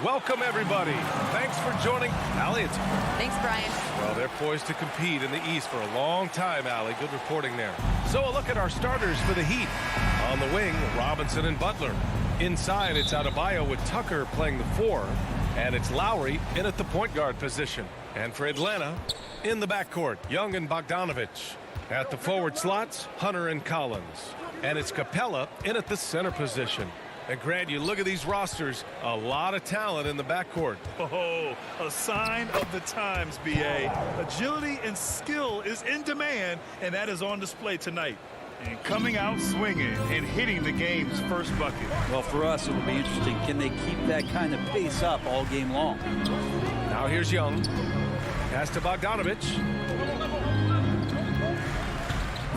Welcome, everybody. Thanks for joining. Allie, it's... Thanks, Brian. Well, they're poised to compete in the East for a long time, Allie. Good reporting there. So a look at our starters for the Heat. On the wing, Robinson and Butler. Inside, it's Adebayo with Tucker playing the 4. And it's Lowry in at the point guard position. And for Atlanta, in the backcourt, Young and Bogdanovich. At the forward slots, Hunter and Collins. And it's Capella in at the center position. And Grant, you look at these rosters, a lot of talent in the backcourt. Oh, a sign of the times, B.A. Agility and skill is in demand, and that is on display tonight. And coming out swinging and hitting the game's first bucket. Well, for us, it will be interesting. Can they keep that kind of pace up all game long? Now here's Young. Pass to Bogdanovich.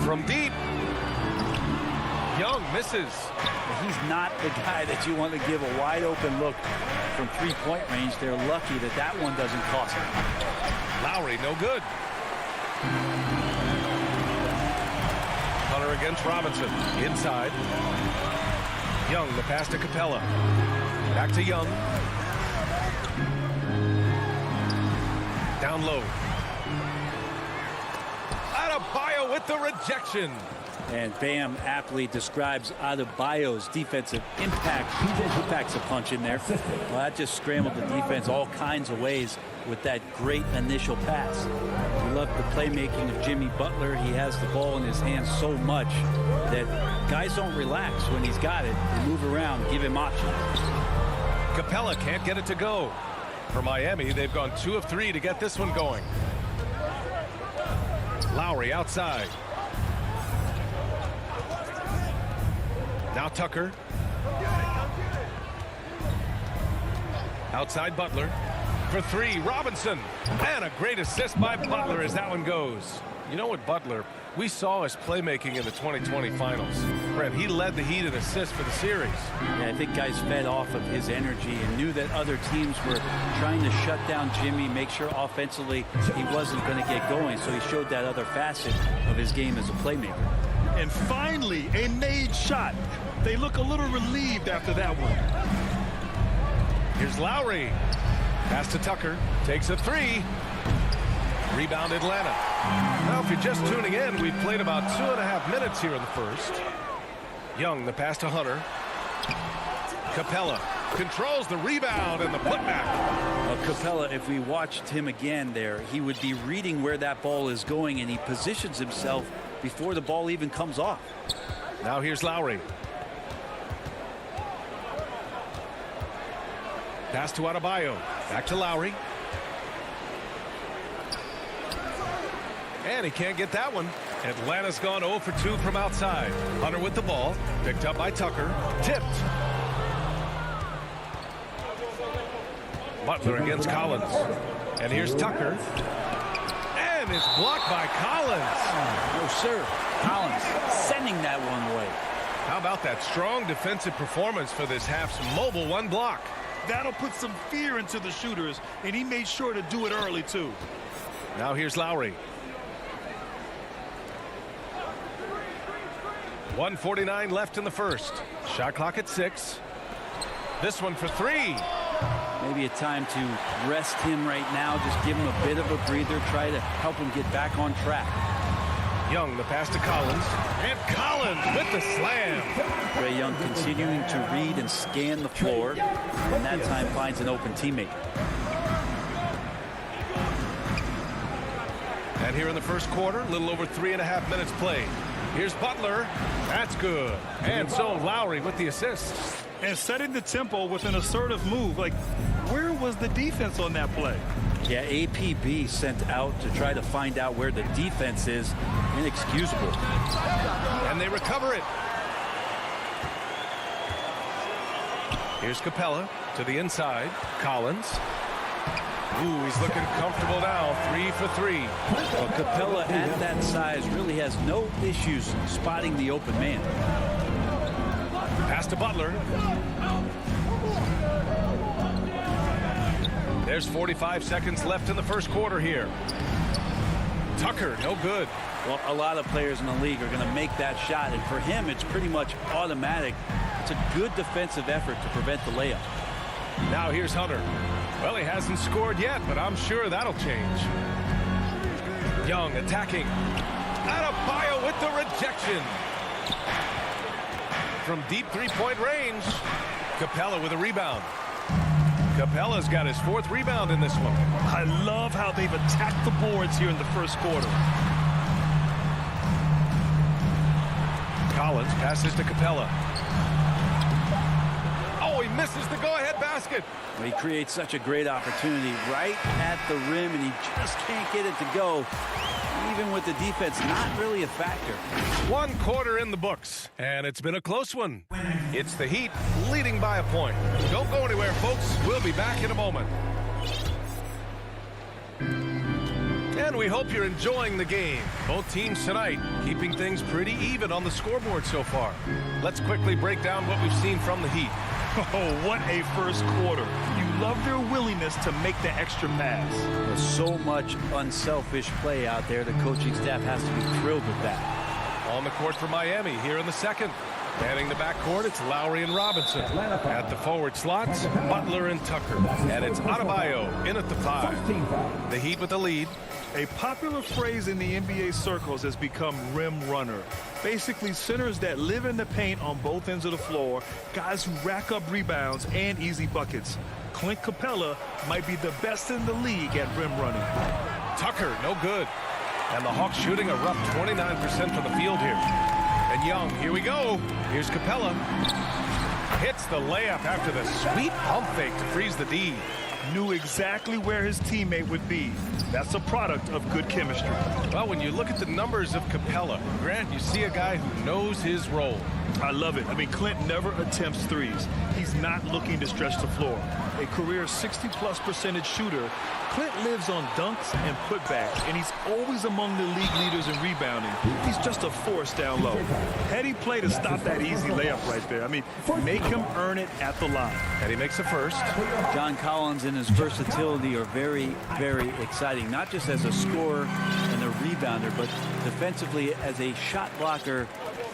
From deep. Young misses. He's not the guy that you want to give a wide open look from three-point range. They're lucky that that one doesn't cost them. Lowry, no good. Hunter against Robinson. Inside. Young, the pass to Capella. Back to Young. Down low. Adebayo with the rejection. And Bam aptly describes Adebayo's defensive impact. He packs a punch in there. Well, that just scrambled the defense all kinds of ways with that great initial pass. We love the playmaking of Jimmy Butler. He has the ball in his hands so much that guys don't relax when he's got it. They move around, give him options. Capella can't get it to go. For Miami, they've gone 2 of 3 to get this one going. Lowry outside. Now Tucker. Outside Butler. For 3, Robinson. And a great assist by Butler as that one goes. You know what, Butler, we saw his playmaking in the 2020 finals. Brent, he led the Heat in assists for the series. Yeah, I think guys fed off of his energy and knew that other teams were trying to shut down Jimmy, make sure offensively he wasn't going to get going. So he showed that other facet of his game as a playmaker. And finally, a made shot. They look a little relieved after that one. Here's Lowry. Pass to Tucker. Takes a 3. Rebound Atlanta. Now, if you're just tuning in, we've played about 2.5 minutes here in the first. Young, the pass to Hunter. Capella controls the rebound and the putback. Well, Capella, if we watched him again there, he would be reading where that ball is going, and he positions himself before the ball even comes off. Now here's Lowry. Pass to Adebayo. Back to Lowry. And he can't get that one. Atlanta's gone 0 for 2 from outside. Hunter with the ball. Picked up by Tucker. Tipped. Butler against Collins. And here's Tucker. And it's blocked by Collins. No, sir. Collins sending that one away. How about that strong defensive performance for this half's mobile one block? That'll put some fear into the shooters, and he made sure to do it early, too. Now here's Lowry. 1:49 left in the first. Shot clock at 6. This one for 3. Maybe a time to rest him right now. Just give him a bit of a breather. Try to help him get back on track. Young, the pass to Collins. And Collins with the slam. Trae Young continuing to read and scan the floor. And that time finds an open teammate. And here in the first quarter, a little over 3.5 minutes played. Here's Butler. That's good. And so Lowry with the assist. And setting the tempo with an assertive move. Like, where was the defense on that play? Yeah, APB sent out to try to find out where the defense is. Inexcusable. And they recover it. Here's Capella to the inside. Collins. Ooh, he's looking comfortable now. 3 for 3. Well, Capella at that size really has no issues spotting the open man. Pass to Butler. There's 45 seconds left in the first quarter here. Tucker, no good. Well, a lot of players in the league are going to make that shot, and for him, it's pretty much automatic. It's a good defensive effort to prevent the layup. Now here's Hunter. Well, he hasn't scored yet, but I'm sure that'll change. Young attacking. Adebayo with the rejection. From deep three-point range. Capella with a rebound. Capella's got his 4th rebound in this one. I love how they've attacked the boards here in the first quarter. Collins passes to Capella. Oh, he misses the go-ahead basket. Well, he creates such a great opportunity right at the rim, and he just can't get it to go. Even with the defense not really a factor. 1 quarter in the books, and it's been a close one. It's the Heat leading by a point. Don't go anywhere, folks. We'll be back in a moment. And we hope you're enjoying the game. Both teams tonight keeping things pretty even on the scoreboard so far. Let's quickly break down what we've seen from the Heat. Oh, what a first quarter. You love their willingness to make the extra pass. There's so much unselfish play out there. The coaching staff has to be thrilled with that. On the court for Miami here in the second. Manning the backcourt, it's Lowry and Robinson. At the forward slots, Butler and Tucker. And it's Adebayo in at the 5. The Heat with the lead. A popular phrase in the NBA circles has become rim runner. Basically, centers that live in the paint on both ends of the floor, guys who rack up rebounds and easy buckets. Clint Capella might be the best in the league at rim running. Tucker, no good. And the Hawks shooting a rough 29% from the field here. And Young, here we go. Here's Capella. Hits the layup after the sweet pump fake to freeze the D. Knew exactly where his teammate would be. That's a product of good chemistry. Well, when you look at the numbers of Capella, Grant, you see a guy who knows his role. I love it. I mean, Clint never attempts threes. He's not looking to stretch the floor. A career 60+% shooter, Clint lives on dunks and putbacks, and he's always among the league leaders in rebounding. He's just a force down low. Heady play to stop that easy layup right there. I mean, make him earn it at the line. And he makes the first. John Collins and his versatility are very, very exciting, not just as a scorer and a rebounder, but defensively as a shot blocker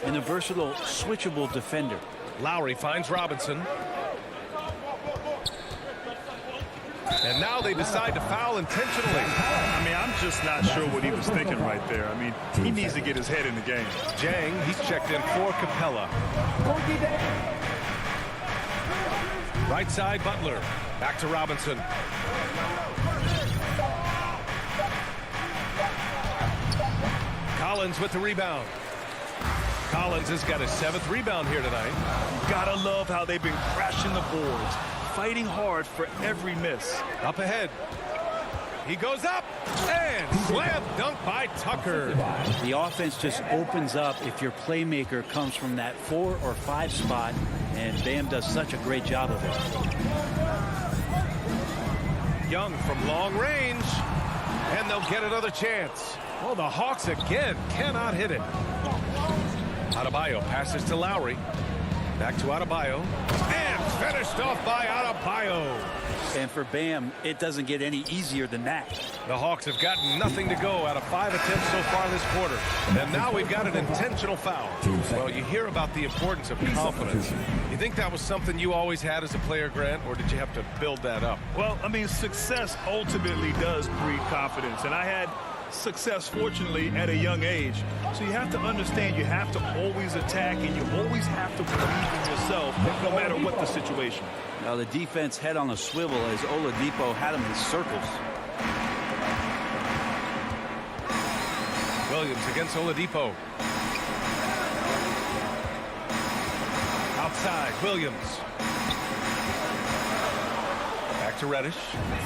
and a versatile, switchable defender. Lowry finds Robinson. And now they decide to foul intentionally. I mean, I'm just not sure what he was thinking right there. I mean, he needs to get his head in the game. Jang, he's checked in for Capella. Right side, Butler. Back to Robinson. Collins with the rebound. Collins has got his 7th rebound here tonight. Gotta love how they've been crashing the boards, fighting hard for every miss. Up ahead. He goes up and slam dunk by Tucker. The offense just opens up if your playmaker comes from that 4 or 5 spot, and Bam does such a great job of it. Young from long range, and they'll get another chance. Oh, the Hawks again cannot hit it. Adebayo passes to Lowry. Back to Adebayo. And finished off by Adebayo. And for Bam, it doesn't get any easier than that. The Hawks have gotten nothing to go out of 5 attempts so far this quarter. And now we've got an intentional foul. Well, you hear about the importance of confidence. You think that was something you always had as a player, Grant, or did you have to build that up? Well, I mean, success ultimately does breed confidence. And I had success, fortunately, at a young age. So you have to understand you have to always attack, and you always have to believe in yourself no matter what the situation. Now the defense head on a swivel as Oladipo had him in circles. Williams against Oladipo. Outside, Williams. Back to Reddish.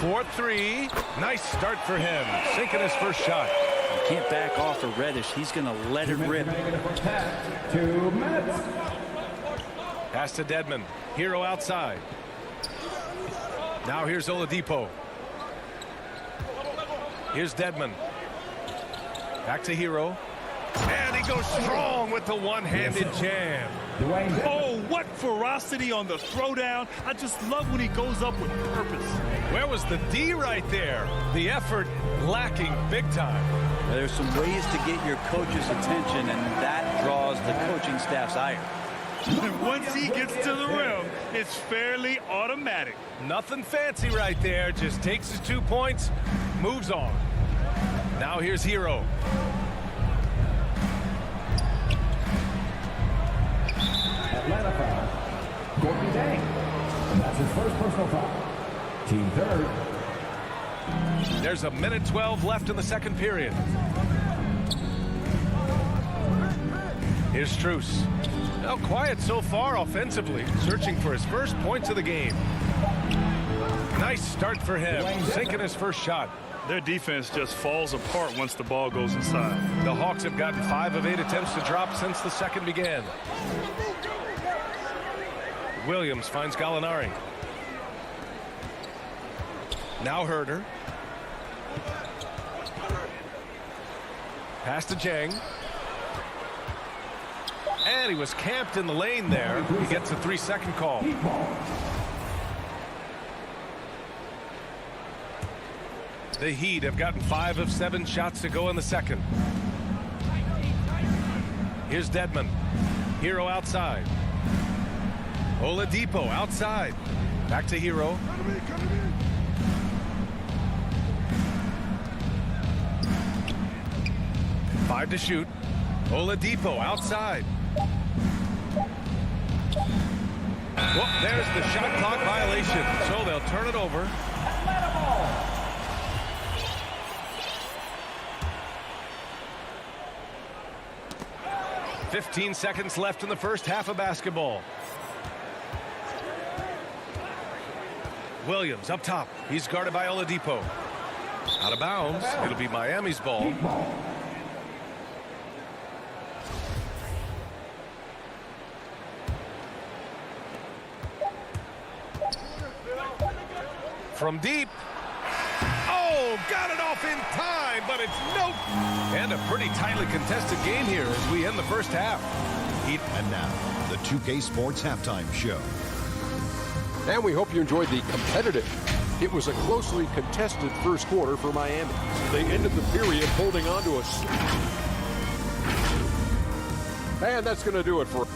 4-3. Nice start for him. Sinking his first shot. You can't back off of Reddish. He's going to let it rip. 2 minutes. Pass to Dedmon. Hero outside. Now here's Oladipo. Here's Dedmon. Back to Hero. And he goes strong with the one-handed jam. Oh, what ferocity on the throwdown. I just love when he goes up with purpose. Where was the D right there? The effort lacking big time. There's some ways to get your coach's attention, and that draws the coaching staff's ire. And once he gets to the rim, it's fairly automatic. Nothing fancy right there. Just takes his 2 points, moves on. Now here's Hero. Atlanta foul. Courtney Dang. That's his first personal foul. Team third. There's a minute 12 left in the second period. Here's Strus. Now quiet so far offensively, searching for his first points of the game. Nice start for him, sinking his first shot. Their defense just falls apart once the ball goes inside. The Hawks have gotten 5 of 8 attempts to drop since the second began. Williams finds Gallinari. Now Herder. Pass to Jang. And he was camped in the lane there. He gets a 3-second call. The Heat have gotten 5 of 7 shots to go in the second. Here's Dedmon. Hero outside. Oladipo outside. Back to Hero. 5 to shoot. Oladipo outside. Well, there's the shot clock violation, so they'll turn it over. 15 seconds left in the first half of basketball. Williams up top. He's guarded by Oladipo. Out of bounds. It'll be Miami's ball. From deep. Oh, got it off in time, but it's nope. And a pretty tightly contested game here as we end the first half. And now, the 2K Sports Halftime Show. And we hope you enjoyed the competitive. It was a closely contested first quarter for Miami. They ended the period holding on to us. And that's going to do it for...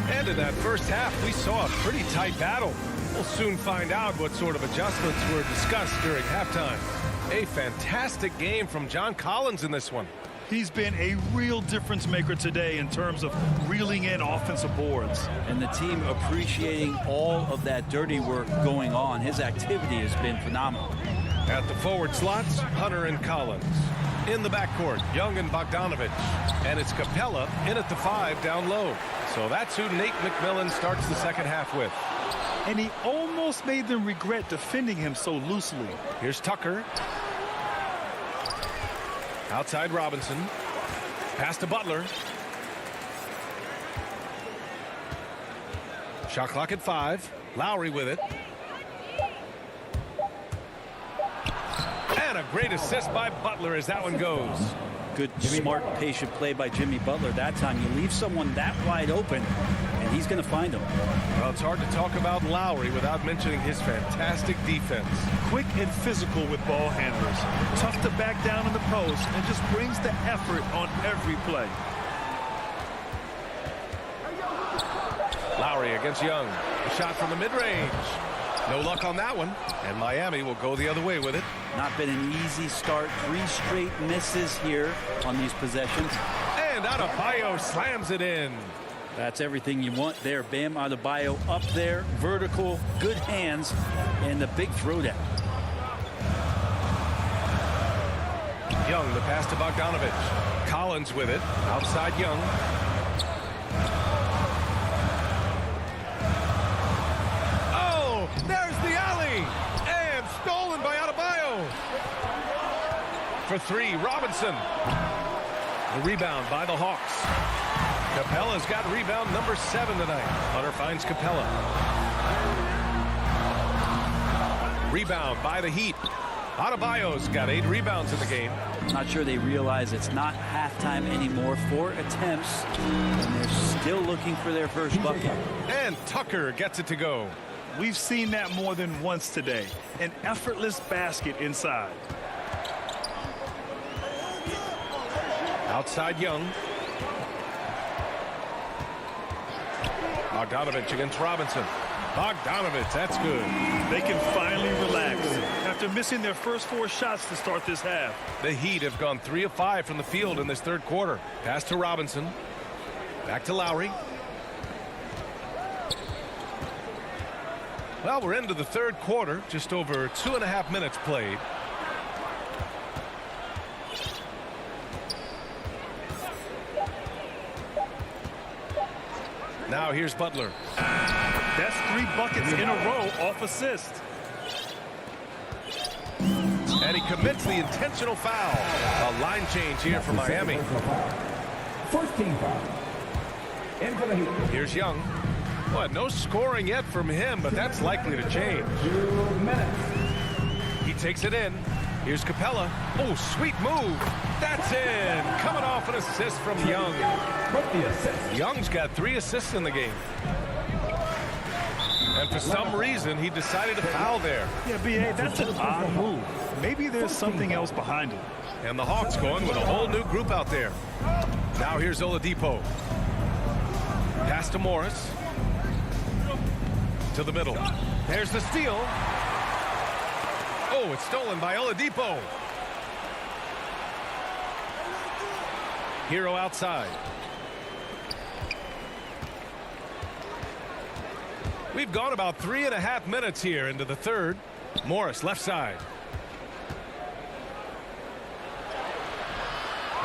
And in that first half, we saw a pretty tight battle. We'll soon find out what sort of adjustments were discussed during halftime. A fantastic game from John Collins in this one. He's been a real difference maker today in terms of reeling in offensive boards. And the team appreciating all of that dirty work going on. His activity has been phenomenal. At the forward slots, Hunter and Collins. In the backcourt, Young and Bogdanovich. And it's Capella in at the 5 down low. So that's who Nate McMillan starts the second half with. And he almost made them regret defending him so loosely. Here's Tucker. Outside Robinson. Pass to Butler. Shot clock at 5. Lowry with it. And a great assist by Butler as that one goes. Good, smart, patient play by Jimmy Butler. That time you leave someone that wide open, and he's going to find them. Well, it's hard to talk about Lowry without mentioning his fantastic defense. Quick and physical with ball handlers. Tough to back down in the post and just brings the effort on every play. Lowry against Young. A shot from the mid-range. No luck on that one. And Miami will go the other way with it. Not been an easy start. 3 straight misses here on these possessions. And Adebayo slams it in. That's everything you want there. Bam Adebayo up there. Vertical, good hands, and the big throwdown. Young, the pass to Bogdanovich. Collins with it. Outside Young. Oh, there's the alley. And stolen by Adebayo. For 3, Robinson. The rebound by the Hawks. Capella's got rebound number 7 tonight. Hunter finds Capella. Rebound by the Heat. Adebayo's got 8 rebounds in the game. Not sure they realize it's not halftime anymore. 4 attempts, and they're still looking for their first bucket. And Tucker gets it to go. We've seen that more than once today. An effortless basket inside. Outside Young. Bogdanovich against Robinson. Bogdanovich, that's good. They can finally relax after missing their first 4 shots to start this half. The Heat have gone 3 of 5 from the field in this third quarter. Pass to Robinson. Back to Lowry. Well, we're into the third quarter. Just over 2.5 minutes played. Now here's Butler. That's 3 buckets in a row off assist. And he commits the intentional foul. A line change here for Miami. First team foul. In for the Heat. Here's Young. Well, no scoring yet from him, but that's likely to change. 2 minutes. He takes it in. Here's Capella. Oh, sweet move. That's in. Coming off an assist from Young. With the assist. Young's got 3 assists in the game. And for some reason, he decided to foul there. Yeah, B.A., that's an odd move. Maybe there's something else behind it. And the Hawks going with a whole new group out there. Now here's Oladipo. Pass to Morris. To the middle. There's the steal. Oh, it's stolen by Oladipo. Hero outside. We've gone about 3.5 minutes here into the third. Morris left side.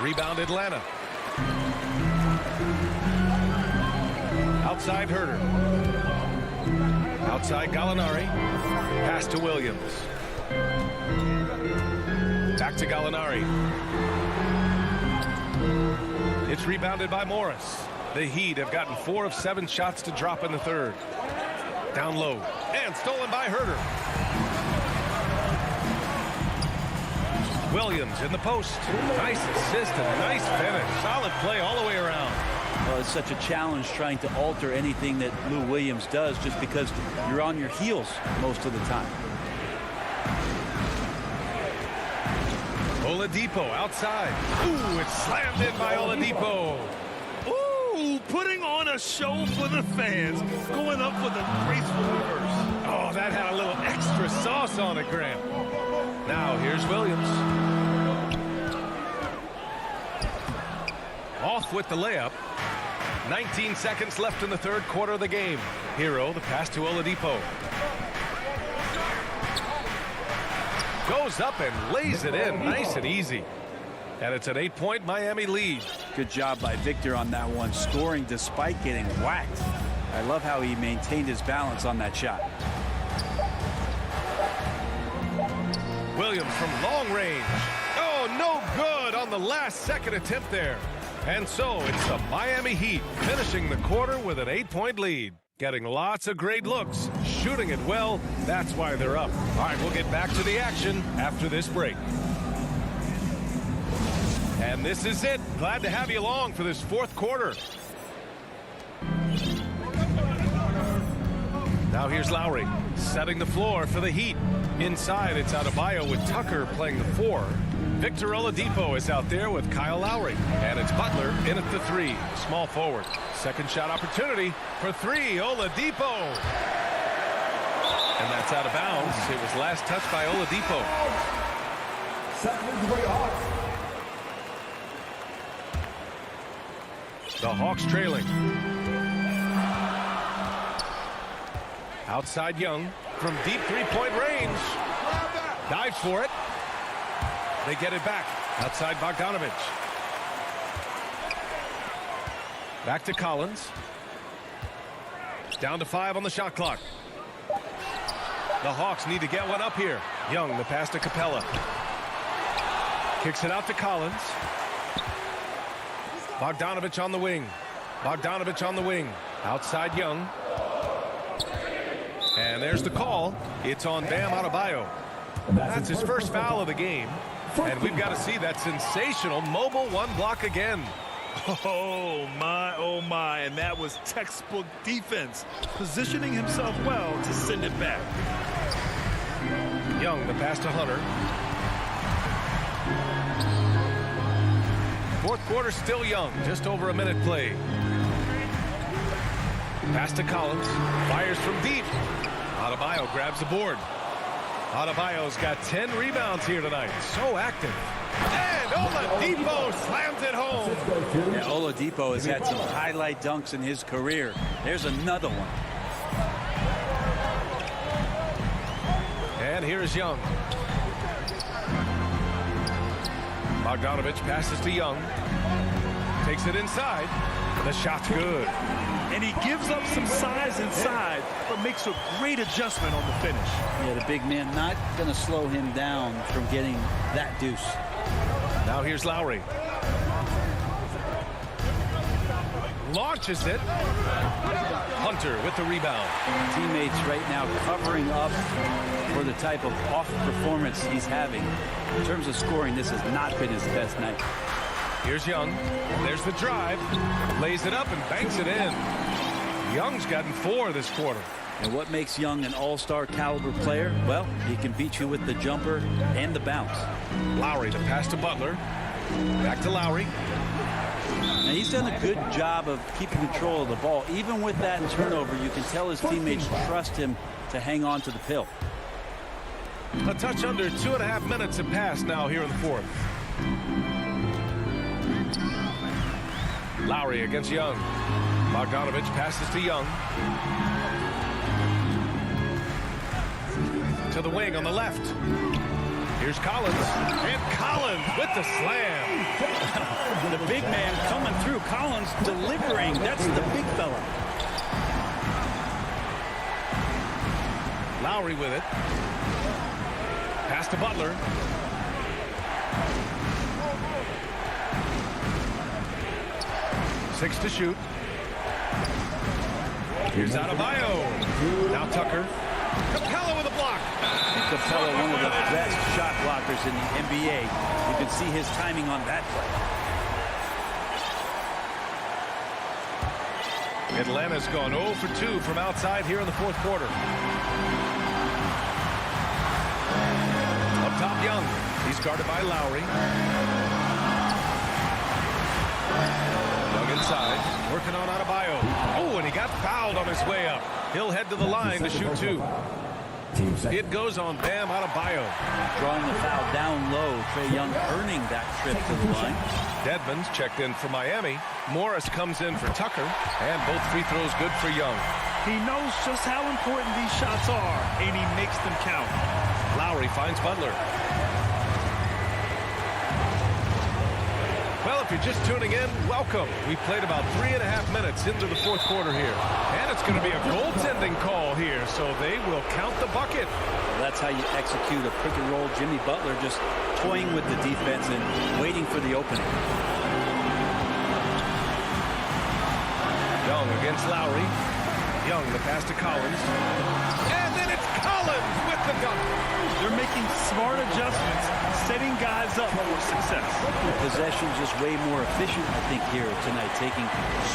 Rebound Atlanta. Outside Herter. Outside Gallinari. Pass to Williams. Back to Gallinari. It's rebounded by Morris. The Heat have gotten 4 of 7 shots to drop in the third. Down low. And stolen by Herter. Williams in the post. Nice assist and nice finish. Solid play all the way around. Well, it's such a challenge trying to alter anything that Lou Williams does just because you're on your heels most of the time. Oladipo outside. Ooh, it's slammed in by Oladipo. Ooh, putting on a show for the fans. Going up with a graceful reverse. Oh, that had a little extra sauce on it, Grant. Now here's Williams. Off with the layup. 19 seconds left in the third quarter of the game. Hero, the pass to Oladipo. Goes up and lays it in nice and easy. And it's an 8-point Miami lead. Good job by Victor on that one, scoring despite getting whacked. I love how he maintained his balance on that shot. Williams from long range. Oh, no good on the last second attempt there. And so it's the Miami Heat finishing the quarter with an 8-point lead. Getting lots of great looks, shooting it well. That's why they're up. All right, we'll get back to the action after this break. And this is it. Glad to have you along for this fourth quarter. Now here's Lowry setting the floor for the Heat. Inside, it's Adebayo with Tucker playing the 4. Victor Oladipo is out there with Kyle Lowry. And it's Butler in at the 3. Small forward. Second shot opportunity for 3. Oladipo. And that's out of bounds. It was last touched by Oladipo. The Hawks trailing. Outside Young from deep three-point range. Dives for it. They get it back. Outside Bogdanovich. Back to Collins. Down to 5 on the shot clock. The Hawks need to get one up here. Young, the pass to Capella. Kicks it out to Collins. Bogdanovich on the wing. Bogdanovich on the wing. Outside Young. And there's the call. It's on Bam Adebayo. That's his first foul of the game. And we've got to see that sensational mobile 1 block again. Oh my, and that was textbook defense, positioning himself well to send it back. Young, the pass to Hunter. Fourth quarter still Young, just over a minute played. Pass to Collins, fires from deep. Adebayo grabs the board. Adebayo's got 10 rebounds here tonight. So active. And Oladipo slams it home. Yeah, Oladipo has had some highlight dunks in his career. There's another one. And here is Young. Bogdanovich passes to Young. Takes it inside. The shot's good. And he gives up some size inside, but makes a great adjustment on the finish. Yeah, the big man not going to slow him down from getting that deuce. Now here's Lowry. Launches it. Hunter with the rebound. Teammates right now covering up for the type of off performance he's having. In terms of scoring, this has not been his best night. Here's Young. There's the drive. Lays it up and banks it in. Young's gotten 4 this quarter. And what makes Young an all-star caliber player? Well, he can beat you with the jumper and the bounce. Lowry, the pass to Butler. Back to Lowry. Now, he's done a good job of keeping control of the ball. Even with that turnover, you can tell his teammates trust him to hang on to the pill. A touch under 2.5 minutes have passed now here in the fourth. Lowry against Young. Bogdanovich passes to Young. To the wing on the left. Here's Collins. And Collins with the slam. The big man coming through. Collins delivering. That's the big fella. Lowry with it. Pass to Butler. Six to shoot. Here's Adebayo. Now Tucker. Capella with a block. Capella, one of the best shot blockers in the NBA. You can see his timing on that play. Atlanta's gone 0 for 2 from outside here in the fourth quarter. Up top, Young. He's guarded by Lowry. Young inside. Working on Adebayo. Oh, and he got fouled on his way up. He'll head to the line to shoot 2. It goes on Bam Adebayo. Drawing the foul down low. Trae Young earning that trip to the line. Dedmon's checked in for Miami. Morris comes in for Tucker. And both free throws good for Young. He knows just how important these shots are, and he makes them count. Lowry finds Butler. Well, if you're just tuning in, welcome. We played about 3.5 minutes into the fourth quarter here. And it's going to be a goaltending call here, so they will count the bucket. That's how you execute a pick and roll. Jimmy Butler just toying with the defense and waiting for the opening. Young against Lowry. Young, the pass to Collins. And then it's Collins with the dunk. They're making smart adjustments, setting guys up for success. The possession's just way more efficient, I think, here tonight. Taking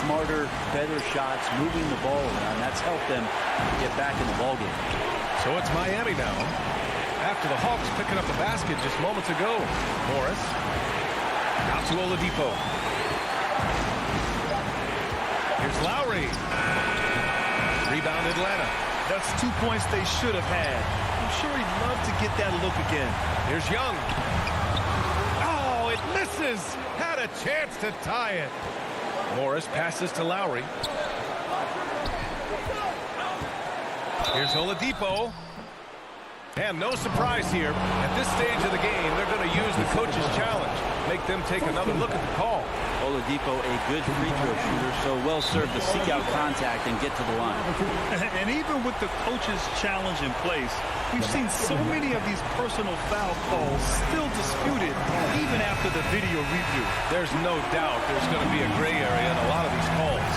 smarter, better shots, moving the ball around. That's helped them get back in the ballgame. So it's Miami now. After the Hawks picking up the basket just moments ago. Morris. Out to Oladipo. Here's Lowry. Rebound Atlanta. That's 2 points they should have had. I'm sure he'd love to get that look again. Here's Young. Oh, it misses. Had a chance to tie it. Morris passes to Lowry. Here's Oladipo. And no surprise here. At this stage of the game, they're going to use the coach's challenge. Make them take another look at the call. Oladipo, a good free throw shooter, so well served to seek out contact and get to the line. And even with the coach's challenge in place, we've seen so many of these personal foul calls still disputed even after the video review. There's no doubt there's going to be a gray area in a lot of these calls.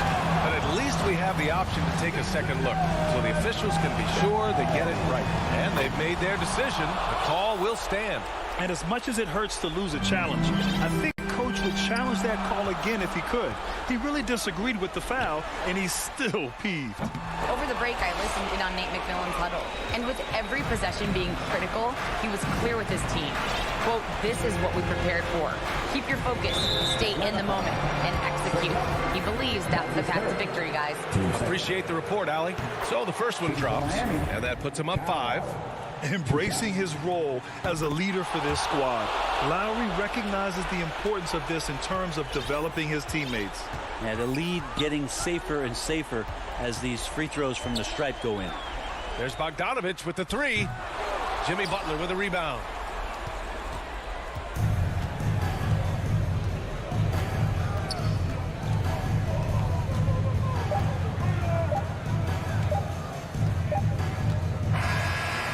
But at least we have the option to take a second look. So the officials can be sure they get it right. And they've made their decision. The call will stand. And as much as it hurts to lose a challenge, I think Coach would challenge use that call again if he could. He really disagreed with the foul, and he's still peeved. Over the break, I listened in on Nate McMillan's huddle, and with every possession being critical, he was clear with his team. Quote, "This is what we prepared for. Keep your focus, stay in the moment, and execute." He believes that's the path to victory, guys. Appreciate the report, Allie. So the first one drops, and that puts him up 5. Embracing his role as a leader for this squad, Lowry recognizes the importance of this in terms of developing his teammates. Yeah, the lead getting safer and safer as these free throws from the stripe go in. There's Bogdanovich with the 3. Jimmy Butler with a rebound.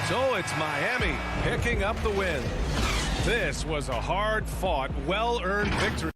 So it's Miami picking up the win. This was a hard-fought, well-earned victory.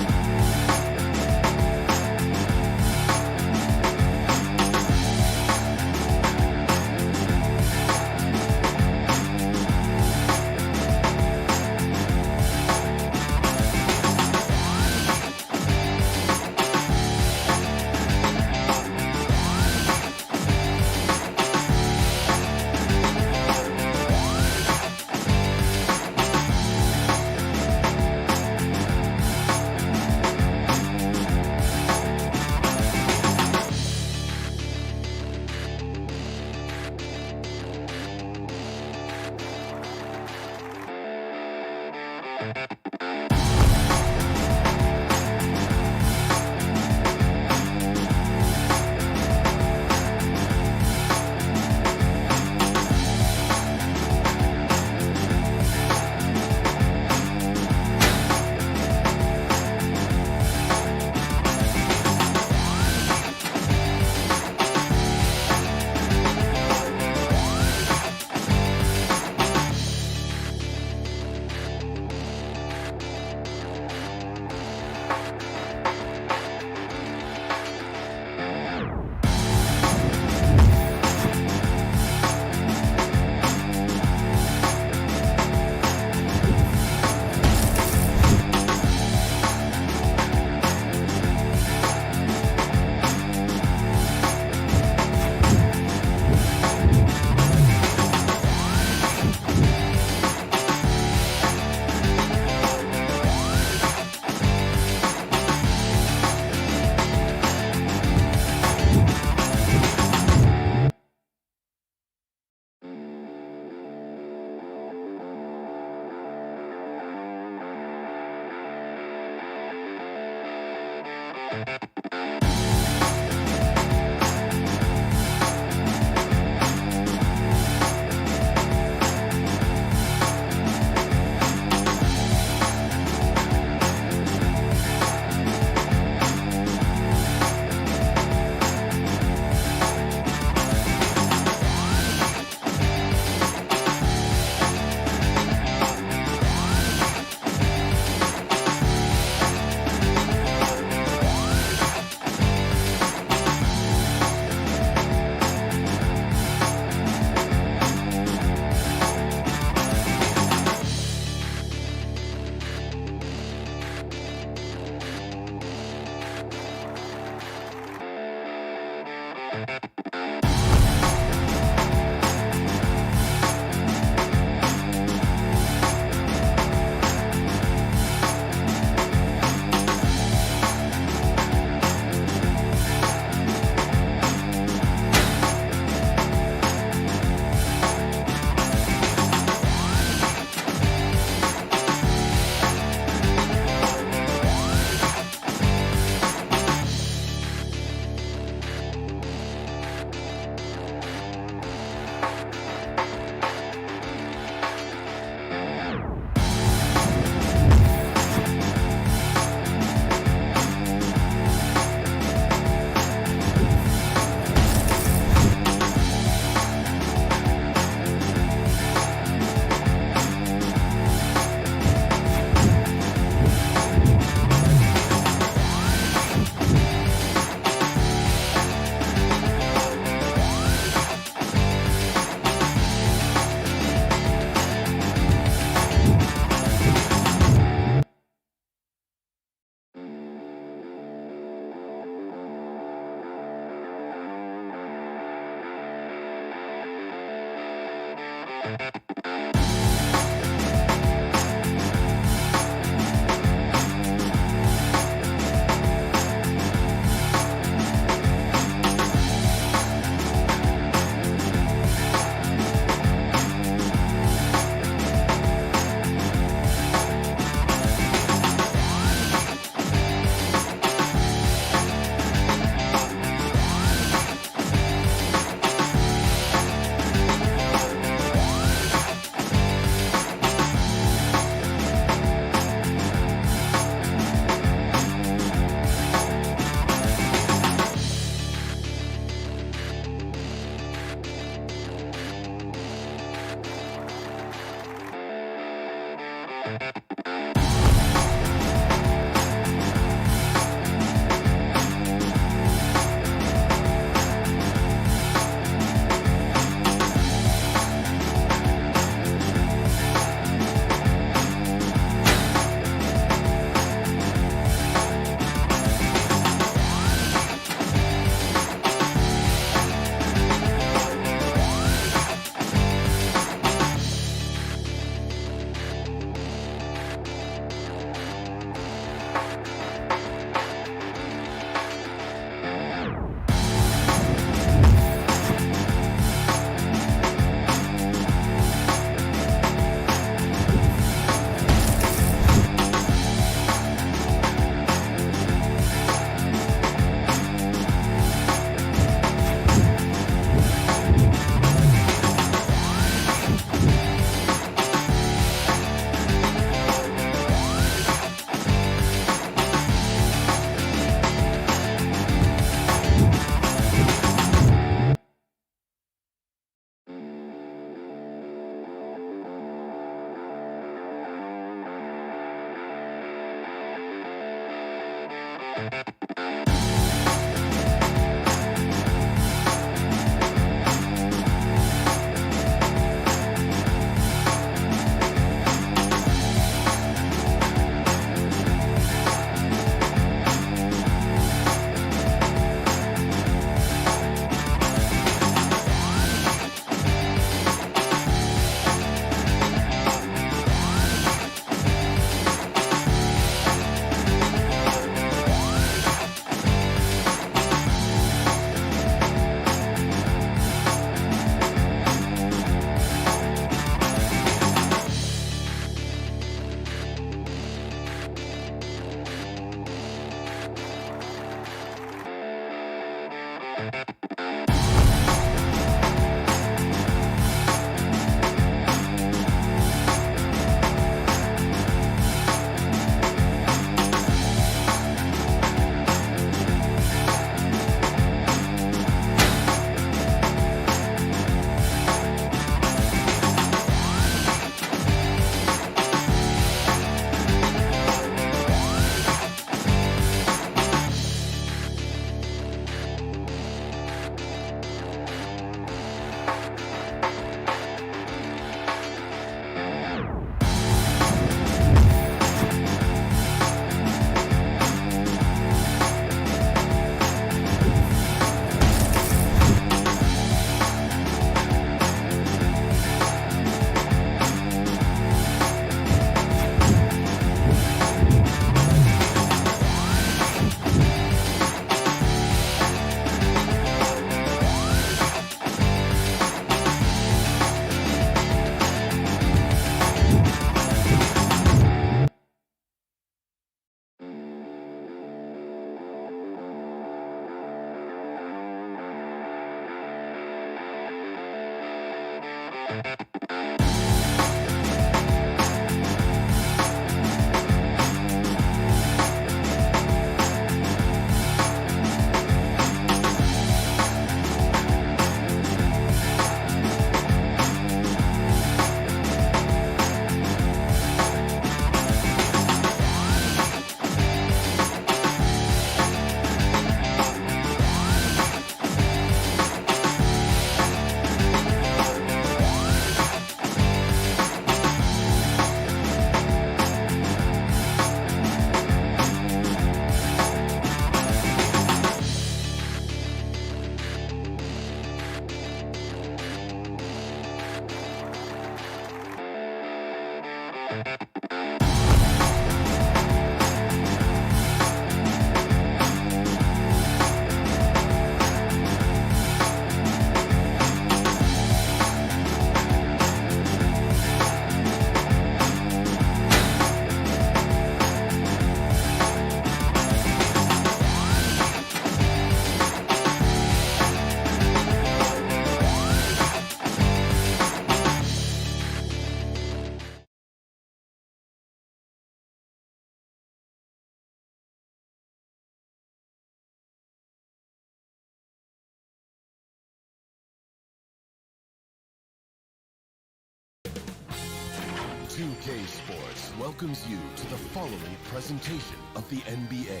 2K Sports welcomes you to the following presentation of the NBA.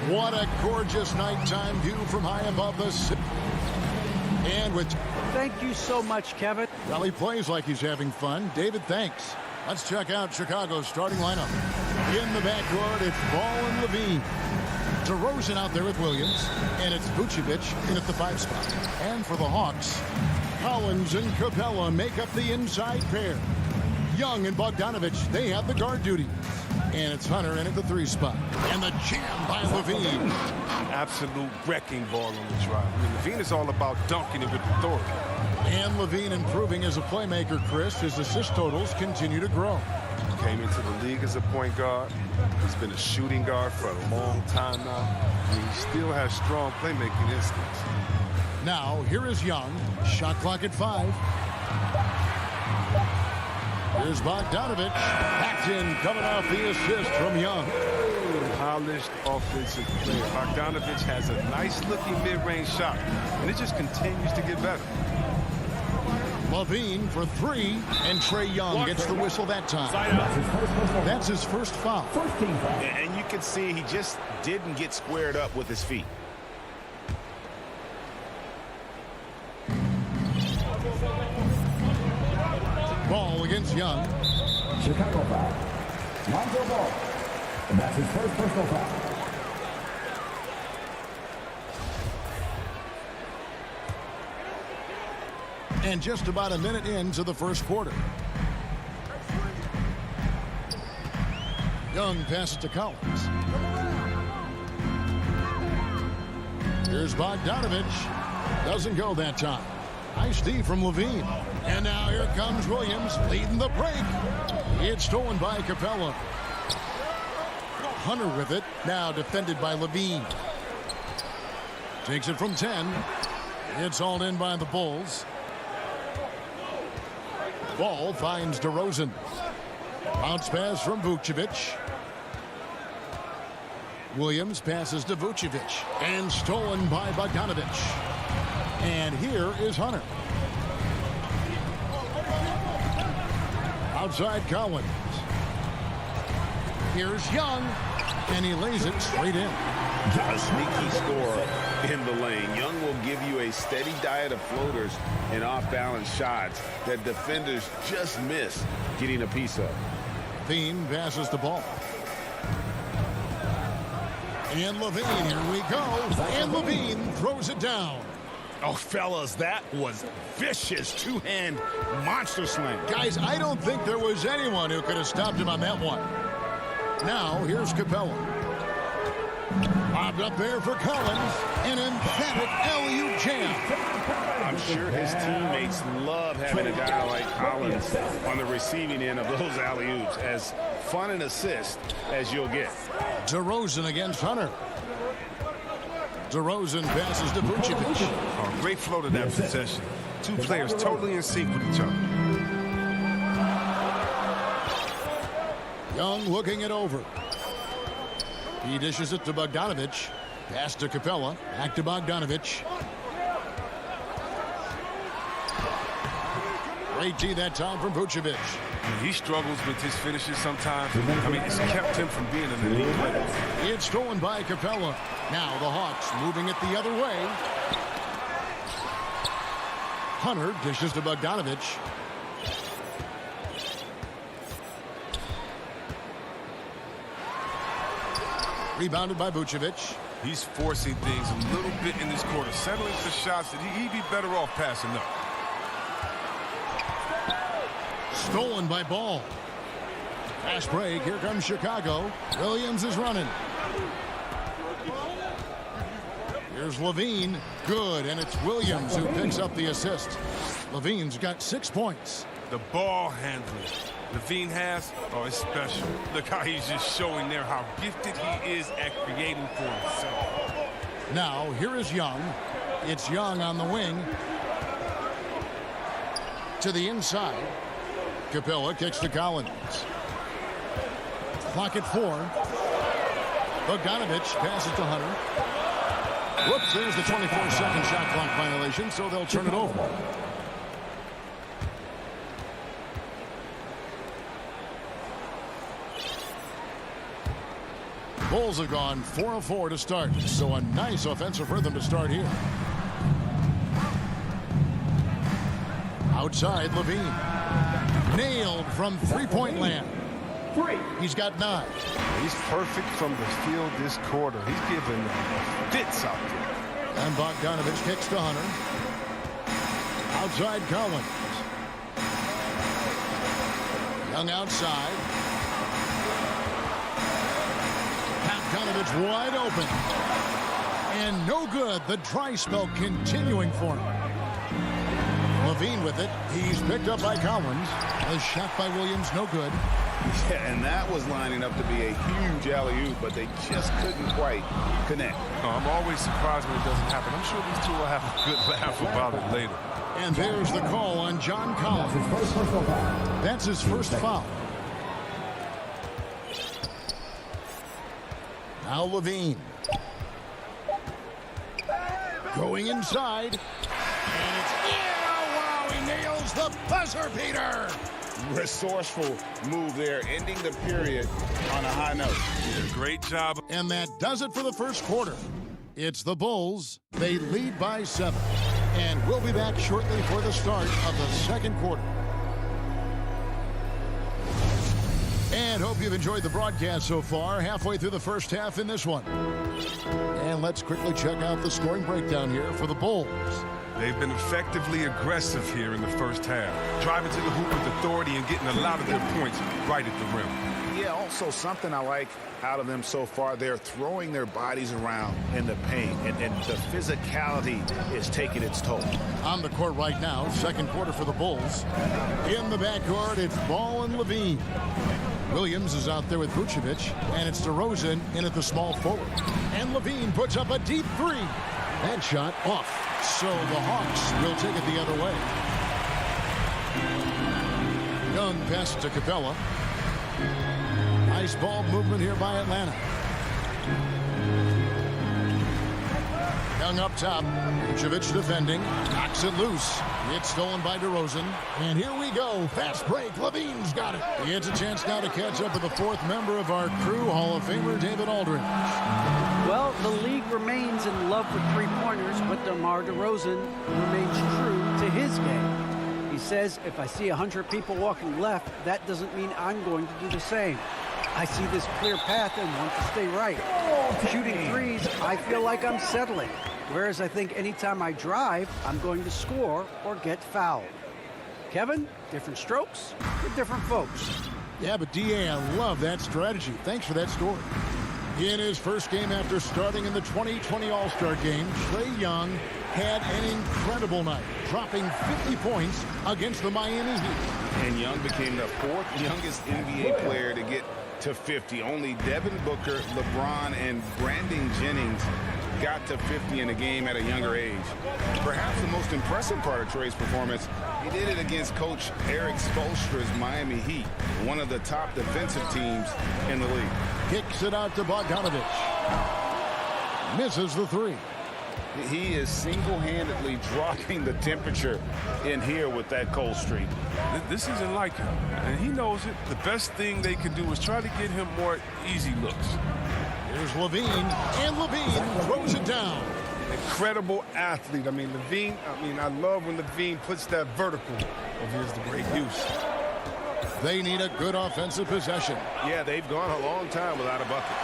What a gorgeous nighttime view from high above the city. And with... Thank you so much, Kevin. Well, he plays like he's having fun. David, thanks. Let's check out Chicago's starting lineup. In the backcourt, it's Ball and Levine. DeRozan out there with Williams, and it's Vucevic in at the 5 spot. And for the Hawks, Collins and Capella make up the inside pair. Young and Bogdanovich, they have the guard duty. And it's Hunter in at the 3 spot. And the jam by Levine. Absolute wrecking ball on the drive. I mean, Levine is all about dunking it with authority. And Levine improving as a playmaker, Chris. His assist totals continue to grow. Came into the league as a point guard. He's been a shooting guard for a long time now. And he still has strong playmaking instincts. Now, here is Young. Shot clock at 5. Here's Bogdanovich. Backed in, coming off the assist from Young. Polished offensive player. Bogdanovich has a nice-looking mid-range shot, and it just continues to get better. Levine for 3, and Trae Young gets the whistle that time. That's his first foul. And you can see he just didn't get squared up with his feet. Ball against Young. Chicago foul. Lonzo Ball. And that's his first personal foul. And just about a minute into the first quarter. Young passes to Collins. Here's Bogdanovich. Doesn't go that time. Nice D from Levine. And now here comes Williams leading the break. It's stolen by Capella. Hunter with it. Now defended by Levine. Takes it from 10. It's hauled in by the Bulls. Ball finds DeRozan. Bounce pass from Vucevic. Williams passes to Vucevic. And stolen by Bogdanovich. And here is Hunter. Outside Collins. Here's Young. And he lays it straight in. A sneaky score in the lane. Young will give you a steady diet of floaters and off-balance shots that defenders just miss getting a piece of. Levine passes the ball. And Levine, here we go. And Levine throws it down. Oh, fellas, that was vicious two-hand monster slam. Guys, I don't think there was anyone who could have stopped him on that one. Now, here's Capella. Bobbed up there for Collins. An emphatic alley-oop jam. I'm sure his teammates love having a guy like Collins on the receiving end of those alley-oops. As fun an assist as you'll get. DeRozan against Hunter. DeRozan passes to Vucevic. Oh, great flow to that possession. Two players totally in sync with each other. Young looking it over. He dishes it to Bogdanovich. Pass to Capella. Back to Bogdanovich. Great D that time from Vucevic. He struggles with his finishes sometimes. I mean, it's kept him from being an elite player. It's stolen by Capella. Now the Hawks moving it the other way. Hunter dishes to Bogdanovich. Rebounded by Vucevic. He's forcing things a little bit in this quarter, settling for shots that he'd be better off passing up. Stolen by Ball. Fast break. Here comes Chicago. Williams is running. Here's Levine. Good, and it's Williams who picks up the assist. Levine's got 6 points. The ball handling Levine has, oh, it's special. Look how he's just showing there how gifted he is at creating for himself. Now, here is Young. It's Young on the wing. To the inside. Capella kicks to Collins. Clock at 4. Bogdanovich passes to Hunter. Whoops, there's the 24-second shot clock violation, so they'll turn it over. Bulls have gone 4 of 4 to start, so a nice offensive rhythm to start here. Outside, Levine. Nailed from three-point land. He's got 9. He's perfect from the field this quarter. He's giving fits out there. And Bogdanovich kicks to Hunter. Outside, Collins. Young outside. Bogdanovich wide open. And no good. The dry spell continuing for him. Levine with it. He's picked up by Collins. A shot by Williams, no good. Yeah, and that was lining up to be a huge alley-oop, but they just couldn't quite connect. Oh, I'm always surprised when it doesn't happen. I'm sure these two will have a good laugh about it later. And there's the call on John Collins. That's his first foul. Now Levine. Going inside. And it's, wow, he nails the buzzer beater. Resourceful move there, ending the period on a high note. Great job. And that does it for the first quarter. It's the Bulls. They lead by 7. And we'll be back shortly for the start of the second quarter. And hope you've enjoyed the broadcast so far. Halfway through the first half in this one. And let's quickly check out the scoring breakdown here for the Bulls. They've been effectively aggressive here in the first half, driving to the hoop with authority and getting a lot of their points right at the rim. Yeah, also something I like out of them so far, they're throwing their bodies around in the paint, and the physicality is taking its toll. On the court right now, second quarter for the Bulls. In the backcourt, it's Ball and Levine. Williams is out there with Vucevic, and it's DeRozan in at the small forward. And Levine puts up a deep 3. That shot off. So the Hawks will take it the other way. Young pass to Capella. Nice ball movement here by Atlanta. Young up top. Vucevic defending. Knocks it loose. It's stolen by DeRozan. And here we go. Fast break. Levine's got it. He gets a chance now to catch up with the 4th member of our crew, Hall of Famer David Aldridge. Well, the league remains in love with three-pointers, but DeMar DeRozan remains true to his game. He says, if I see 100 people walking left, that doesn't mean I'm going to do the same. I see this clear path and want to stay right. Shooting threes, I feel like I'm settling. Whereas I think anytime I drive, I'm going to score or get fouled. Kevin, different strokes for different folks. Yeah, but D.A., I love that strategy. Thanks for that story. In his first game after starting in the 2020 All-Star Game, Trae Young had an incredible night, dropping 50 points against the Miami Heat. And Young became the 4th youngest NBA player to get to 50. Only Devin Booker, LeBron, and Brandon Jennings got to 50 in a game at a younger age. Perhaps the most impressive part of Trae's performance, he did it against Coach Eric Spoelstra's Miami Heat, one of the top defensive teams in the league. Kicks it out to Bogdanovich. Misses the 3. He is single-handedly dropping the temperature in here with that cold streak. This isn't like him, and he knows it. The best thing they can do is try to get him more easy looks. Here's Levine, and Levine throws it down. Incredible athlete. Levine, I love when Levine puts that vertical of his to great use. They need a good offensive possession. Yeah, they've gone a long time without a bucket.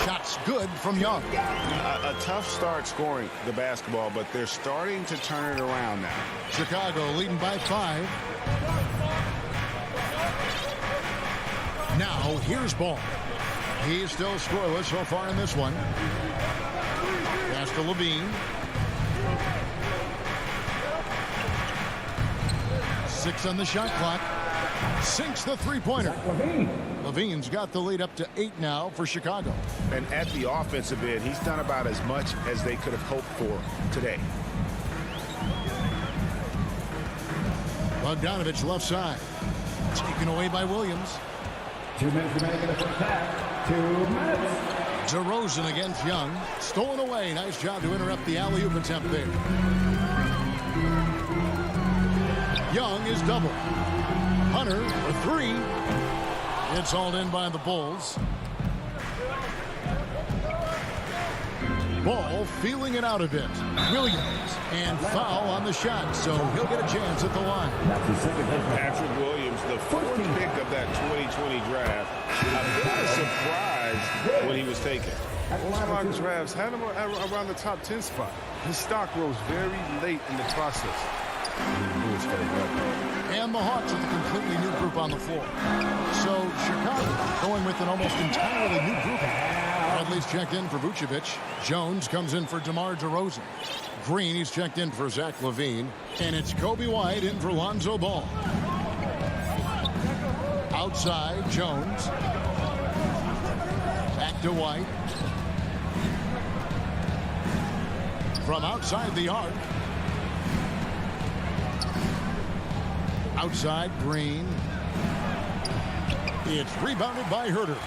Shots good from Young. A tough start scoring the basketball, but they're starting to turn it around now. Chicago leading by 5. Now here's Ball. He's still scoreless so far in this one. Pass to Levine. 6 on the shot clock. Sinks the three-pointer. Levine's got the lead up to 8 now for Chicago. And at the offensive end, he's done about as much as they could have hoped for today. Bogdanovich left side. Taken away by Williams. 2 minutes remaining in the first half. 2 minutes. DeRozan against Young. Stolen away. Nice job to interrupt the alley-oop attempt there. Young is double. Hunter for 3. It's hauled in by the Bulls. Ball feeling it out a bit. Williams, and foul on the shot, so he'll get a chance at the line. Patrick Williams, the fourth pick of that 2020 draft. A bit of a surprise when he was taken. Most mock drafts had him around the top 10 spot. His stock rose very late in the process. And the Hawks with a completely new group on the floor. So Chicago going with an almost entirely new grouping. Bradley's checked in for Vucevic. Jones comes in for DeMar DeRozan. Green, he's checked in for Zach LaVine. And it's Kobe White in for Lonzo Ball. Outside, Jones. Back to White. From outside the arc. Outside, Green. It's rebounded by Herter.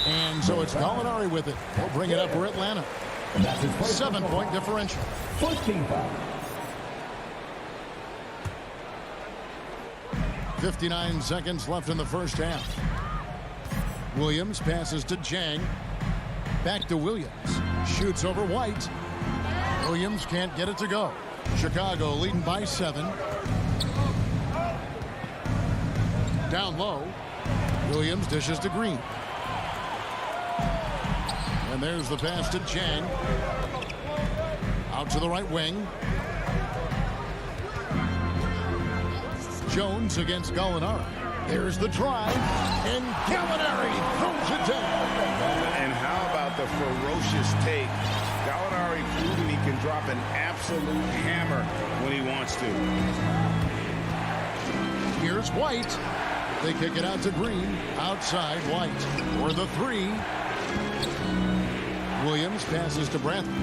And so it's Gallinari with it. He'll bring it up for Atlanta. 7-point differential. 59 seconds left in the first half. Williams passes to Jang. Back to Williams. Shoots over White. Williams can't get it to go. Chicago leading by 7. Down low. Williams dishes to Green. And there's the pass to Jang. Out to the right wing. Jones against Gallinari. There's the drive. And Gallinari throws it down. And how about the ferocious take? Gallinari proving he can drop an absolute hammer when he wants to. Here's White. They kick it out to Green. Outside, White. For the 3. Williams passes to Brantley.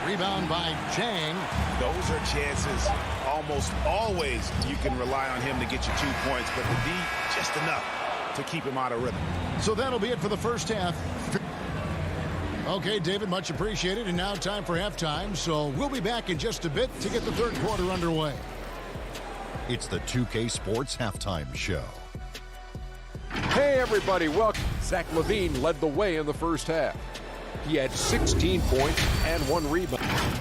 Rebound by Jang. Those are chances almost always you can rely on him to get you 2 points, but the D just enough to keep him out of rhythm. So that'll be it for the first half. Okay, David, much appreciated. And now time for halftime. So we'll be back in just a bit to get the third quarter underway. It's the 2K Sports Halftime Show. Hey, everybody, welcome. Zach LaVine led the way in the first half. He had 16 points and 1 rebound.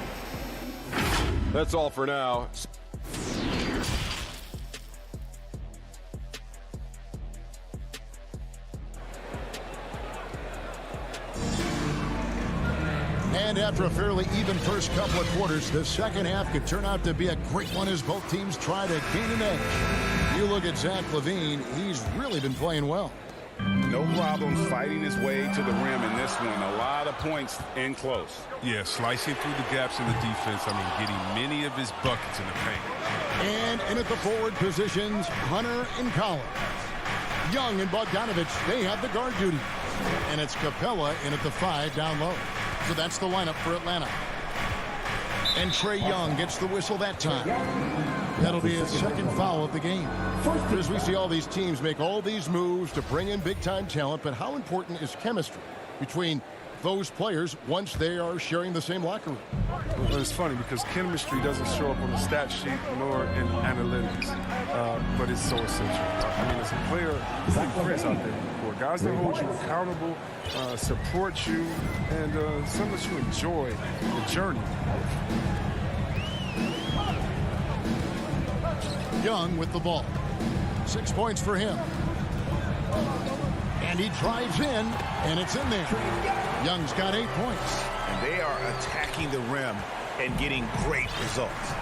That's all for now. And after a fairly even first couple of quarters, the second half could turn out to be a great one as both teams try to gain an edge. You look at Zach LaVine, he's really been playing well. No problems fighting his way to the rim in this one. A lot of points in close. Yeah, slicing through the gaps in the defense. I mean, getting many of his buckets in the paint. And in at the forward positions, Hunter and Collins. Young and Bogdanovich, they have the guard duty. And it's Capella in at the 5 down low. So that's the lineup for Atlanta. And Trae Young gets the whistle that time. That'll be his second foul of the game. As we see all these teams make all these moves to bring in big-time talent, but how important is chemistry between those players once they are sharing the same locker room? Well, it's funny because chemistry doesn't show up on the stat sheet nor in analytics, but it's so essential. I mean, as a player, there's friends out there before. Guys that hold you accountable, support you, and some that you enjoy the journey. Young with the ball. 6 points for him. And he drives in, and it's in there. Young's got 8 points. And they are attacking the rim and getting great results.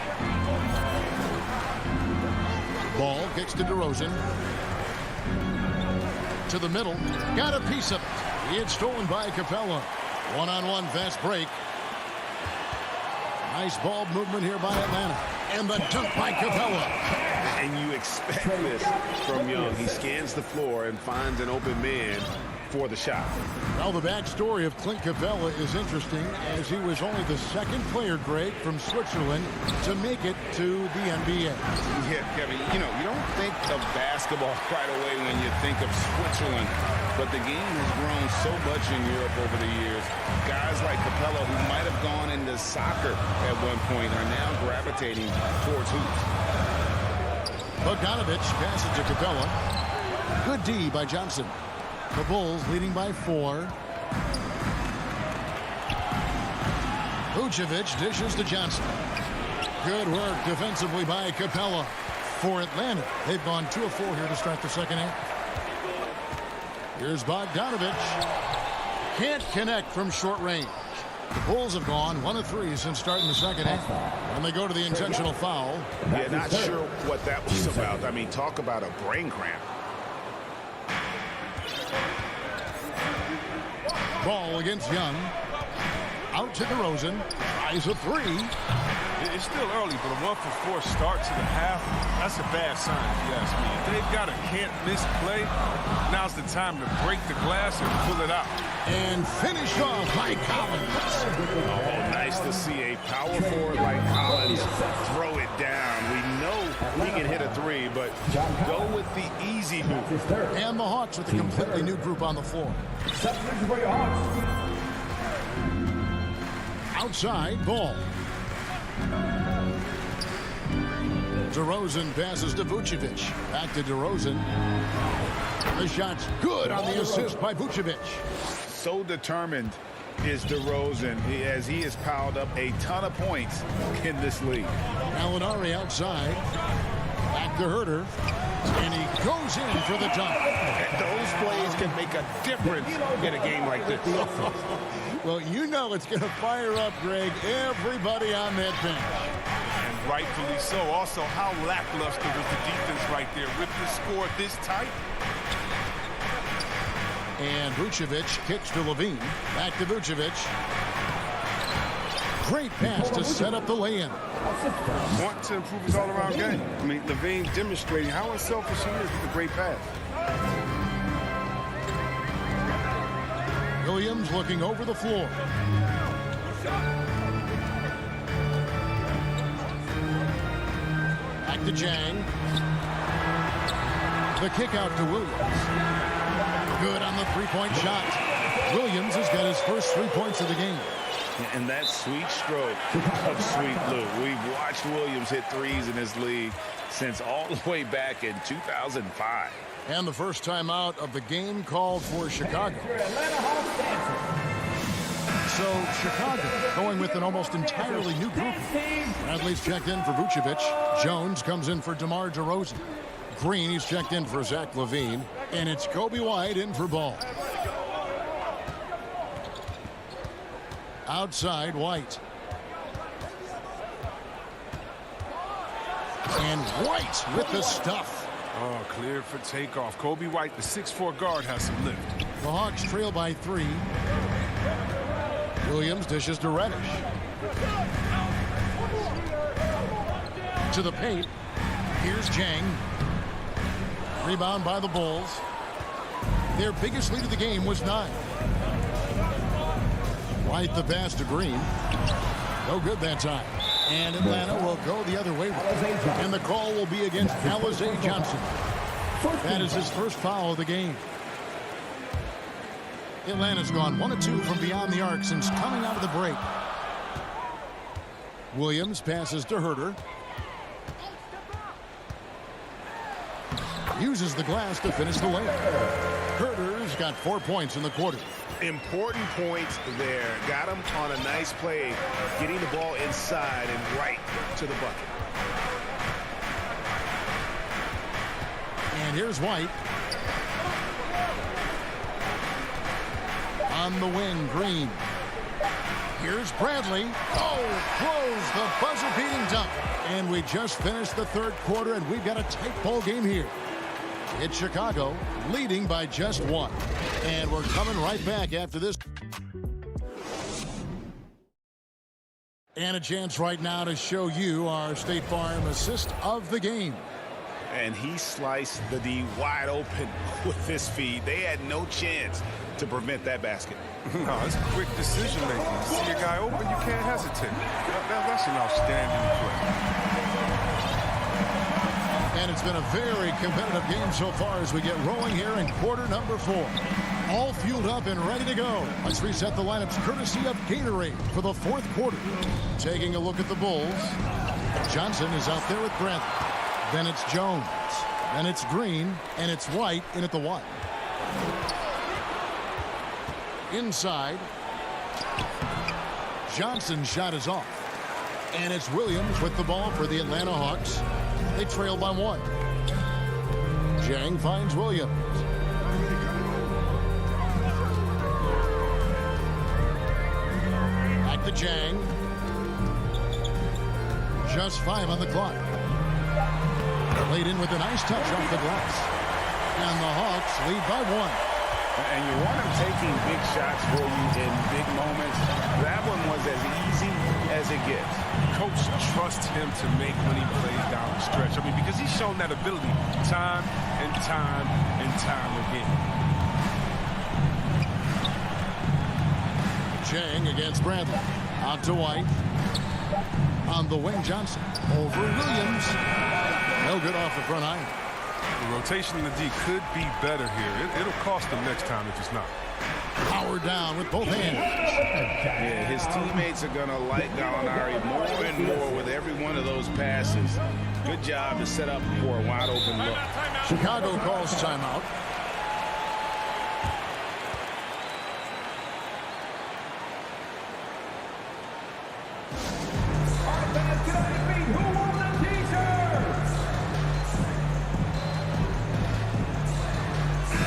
Ball kicks to DeRozan. To the middle. Got a piece of it. It's stolen by Capella. One-on-one fast break. Nice ball movement here by Atlanta. And the dunk by Capella. And you expect this from Young. He scans the floor and finds an open man for the shot. Well, the backstory of Clint Capella is interesting, as he was only the second player, Greg, from Switzerland to make it to the NBA. Yeah, Kevin, you know, you don't think of basketball right away when you think of Switzerland, but the game has grown so much in Europe over the years. Guys like Capella, who might have gone into soccer at one point, are now gravitating towards hoops. Bogdanovich passes to Capella. Good D by Johnson. The Bulls leading by 4. Vucevic dishes to Johnson. Good work defensively by Capella for Atlanta. They've gone 2 of 4 here to start the second half. Here's Bogdanovich. Can't connect from short range. The Bulls have gone 1 of 3 since starting the second half. And they go to the intentional foul. Yeah, not sure what that was about. I mean, talk about a brain cramp. Ball against Young. Out to DeRozan. Tries a 3. It's still early, but a 1 for 4 start to the half, that's a bad sign, if you ask me. If they've got a can't-miss play, now's the time to break the glass and pull it out. And finish off by Collins. Oh, nice to see a power forward like Collins throw it down. We know he can hit a 3, but go with the easy hoop. And the Hawks with a completely new group on the floor. Outside, Ball. DeRozan passes to Vucevic. Back to DeRozan. The shot's good on the assist by Vucevic. So determined is DeRozan as he has piled up a ton of points in this league. Gallinari outside. Back to Herter. And he goes in for the dunk. Those plays can make a difference in a game like this. Well, you know it's going to fire up, Greg, everybody on that bench. And rightfully so. Also, how lackluster was the defense right there with the score this tight? And Vucevic kicks to Levine. Back to Vucevic. Great pass to set up the lay-in. Want to improve his all-around game. I mean, Levine demonstrating how unselfish he is with a great pass. Williams looking over the floor. Back to Jang. The kick out to Williams. Good on the three-point shot. Williams has got his first 3 points of the game. And that sweet stroke of Sweet Lou. We've watched Williams hit threes in this league since all the way back in 2005. And the first time out of the game called for Chicago. So Chicago going with an almost entirely new group. Bradley's checked in for Vucevic. Jones comes in for DeMar DeRozan. Green, he's checked in for Zach LaVine. And it's Kobe White in for Ball. Outside, White. And White with the stuff. Oh, cleared for takeoff. Kobe White, the 6'4" guard, has some lift. The Hawks trail by 3. Williams dishes to Reddish. To the paint. Here's Jang. Rebound by the Bulls. Their biggest lead of the game was 9. White the pass to Green. No good that time. And Atlanta will go the other way with it. And the call will be against Alizé Johnson. That is his first foul of the game. Atlanta's gone 1 of 2 from beyond the arc since coming out of the break. Williams passes to Herter. Uses the glass to finish the layup. Herter's got 4 points in the quarter. Important points there. Got him on a nice play, getting the ball inside and right to the bucket. And here's White. On the wing, Green. Here's Bradley. Oh, close the buzzer-beating dunk. And we just finished the third quarter, and we've got a tight ball game here. It's Chicago leading by just one. And we're coming right back after this. And a chance right now to show you our State Farm assist of the game. And he sliced the D wide open with this feed. They had no chance to prevent that basket. No, it's quick decision making. You see a guy open, you can't hesitate. That's an outstanding play. And it's been a very competitive game so far as we get rolling here in quarter number 4. All fueled up and ready to go. Let's reset the lineups courtesy of Gatorade for the fourth quarter. Taking a look at the Bulls. Johnson is out there with Bradley. Then it's Jones. Then it's Green. And it's White in at the 1. Inside. Johnson's shot is off. And it's Williams with the ball for the Atlanta Hawks. They trail by 1. Jang finds Williams. Back to Jang. Just 5 on the clock. Laid in with a nice touch off the glass. And the Hawks lead by 1. And you want him taking big shots for you in big moments. That one was as easy as it gets. Coach trusts him to make when he plays down the stretch. I mean, because he's shown that ability time and time and time again. Chang against Bradley. Out to White. On the wing, Johnson. Over Williams. No good off the front iron. The rotation in the D could be better here. It'll cost them next time if it's not. Powered down with both hands. Yeah, his teammates are going to like Gallinari more and more with every one of those passes. Good job to set up for a wide open look. Chicago calls timeout.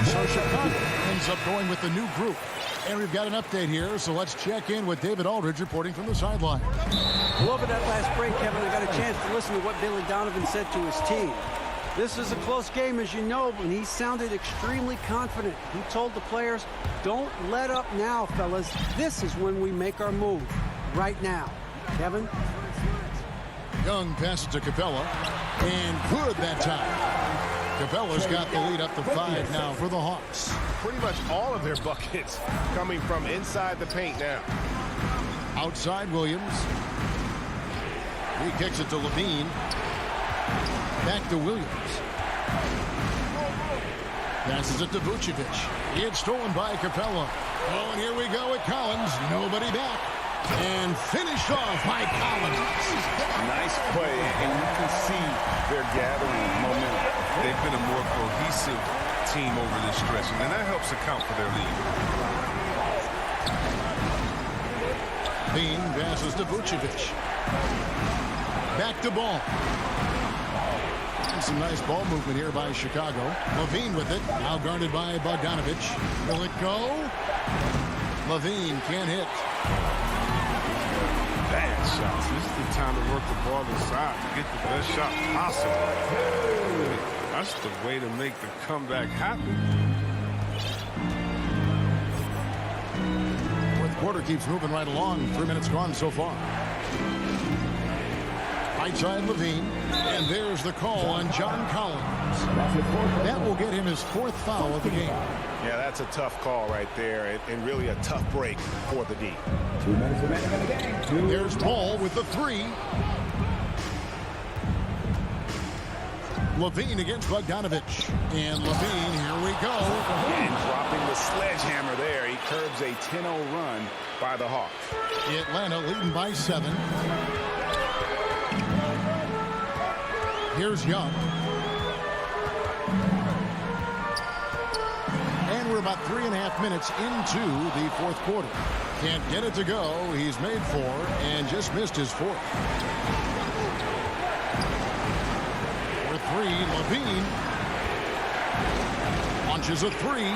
So Chicago ends up going with the new group. And we've got an update here, so let's check in with David Aldridge reporting from the sideline. Well, over that last break, Kevin, I got a chance to listen to what Billy Donovan said to his team. This is a close game, as you know, but he sounded extremely confident. He told the players, don't let up now, fellas. This is when we make our move. Right now. Kevin? Young passes to Capella. And good that time. Capella's got the lead up to 5 now for the Hawks. Pretty much all of their buckets coming from inside the paint now. Outside Williams. He kicks it to Levine. Back to Williams. Passes it to Vucevic. It's stolen by Capella. Oh, and here we go with Collins. Nobody back. And finished off by Collins. Nice play, and you can see they're gathering momentum. They've been a more cohesive team over this stretch, and that helps account for their lead. Bean passes to Vucevic. Back to ball. And some nice ball movement here by Chicago. Levine with it. Now guarded by Bogdanovich. Will it go? Levine can't hit. Bad shots. This is the time to work the ball inside to get the best shot possible. That's the way to make the comeback happen. Fourth quarter keeps moving right along. 3 minutes gone so far. Right side Levine. And there's the call on John Collins. That will get him his 4th foul of the game. Yeah, that's a tough call right there, and really a tough break for the D. 2 minutes remaining in the game. There's Paul with the 3. Levine against Bogdanovich. And Levine, here we go. And dropping the sledgehammer there. He curbs a 10-0 run by the Hawks. Atlanta leading by 7. Here's Young. And we're about 3.5 minutes into the fourth quarter. Can't get it to go. He's made 4 and just missed his 4th. For 3, Levine. On launches a three.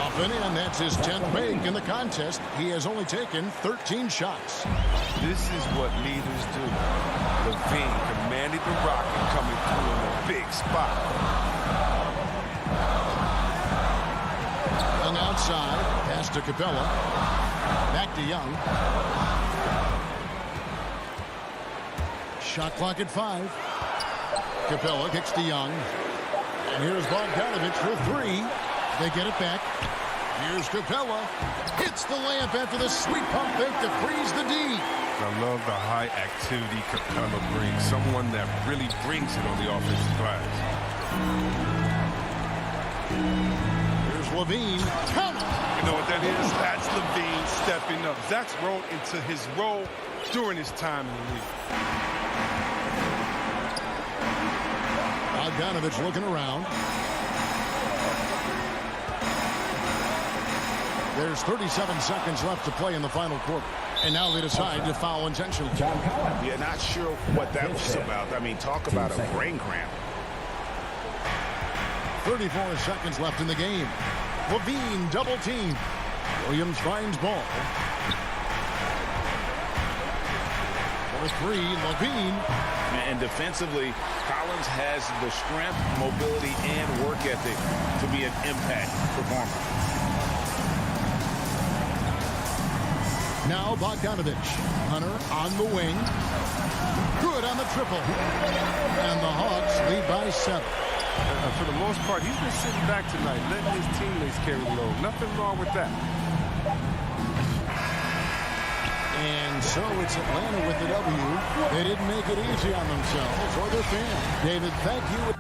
Up and in. That's his 10th make in the contest. He has only taken 13 shots. This is what leaders do. Levine commanded the rock and coming through in a big spot. Young outside. Pass to Capella. Back to Young. Shot clock at 5. Capella kicks to Young. And here's Bogdanovich for three. They get it back. Here's Capella. Hits the layup after the sweet pump fake to freeze the D. I love the high activity Capella brings. Someone that really brings it on the offensive glass. Here's Levine. Count it. You know what that is? That's Levine stepping up. Zach's grown into his role during his time in the league. Bogdanovich looking around. There's 37 seconds left to play in the final quarter. And now they decide to foul intentionally. Yeah, not sure what that was about. I mean, talk about a brain cramp. 34 seconds left in the game. Levine double team. Williams finds ball. For three, Levine. And defensively, Collins has the strength, mobility, and work ethic to be an impact performer. Now Bogdanovich. Hunter on the wing. Good on the triple. And the Hawks lead by 7. For the most part, he's been sitting back tonight, letting his teammates carry the load. Nothing wrong with that. And so it's Atlanta with the W. They didn't make it easy on themselves or their fans. David, thank you.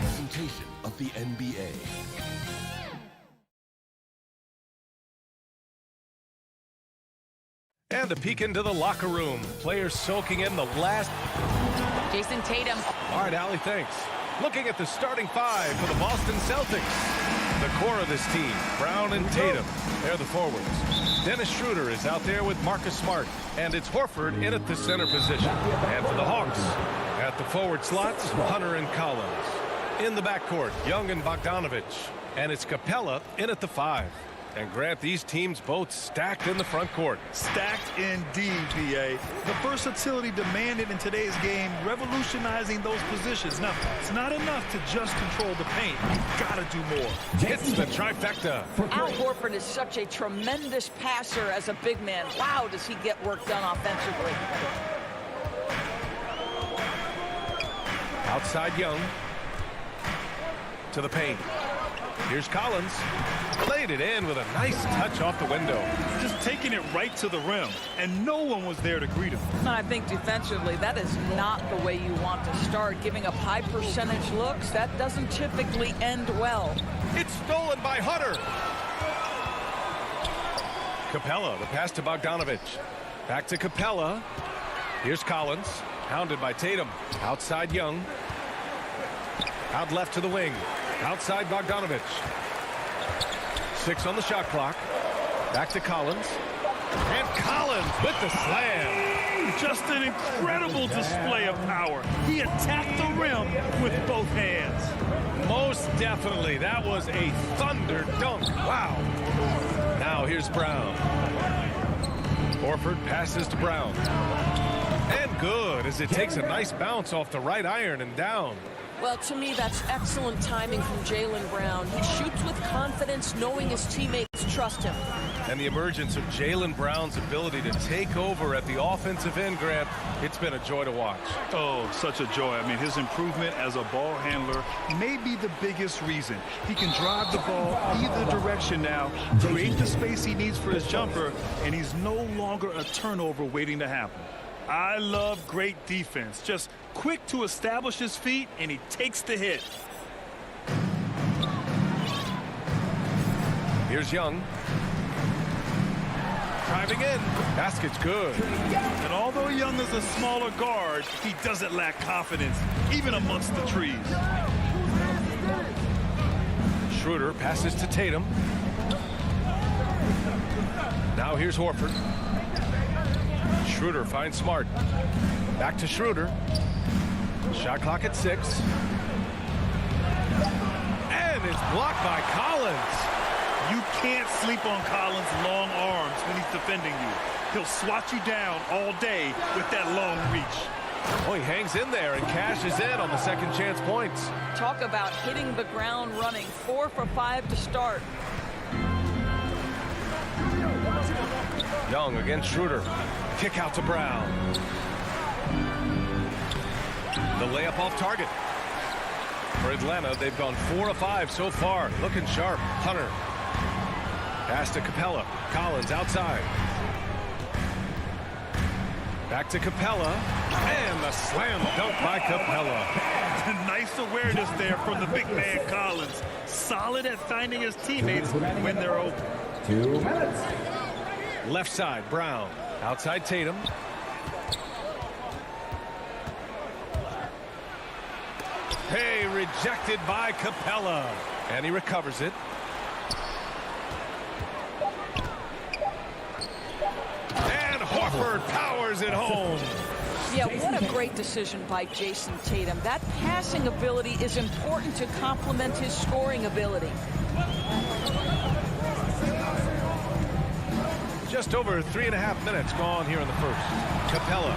Presentation of the NBA. And a peek into the locker room. Players soaking in the last. Jason Tatum. All right, Allie, thanks. Looking at the starting five for the Boston Celtics. The core of this team, Brown and Tatum. They're the forwards. Dennis Schroeder is out there with Marcus Smart. And it's Horford in at the center position. And for the Hawks, at the forward slots, Hunter and Collins. In the backcourt, Young and Bogdanovich. And it's Capella in at the 5. And Grant, these teams both stacked in the front court. Stacked indeed, BA. The versatility demanded in today's game, revolutionizing those positions. Now, it's not enough to just control the paint. You've got to do more. Hits the trifecta. Al Horford is such a tremendous passer as a big man. Wow, does he get work done offensively. Outside Young. To the paint. Here's Collins. Laid it in with a nice touch off the window. Just taking it right to the rim, and no one was there to greet him. And I think defensively, that is not the way you want to start. Giving up high percentage looks, that doesn't typically end well. It's stolen by Hunter. Capella, the pass to Bogdanovich. Back to Capella. Here's Collins, hounded by Tatum. Outside Young. Out left to the wing. Outside Bogdanovich. 6 on the shot clock. Back to Collins. And Collins with the slam. Just an incredible display of power. He attacked the rim with both hands. Most definitely. That was a thunder dunk. Wow. Now here's Brown. Horford passes to Brown. And good as it takes a nice bounce off the right iron and down. Well, to me, that's excellent timing from Jaylen Brown. He shoots with confidence, knowing his teammates trust him. And the emergence of Jaylen Brown's ability to take over at the offensive end, Grant, it's been a joy to watch. Oh, such a joy. I mean, his improvement as a ball handler may be the biggest reason. He can drive the ball either direction now, create the space he needs for his jumper, and he's no longer a turnover waiting to happen. I love great defense. Just quick to establish his feet, and he takes the hit. Here's Young. Driving in. Basket's good. And although Young is a smaller guard, he doesn't lack confidence, even amongst the trees. Schroeder passes to Tatum. Now here's Horford. Schroeder finds Smart. Back to Schroeder. Shot clock at 6. And it's blocked by Collins. You can't sleep on Collins' long arms when he's defending you. He'll swat you down all day with that long reach. Oh, he hangs in there and cashes in on the second chance points. Talk about hitting the ground running. 4 for 5 to start. Young against Schroeder. Kick out to Brown. The layup off target. For Atlanta, they've gone 4 of 5 so far. Looking sharp. Hunter. Pass to Capella. Collins outside. Back to Capella. And the slam dunk by Capella. Nice awareness there from the big man Collins. Solid at finding his teammates when they're open. 2 minutes. Left side, Brown. Outside Tatum. Hey, rejected by Capella. And he recovers it. Horford powers it home. Yeah, what a great decision by Jason Tatum. That passing ability is important to complement his scoring ability. Just over 3.5 minutes gone here in the first. Capella.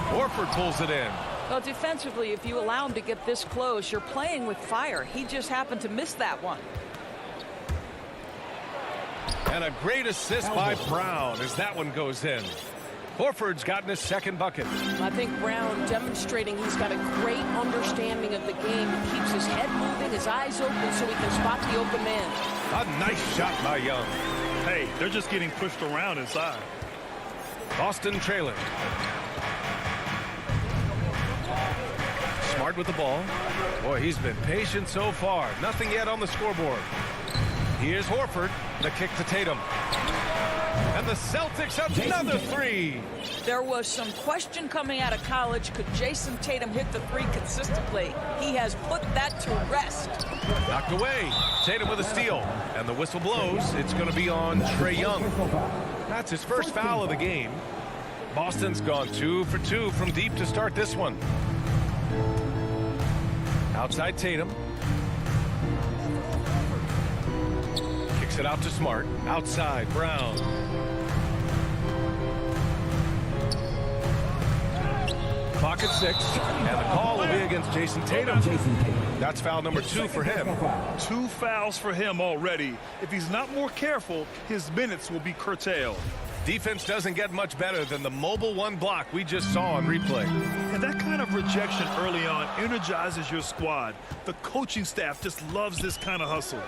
Horford pulls it in. Well, defensively, if you allow him to get this close, you're playing with fire. He just happened to miss that one. And a great assist by Brown as that one goes in. Horford's gotten his second bucket. I think Brown demonstrating he's got a great understanding of the game. He keeps his head moving, his eyes open so he can spot the open man. A nice shot by Young. Hey, they're just getting pushed around inside. Boston trailing. Smart with the ball. Boy, he's been patient so far. Nothing yet on the scoreboard. Here's Horford. The kick to Tatum. And the Celtics have another three. There was some question coming out of college. Could Jason Tatum hit the three consistently? He has put that to rest. Knocked away. Tatum with a steal. And the whistle blows. It's going to be on Trae Young. That's his first foul of the game. Boston's gone 2 for 2 from deep to start this one. Outside Tatum. Kicks it out to Smart. Outside Brown. Clock at 6. And the call will be against Jason Tatum. That's foul number 2 for him. 2 fouls for him already. If he's not more careful, his minutes will be curtailed. Defense doesn't get much better than the mobile one block we just saw on replay. And that kind of rejection early on energizes your squad. The coaching staff just loves this kind of hustle.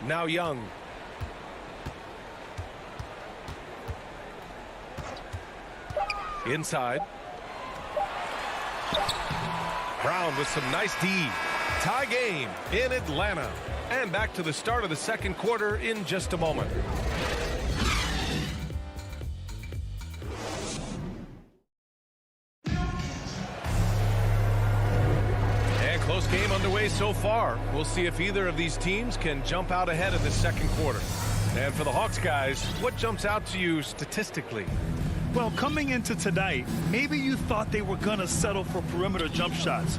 Now Young. Inside. Brown with some nice D. Tie game in Atlanta. And back to the start of the second quarter in just a moment. And close game underway so far. We'll see if either of these teams can jump out ahead in the second quarter. And for the Hawks guys, what jumps out to you statistically? Well, coming into tonight, maybe you thought they were going to settle for perimeter jump shots.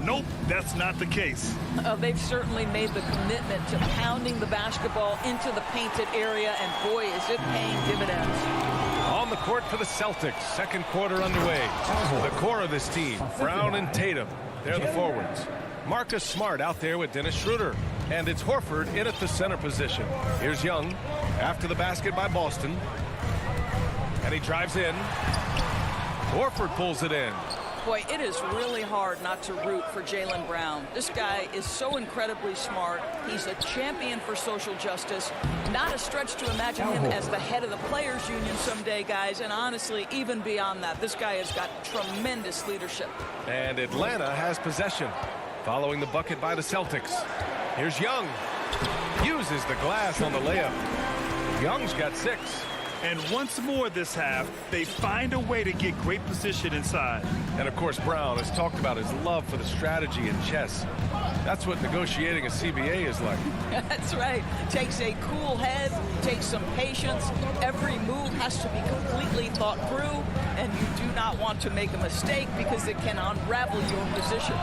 Nope, that's not the case. They've certainly made the commitment to pounding the basketball into the painted area, and boy, is it paying dividends. On the court for the Celtics, second quarter underway. The core of this team, Brown and Tatum, they're the forwards. Marcus Smart out there with Dennis Schroeder. And it's Horford in at the center position. Here's Young after the basket by Boston. And he drives in. Horford pulls it in. Boy, it is really hard not to root for Jaylen Brown. This guy is so incredibly smart. He's a champion for social justice. Not a stretch to imagine him as the head of the Players Union someday, guys. And honestly, even beyond that, this guy has got tremendous leadership. And Atlanta has possession, following the bucket by the Celtics. Here's Young. Uses the glass on the layup. Young's got 6. And once more this half, they find a way to get great position inside. And of course, Brown has talked about his love for the strategy in chess. That's what negotiating a CBA is like. That's right. Takes a cool head, takes some patience. Every move has to be completely thought through, and you do not want to make a mistake because it can unravel your position.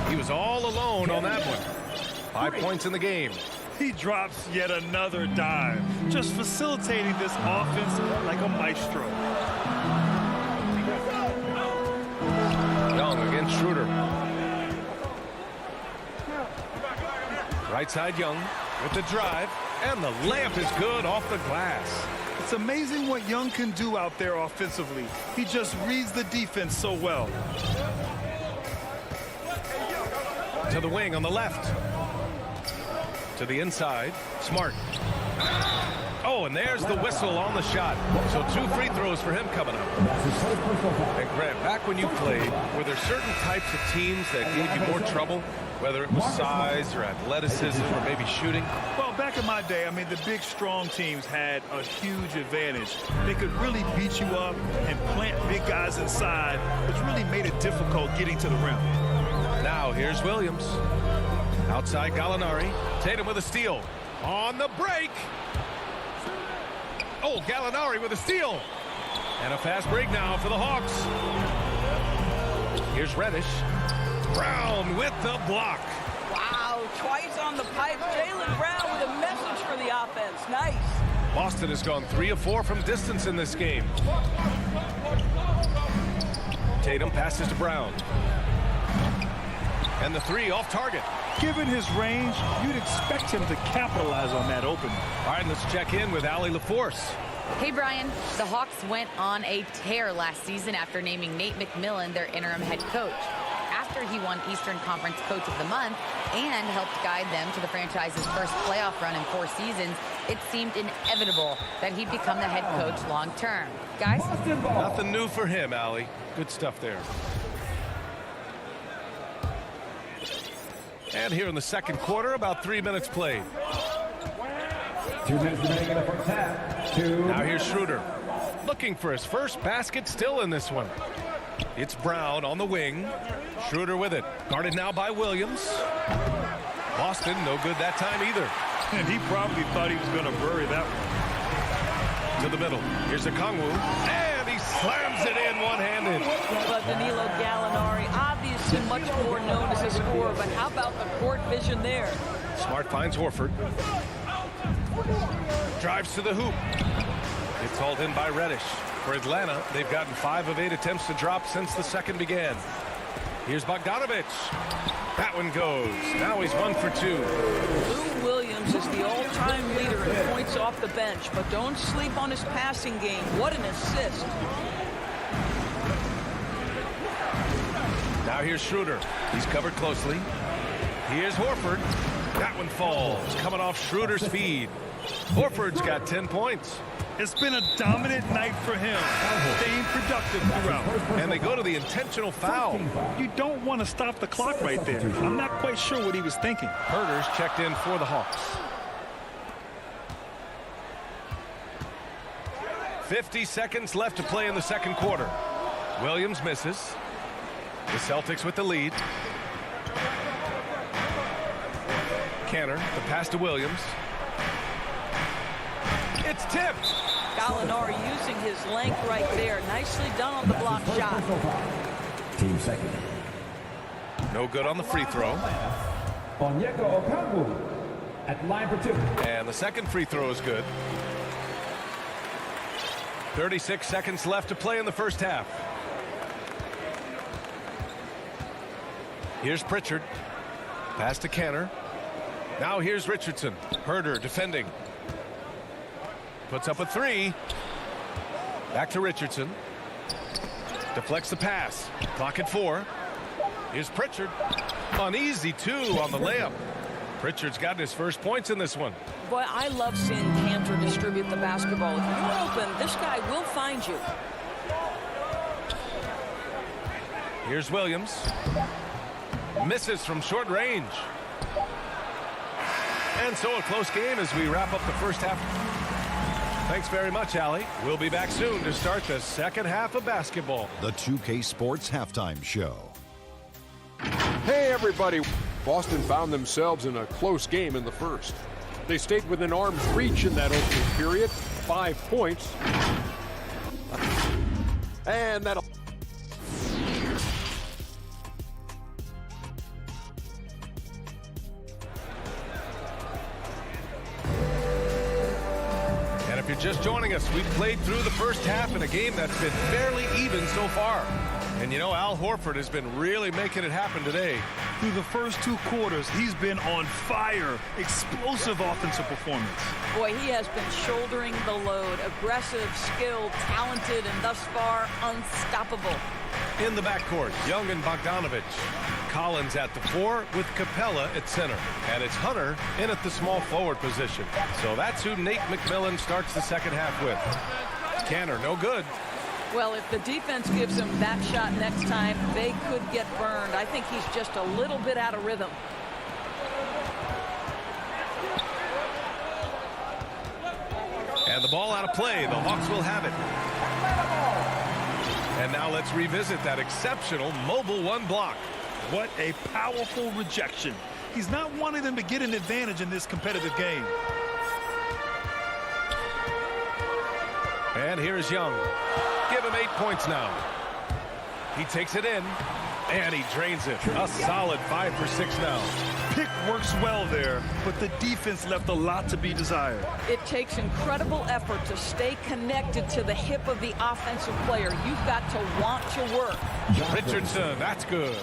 He was all alone on that one. 5 points in the game. He drops yet another dime, just facilitating this offense like a maestro. Young against Schroeder. Right side Young with the drive, and the layup is good off the glass. It's amazing what Young can do out there offensively. He just reads the defense so well. To the wing on the left. To the inside. Smart. Oh, and there's the whistle on the shot. So 2 free throws for him coming up. And Grant, back when you played, were there certain types of teams that gave you more trouble? Whether it was size or athleticism or maybe shooting? Well, back in my day, I mean, the big, strong teams had a huge advantage. They could really beat you up and plant big guys inside, which really made it difficult getting to the rim. Now, here's Williams. Outside Gallinari. Tatum with a steal. On the break. Oh, Gallinari with a steal. And a fast break now for the Hawks. Here's Reddish. Brown with the block. Wow, twice on the pipe. Jaylen Brown with a message for the offense. Nice. Boston has gone 3 of 4 from distance in this game. Tatum passes to Brown. And the 3 off target. Given his range, you'd expect him to capitalize on that opening. All right, let's check in with Allie LaForce. Hey, Brian. The Hawks went on a tear last season after naming Nate McMillan their interim head coach. After he won Eastern Conference Coach of the Month and helped guide them to the franchise's first playoff run in 4 seasons, it seemed inevitable that he'd become the head coach long term. Guys? Nothing new for him, Allie. Good stuff there. And here in the second quarter, about 3 minutes played. 2 minutes remaining in the first half. Now here's Schroeder. Looking for his first basket still in this one. It's Brown on the wing. Schroeder with it. Guarded now by Williams. Boston, no good that time either. And he probably thought he was going to bury that one. To the middle. Here's Okongwu. And he slams it in one-handed. But Danilo Gallinari, obviously much more known as a scorer, but how about the court vision there? Smart finds Horford. Drives to the hoop. It's hauled in by Reddish. For Atlanta, they've gotten 5 of 8 attempts to drop since the second began. Here's Bogdanovic. That one goes. Now he's 1 for 2. Lou Williams is the all-time leader in points off the bench, but don't sleep on his passing game. What an assist. Now here's Schroeder. He's covered closely. Here's Horford. That one falls. Coming off Schroeder's feed. Horford's got 10 points. It's been a dominant night for him, staying productive throughout. And they go to the intentional foul. You don't want to stop the clock right there. I'm not quite sure what he was thinking. Herter's checked in for the Hawks. 50 seconds left to play in the second quarter. Williams misses. The Celtics with the lead. Canner, the pass to Williams. It's tipped. Gallinari using his length right there. Nicely done on the block shot. Team second. No good on the free throw. Onyeka Okongwu at line for 2. And the second free throw is good. 36 seconds left to play in the first half. Here's Pritchard. Pass to Canner. Now here's Richardson. Herter defending. Puts up a 3. Back to Richardson. Deflects the pass. Clock at 4. Here's Pritchard. An easy 2 on the layup. Pritchard's gotten his first points in this one. Boy, I love seeing Cantor distribute the basketball. If you're open, this guy will find you. Here's Williams. Misses from short range. And so a close game as we wrap up the first half. Thanks very much, Allie. We'll be back soon to start the second half of basketball. The 2K Sports Halftime Show. Hey, everybody. Boston found themselves in a close game in the first. They stayed within arm's reach in that opening period. 5 points. And that'll... And if you're just joining us, we've played through the first half in a game that's been fairly even so far. And you know, Al Horford has been really making it happen today. Through the first 2 quarters, he's been on fire. Explosive offensive performance. Boy, he has been shouldering the load. Aggressive, skilled, talented, and thus far, unstoppable. In the backcourt, Young and Bogdanovic. Collins at the 4 with Capella at center. And it's Hunter in at the small forward position. So that's who Nate McMillan starts the second half with. Canner, no good. Well, if the defense gives him that shot next time, they could get burned. I think he's just a little bit out of rhythm. And the ball out of play. The Hawks will have it. And now let's revisit that exceptional mobile 1 block. What a powerful rejection. He's not wanting them to get an advantage in this competitive game. And here is Young. Give him 8 points now. He takes it in, and he drains it. A solid 5 for 6 now. Pick works well there, but the defense left a lot to be desired. It takes incredible effort to stay connected to the hip of the offensive player. You've got to want to work. Richardson, that's good.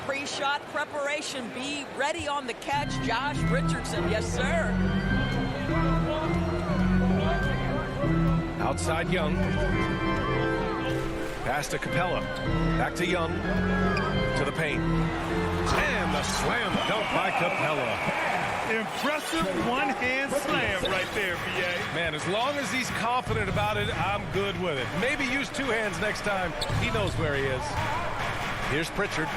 Pre-shot preparation. Be ready on the catch, Josh Richardson. Yes, sir. Outside Young. Pass to Capella. Back to Young. To the paint. And the slam dunk by Capella. Impressive one-hand slam right there, B.A. Man, as long as he's confident about it, I'm good with it. Maybe use 2 hands next time. He knows where he is. Here's Pritchard.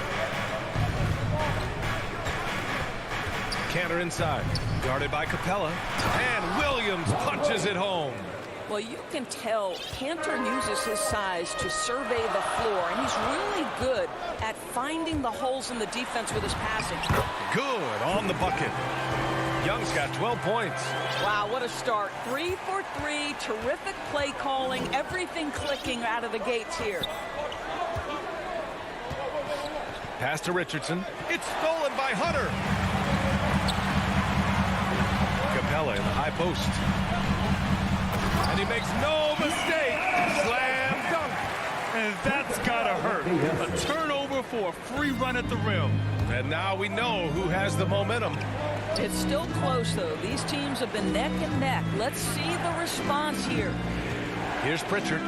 Cantor inside. Guarded by Capella. And Williams punches it home. Well, you can tell Cantor uses his size to survey the floor, and he's really good at finding the holes in the defense with his passing. Good on the bucket. Young's got 12 points. Wow, what a start. 3 for 3, terrific play calling, everything clicking out of the gates here. Pass to Richardson. It's stolen by Hunter. Capella in the high post. And he makes no mistake. Slam dunk. And that's gotta hurt. A turnover for a free run at the rim. And now we know who has the momentum. It's still close, though. These teams have been neck and neck. Let's see the response here. Here's Pritchard.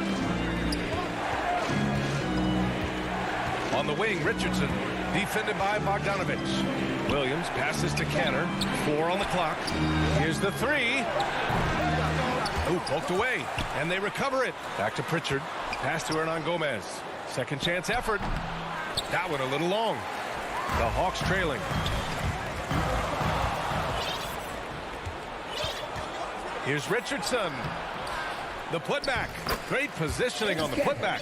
On the wing, Richardson, defended by Bogdanovich. Williams passes to Cantor. 4 on the clock. Here's the 3. Ooh, poked away, and they recover it. Back to Pritchard. Pass to Hernan Gomez. Second chance effort. That one a little long. The Hawks trailing. Here's Richardson. The putback. Great positioning on the putback.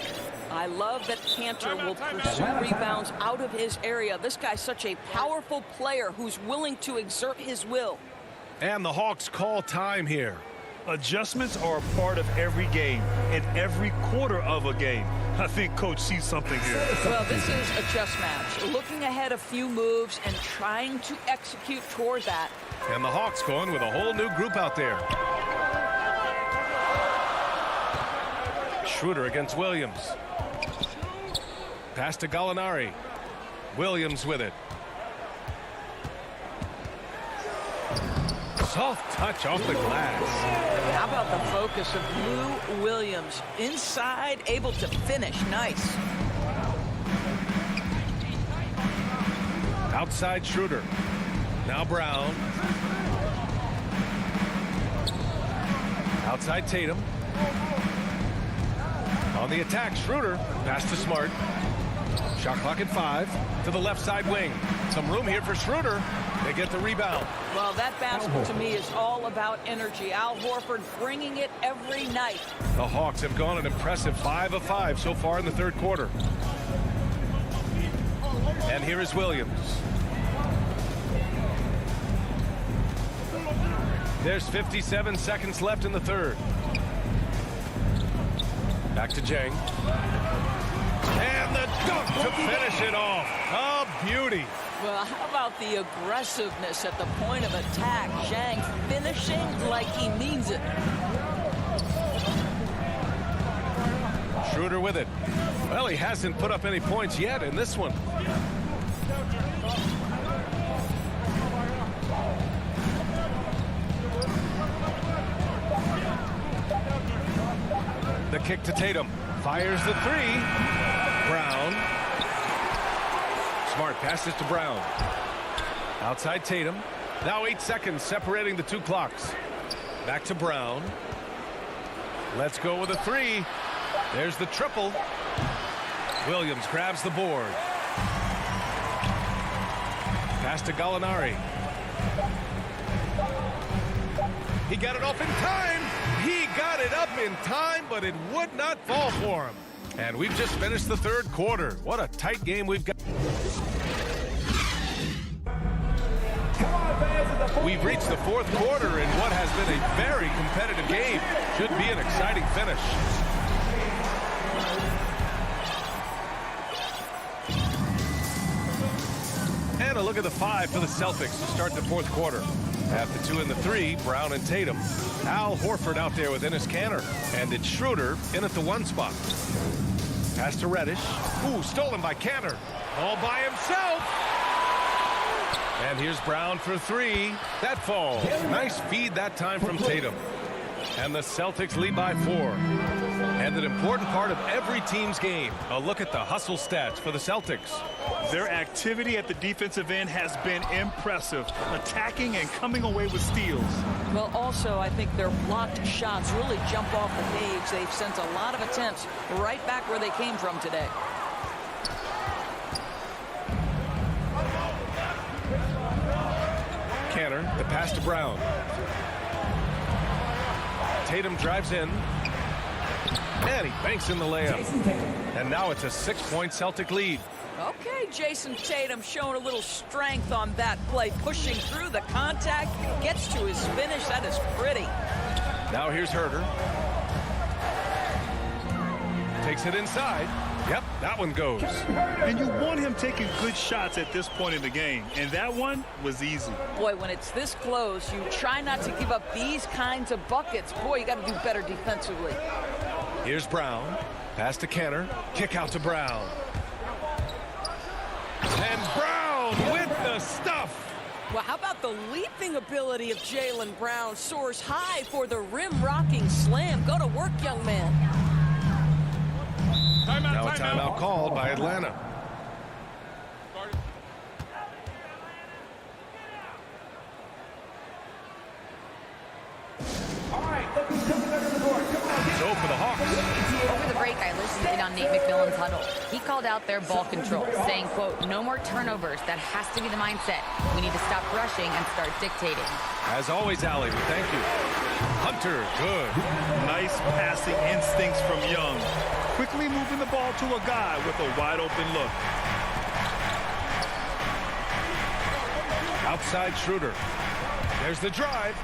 I love that Cantor will pursue rebounds out of his area. This guy's such a powerful player who's willing to exert his will. And the Hawks call time here. Adjustments are a part of every game and every quarter of a game. I think Coach sees something here. Well, this is a chess match. Looking ahead a few moves and trying to execute toward that. And the Hawks going with a whole new group out there. Schroeder against Williams. Pass to Gallinari. Williams with it. Soft touch off the glass. How about the focus of Lou Williams? Inside, able to finish. Nice. Outside Schroeder. Now Brown. Outside Tatum. On the attack, Schroeder. Pass to Smart. Shot clock at 5. To the left side wing. Some room here for Schroeder. They get the rebound. Well, that basketball to me is all about energy. Al Horford bringing it every night. The Hawks have gone an impressive 5 of 5 so far in the third quarter. And here is Williams. There's 57 seconds left in the third. Back to Jang. And the dunk to finish it off. A beauty. Well, how about the aggressiveness at the point of attack? Zhang finishing like he means it. Schroeder with it. Well, he hasn't put up any points yet in this one. The kick to Tatum. Fires the 3. Brown. Smart passes to Brown. Outside Tatum. Now 8 seconds separating the 2 clocks. Back to Brown. Let's go with a 3. There's the triple. Williams grabs the board. Pass to Gallinari. He got it off in time. He got it up in time, but it would not fall for him. And we've just finished the third quarter. What a tight game we've got. We've reached the fourth quarter in what has been a very competitive game. Should be an exciting finish. And a look at the 5 for the Celtics to start the fourth quarter. At the 2 and the 3, Brown and Tatum. Al Horford out there with Enes Kanter. And it's Schroeder in at the 1 spot. Pass to Reddish. Ooh, stolen by Kanter. All by himself. And here's Brown for 3. That falls. Nice feed that time from Tatum. And the Celtics lead by 4. And an important part of every team's game. A look at the hustle stats for the Celtics. Their activity at the defensive end has been impressive, attacking and coming away with steals. Well, also, I think their blocked shots really jump off the page. They've sent a lot of attempts right back where they came from today. Kanter, the pass to Brown. Tatum drives in. And he banks in the layup. And now it's a 6-point Celtic lead. Okay, Jason Tatum showing a little strength on that play, pushing through the contact, gets to his finish. That is pretty. Now here's Herter. Takes it inside. Yep, that one goes. And you want him taking good shots at this point in the game, and that one was easy. Boy, when it's this close, you try not to give up these kinds of buckets. Boy, you got to do better defensively. Here's Brown. Pass to Kanter. Kick out to Brown. And Brown with the stuff. Well, how about the leaping ability of Jaylen Brown? Soars high for the rim-rocking slam. Go to work, young man. Now a timeout called by Atlanta. So for the Hawks. Over the break, I listened in on Nate McMillan's huddle. He called out their ball control, saying, quote, no more turnovers. That has to be the mindset. We need to stop rushing and start dictating. As always, Allie, thank you. Hunter, good. Nice passing instincts from Young. Quickly moving the ball to a guy with a wide open look. Outside Schroeder. There's the drive.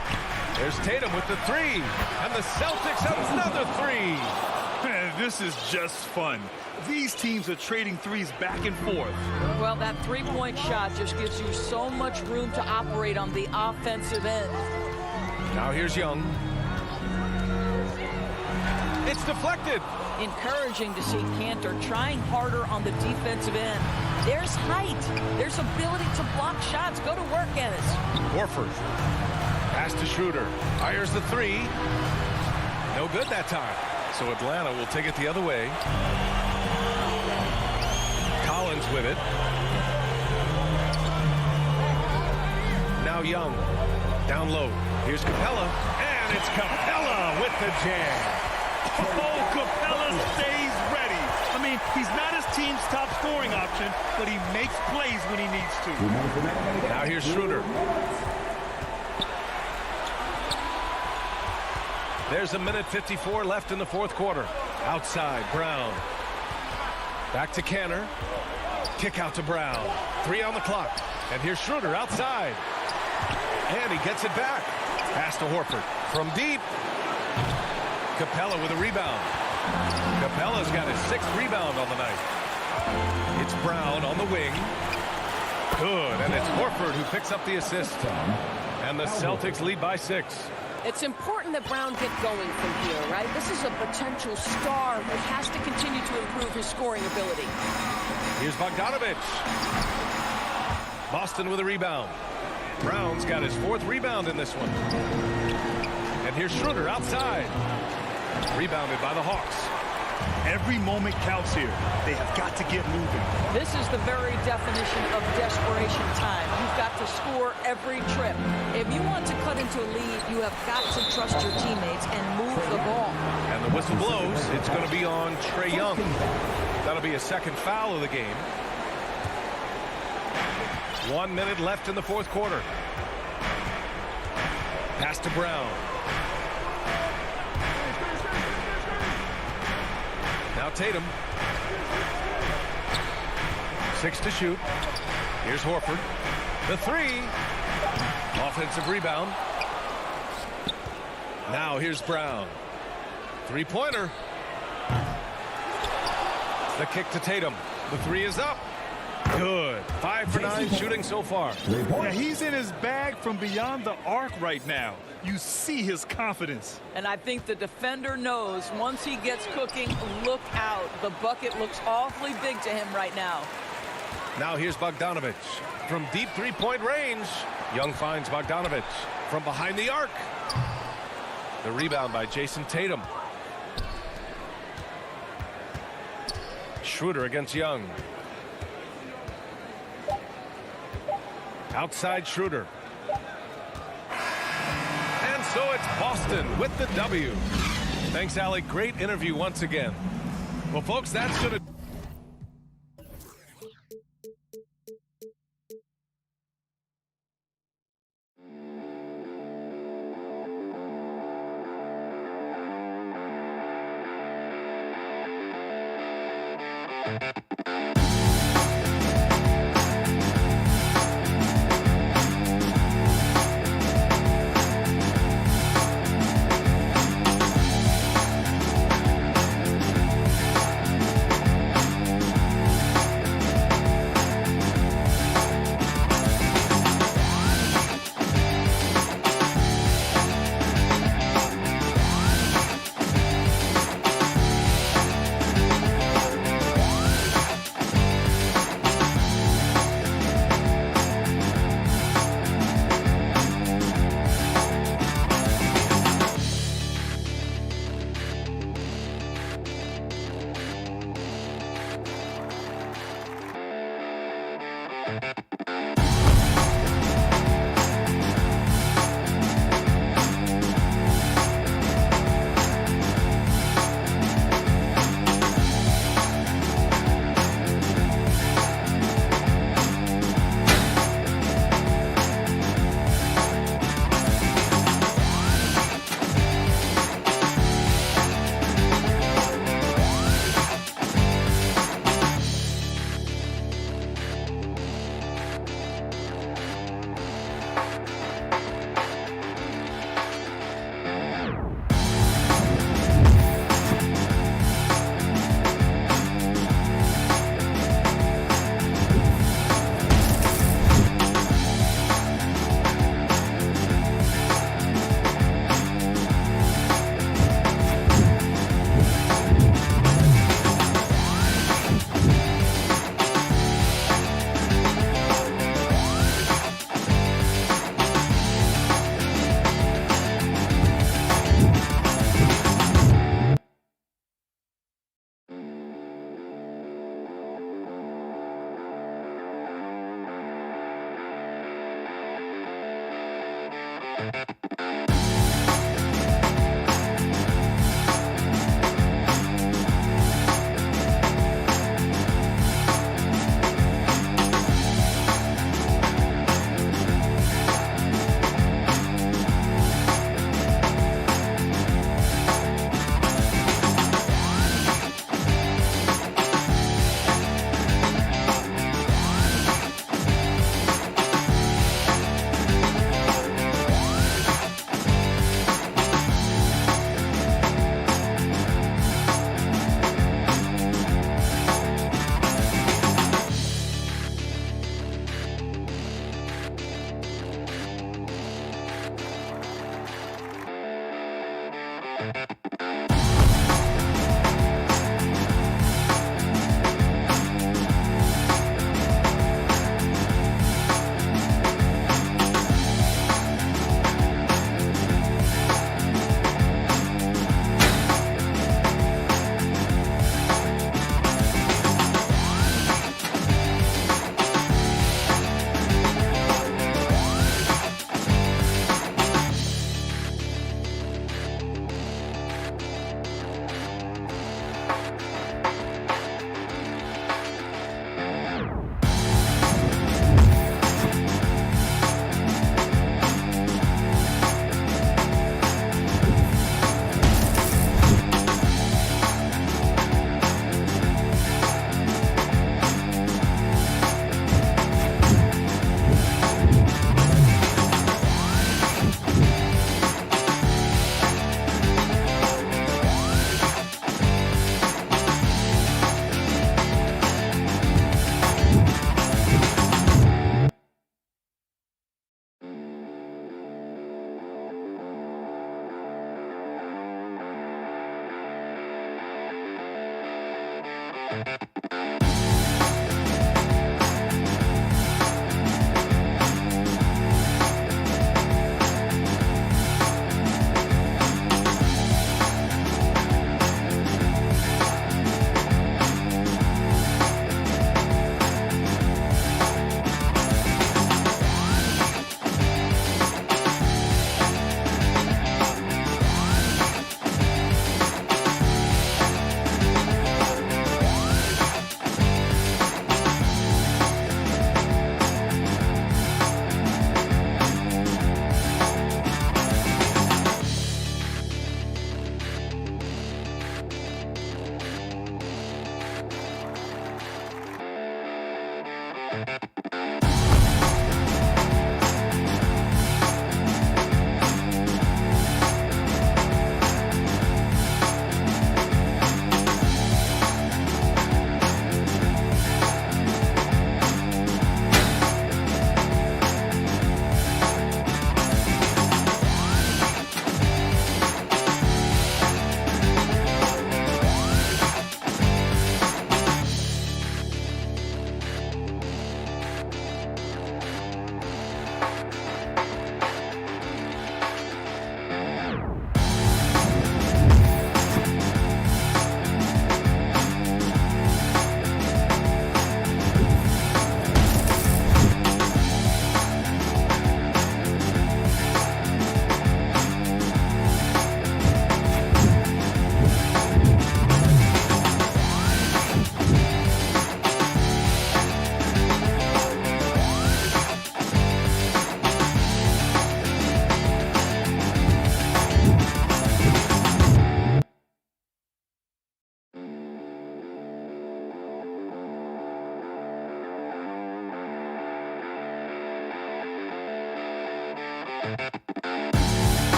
There's Tatum with the 3. And the Celtics have another 3. Man, this is just fun. These teams are trading threes back and forth. Well, that three-point shot just gives you so much room to operate on the offensive end. Now here's Young. It's deflected. Encouraging to see Kanter trying harder on the defensive end. There's height. There's ability to block shots. Go to work, Ennis. Horford. Pass to Schroeder. Fires the 3. No good that time. So Atlanta will take it the other way. Collins with it. Now Young. Down low. Here's Capella. And it's Capella with the jam. Oh, Capella stays ready. I mean, he's not his team's top scoring option, but he makes plays when he needs to. Now here's Schroeder. There's a minute 54 left in the fourth quarter. Outside, Brown. Back to Kanter. Kick out to Brown. 3 on the clock. And here's Schroeder outside. And he gets it back. Pass to Horford. From deep. Capella with a rebound. Capella's got his 6th rebound on the night. It's Brown on the wing. Good. And it's Horford who picks up the assist. And the Celtics lead by 6. It's important that Brown get going from here, right? This is a potential star who has to continue to improve his scoring ability. Here's Bogdanovich. Boston with a rebound. Brown's got his 4th rebound in this one. And here's Schroeder outside. Rebounded by the Hawks. Every moment counts here. They have got to get moving. This is the very definition of desperation time. You've got to score every trip. If you want to cut into a lead, you have got to trust your teammates and move the ball. And the whistle blows. It's going to be on Trae Young. That'll be a 2nd foul of the game. 1 minute left in the fourth quarter. Pass to Brown. Now Tatum. 6 to shoot. Here's Horford. The 3. Offensive rebound. Now here's Brown. Three-pointer. The kick to Tatum. The three is up. Good. 5 for 9 shooting so far. Yeah, he's in his bag from beyond the arc right now. You see his confidence. And I think the defender knows once he gets cooking, look out. The bucket looks awfully big to him right now. Now here's Bogdanovich. From deep three-point range, Young finds Bogdanovich from behind the arc. The rebound by Jason Tatum. Schroeder against Young. Outside Schroeder. And so it's Boston with the W. Thanks, Allie. Great interview once again. Well, folks, that's going to...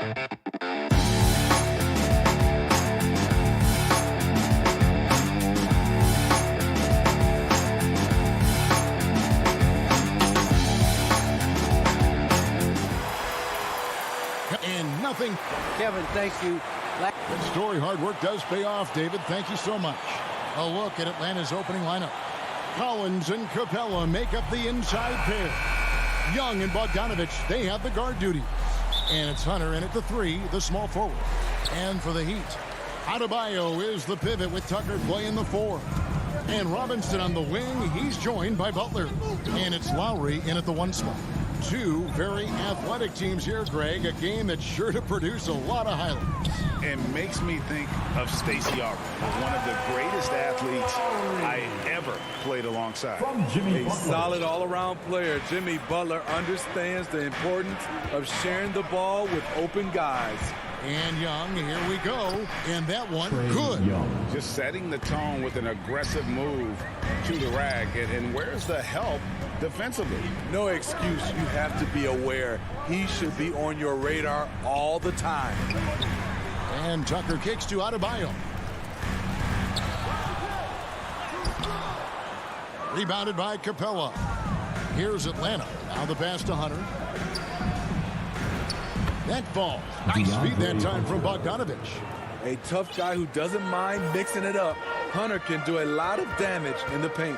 And nothing. Kevin, thank you. Good story. Hard work does pay off, David. Thank you so much. A look at Atlanta's opening lineup. Collins and Capella make up the inside pair. Young and Bogdanovich, they have the guard duties. And it's Hunter in at the 3, the small forward. And for the Heat, Adebayo is the pivot with Tucker playing the 4. And Robinson on the wing, he's joined by Butler. And it's Lowry in at the 1 spot. Two very athletic teams here, Greg. A game that's sure to produce a lot of highlights. And makes me think of Stacey Aubrey, one of the greatest athletes I ever played alongside. A solid all-around player, Jimmy Butler understands the importance of sharing the ball with open guys. And Young, here we go. And that one, good. Just setting the tone with an aggressive move to the rack. And where's the help defensively? No excuse. You have to be aware. He should be on your radar all the time. And Tucker kicks to Adebayo. Rebounded by Capella. Here's Atlanta. Now the pass to Hunter. That falls. Nice feed that time from Bogdanovich. A tough guy who doesn't mind mixing it up. Hunter can do a lot of damage in the paint.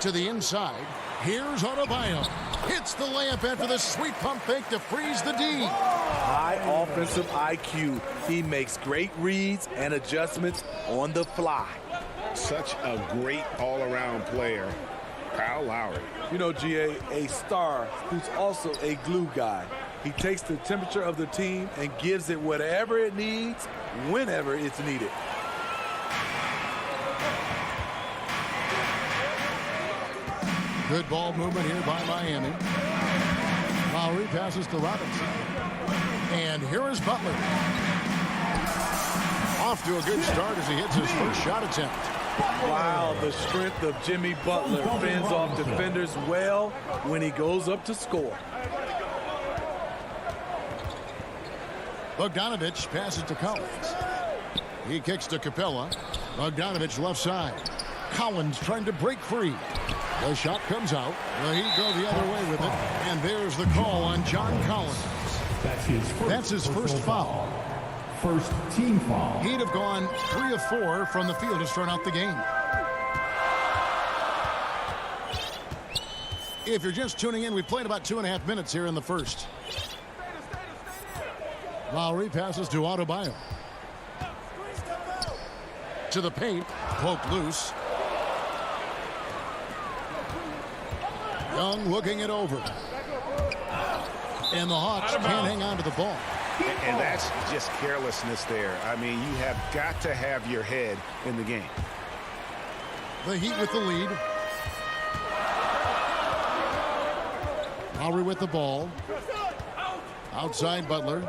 To the inside. Here's Adebayo. Hits the layup after the sweet pump fake to freeze the D. High offensive IQ. He makes great reads and adjustments on the fly. Such a great all-around player. Kyle Lowry. You know, GA, a star who's also a glue guy. He takes the temperature of the team and gives it whatever it needs, whenever it's needed. Good ball movement here by Miami. Lowry passes to Robinson. And here is Butler. Off to a good start as he hits his first shot attempt. Wow, the strength of Jimmy Butler fends off defenders well when he goes up to score. Bogdanovich passes to Collins. He kicks to Capella. Bogdanovich left side. Collins trying to break free. The shot comes out. The Heat go the other way with it. And there's the call on John Collins. That's his first foul. First team foul. He'd have gone 3 of 4 from the field to start out the game. If you're just tuning in, we played about 2.5 minutes here in the first. Lowry passes to Adebayo. To the paint. Poked loose. Young looking it over. And the Hawks can't hang on to the ball. And that's just carelessness there. I mean, you have got to have your head in the game. The Heat with the lead. Lowry with the ball. Outside Butler.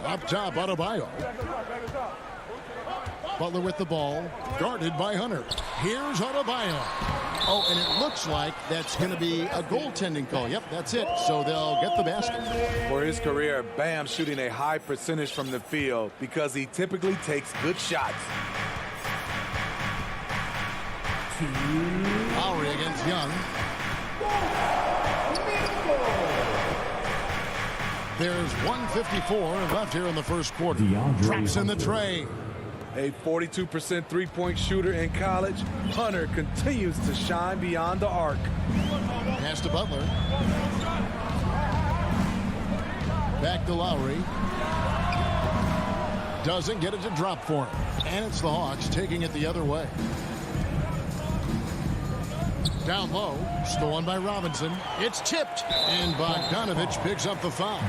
Up top, Adebayo. Butler with the ball. Guarded by Hunter. Here's Adebayo. Oh, and it looks like that's going to be a goaltending call. Yep, that's it. So they'll get the basket. For his career, Bam shooting a high percentage from the field because he typically takes good shots. Lowry against Young. There's 1:54 left here in the first quarter. Drops in the tray. A 42% three-point shooter in college, Hunter continues to shine beyond the arc. Pass to Butler. Back to Lowry. Doesn't get it to drop for him. And it's the Hawks taking it the other way. Down low, stolen by Robinson. It's tipped, and Bogdanovich picks up the foul.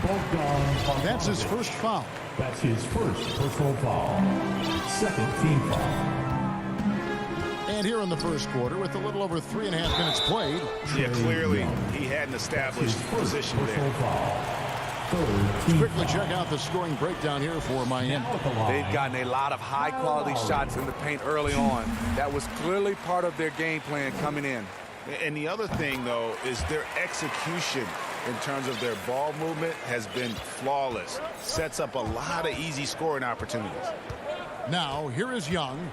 That's his first foul. That's his first personal foul. Second team foul. And here in the first quarter, with a little over 3.5 minutes played. Yeah, clearly he had an established position there. Let's quickly check out the scoring breakdown here for Miami. They've gotten a lot of high-quality shots in the paint early on. That was clearly part of their game plan coming in. And the other thing, though, is their execution in terms of their ball movement has been flawless. Sets up a lot of easy scoring opportunities. Now, here is Young.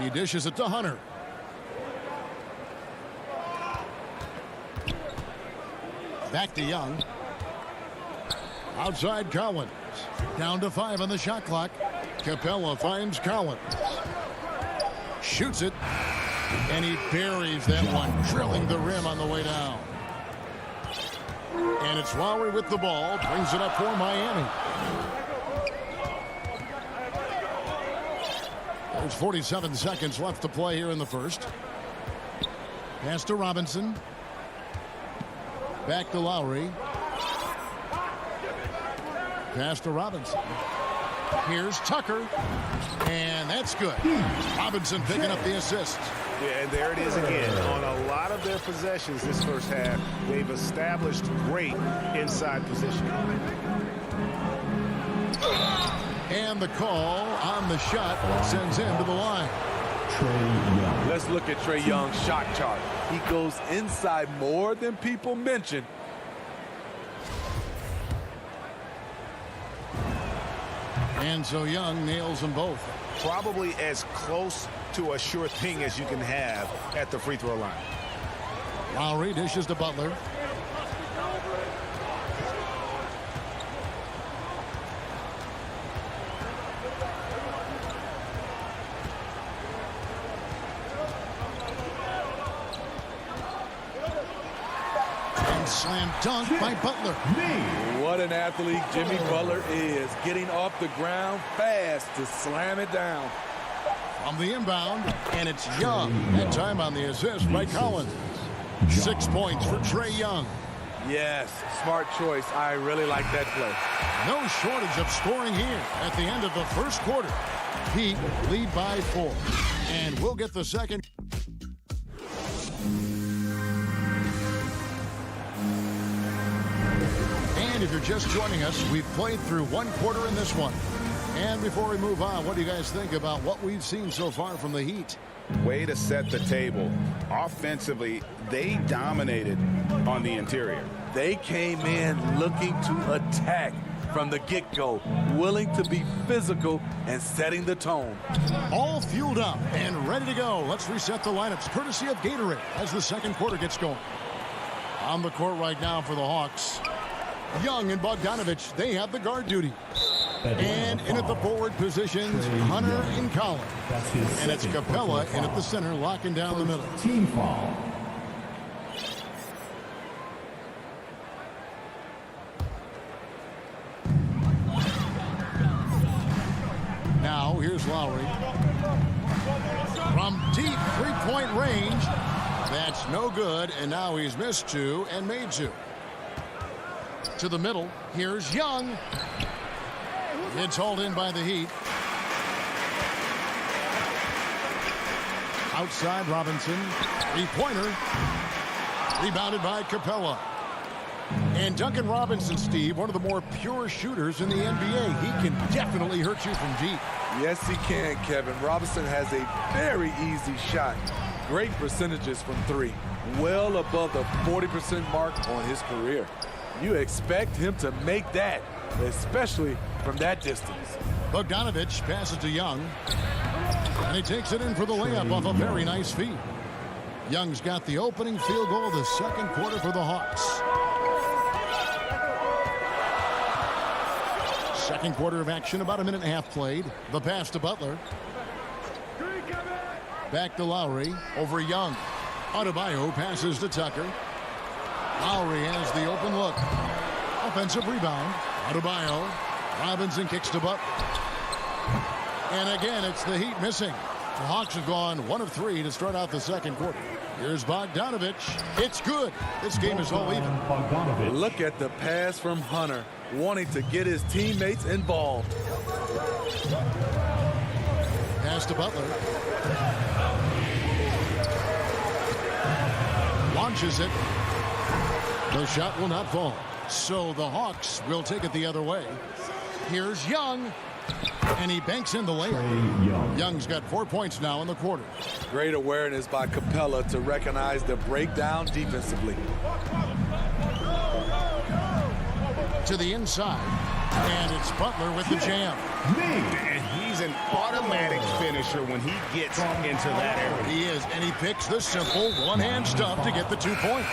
He dishes it to Hunter. Back to Young. Outside Collins. Down to 5 on the shot clock. Capella finds Collins. Shoots it. And he buries that one, drilling the rim on the way down. And it's Lowry with the ball. Brings it up for Miami. There's 47 seconds left to play here in the first. Pass to Robinson. Back to Lowry. Pass to Robinson. Here's Tucker. And that's good. Robinson picking up the assist. Yeah, and there it is again. On a lot of their possessions this first half, they've established great inside position. And the call on the shot sends him to the line. Let's look at Trae Young's shot chart. He goes inside more than people mention. And so Young nails them both. Probably as close to a sure thing as you can have at the free throw line. Lowry dishes to Butler. And slam dunk by Butler. What an athlete Jimmy Butler is. Getting off the ground fast to slam it down. From the inbound, and it's Young. That time on the assist by Collins. 6 points for Trae Young. Yes, smart choice. I really like that play. No shortage of scoring here at the end of the first quarter. Heat lead by 4. And we'll get the second. And if you're just joining us, we've played through one quarter in this one. And before we move on, what do you guys think about what we've seen so far from the Heat? Way to set the table. Offensively, they dominated on the interior. They came in looking to attack from the get-go, willing to be physical and setting the tone. All fueled up and ready to go. Let's reset the lineups courtesy of Gatorade as the second quarter gets going. On the court right now for the Hawks, Young and Bogdanovich, they have the guard duty. And in at the forward positions, Hunter and Collins. And it's Capella in at the center, locking down the middle. Team foul. Now, here's Lowry. From deep three-point range. That's no good, and now he's missed 2 and made 2. To the middle, here's Young. It's hauled in by the Heat. Outside Robinson. Three-pointer. Rebounded by Capella. And Duncan Robinson, Steve, one of the more pure shooters in the NBA. He can definitely hurt you from deep. Yes, he can, Kevin. Robinson has a very easy shot. Great percentages from 3. Well above the 40% mark on his career. You expect him to make that, especially from that distance. Bogdanovich passes to Young. And he takes it in for the layup off a very nice feed. Young's got the opening field goal of the second quarter for the Hawks. Second quarter of action, about a minute and a half played. The pass to Butler. Back to Lowry, over Young. Adebayo passes to Tucker. Lowry has the open look. Offensive rebound. Adebayo. Robinson kicks to Butler. And again, it's the Heat missing. The Hawks have gone 1 of 3 to start out the second quarter. Here's Bogdanovich. It's good. This game is all even. Look at the pass from Hunter, wanting to get his teammates involved. Pass to Butler. Launches it. The shot will not fall. So the Hawks will take it the other way. Here's Young. And he banks in the layup. Young's got 4 points now in the quarter. Great awareness by Capella to recognize the breakdown defensively. To the inside. And it's Butler with the jam. And he's an automatic finisher when he gets into that area. He is, and he picks the simple one-hand stuff to get the 2 points.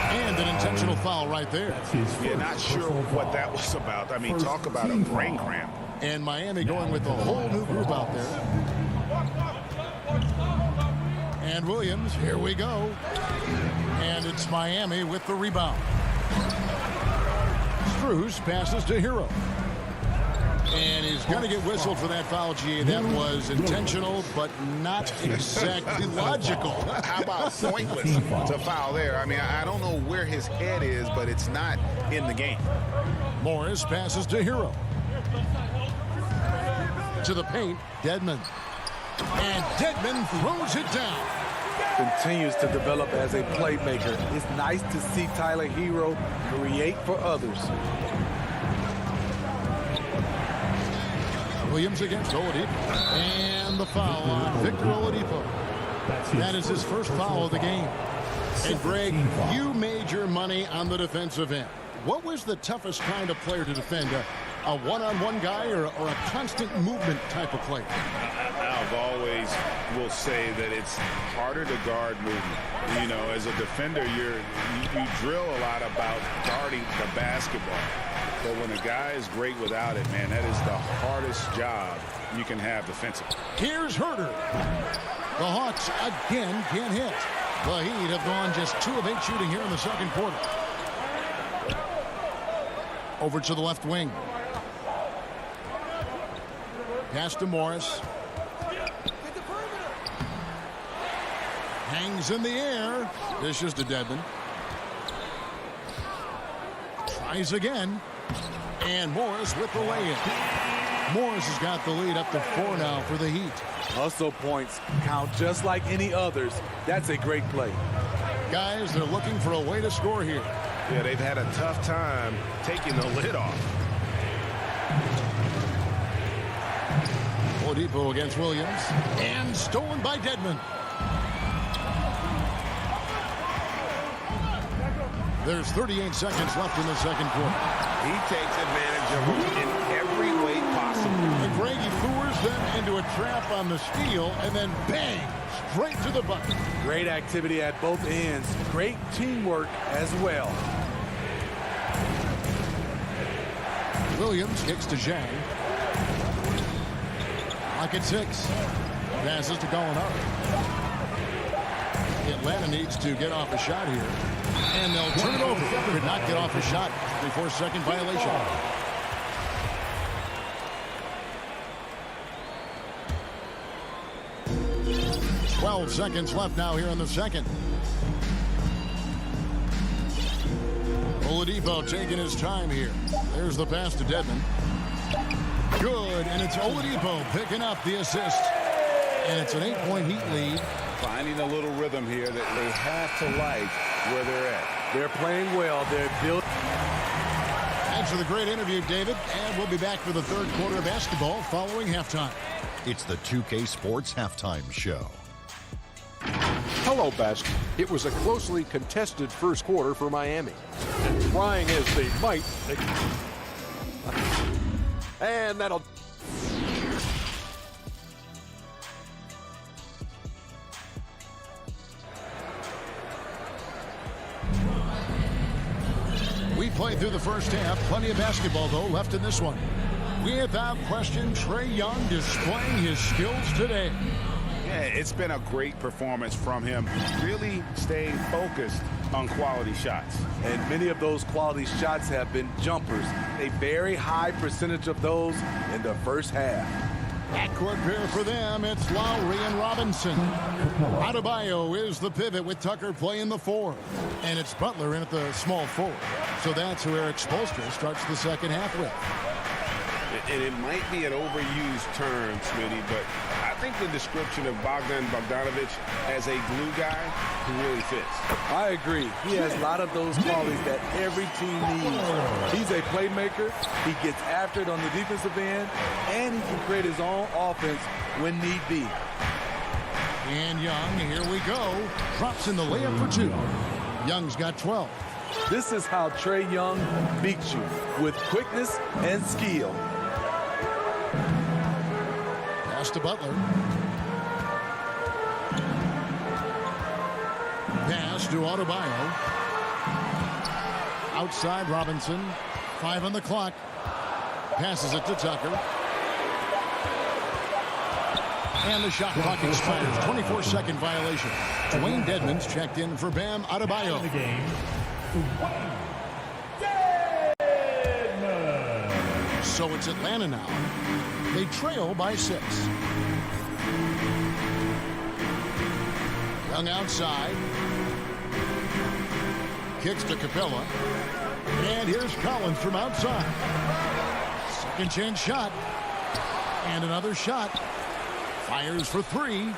And an intentional foul right there. Yeah, not sure what that was about. I mean, talk about a brain cramp. And Miami going with a whole new group out there. And Williams, here we go. And it's Miami with the rebound. Strus passes to Hero. And he's going to get whistled for that foul, G. That was intentional, but not exactly logical. How about pointless to foul there? I mean, I don't know where his head is, but it's not in the game. Morris passes to Hero. To the paint, Dedmon. And Dedmon throws it down. Continues to develop as a playmaker. It's nice to see Tyler Hero create for others. Williams against Oladipo. And the foul on Victor Oladipo. That is his first foul of the game. And Greg, you made your money on the defensive end. What was the toughest kind of player to defend? A one-on-one guy or a constant movement type of player? I've always will say that it's harder to guard movement. You know, as a defender, you drill a lot about guarding the basketball. But when a guy is great without it, man, that is the hardest job you can have defensively. Here's Herter. The Hawks again can't hit. The Heat have gone just 2 of 8 shooting here in the second quarter. Over to the left wing. Pass to Morris. Hangs in the air. Dishes to Dedmon. Tries again. And Morris with the lay-in. Morris has got the lead up to 4 now for the Heat. Hustle points count just like any others. That's a great play. Guys, they're looking for a way to score here. Yeah, they've had a tough time taking the lid off. Oladipo against Williams. And stolen by Dedmon. There's 38 seconds left in the second quarter. He takes advantage of them in every way possible. And Greg, he lures them into a trap on the steal, and then bang, straight to the bucket. Great activity at both ends. Great teamwork as well. Williams kicks to Zhang. Lock at 6. Passes to Gallinari. Atlanta needs to get off a shot here. And they'll turn it over. Could not get off a shot before second violation. 12 seconds left now here in the second. Oladipo taking his time here. There's the pass to Dedmon. Good, and it's Oladipo picking up the assist. And it's an 8-point Heat lead. Finding a little rhythm here that they have to like where they're at. They're playing well. They're built. Thanks for the great interview, David. And we'll be back for the third quarter of basketball following halftime. It's the 2K Sports Halftime Show. Hello, Best. It was a closely contested first quarter for Miami. And trying as they might, and that'll... We played through the first half. Plenty of basketball, though, left in this one. Without question, Trae Young displaying his skills today. Yeah, it's been a great performance from him, really staying focused on quality shots. And many of those quality shots have been jumpers. A very high percentage of those in the first half. Backcourt pair for them, it's Lowry and Robinson. Adebayo is the pivot with Tucker playing the 4. And it's Butler in at the small forward. So that's who Eric Spoelstra starts the second half with. And it might be an overused term, Smitty, but I think the description of Bogdan Bogdanovic as a glue guy really fits. I agree. He has a lot of those qualities that every team needs. He's a playmaker. He gets after it on the defensive end, and he can create his own offense when need be. And Young, here we go. Drops in the layup for 2. Young's got 12. This is how Trae Young beats you, with quickness and skill. Pass to Butler. Pass to Adebayo. Outside Robinson. 5 on the clock. Passes it to Tucker. And the shot clock expires. 24-second violation. Dwayne Dedmon's checked in for Bam Adebayo. So it's Atlanta now. They trail by 6. Young outside. Kicks to Capella. And here's Collins from outside. Second chance shot. And another shot. Fires for 3.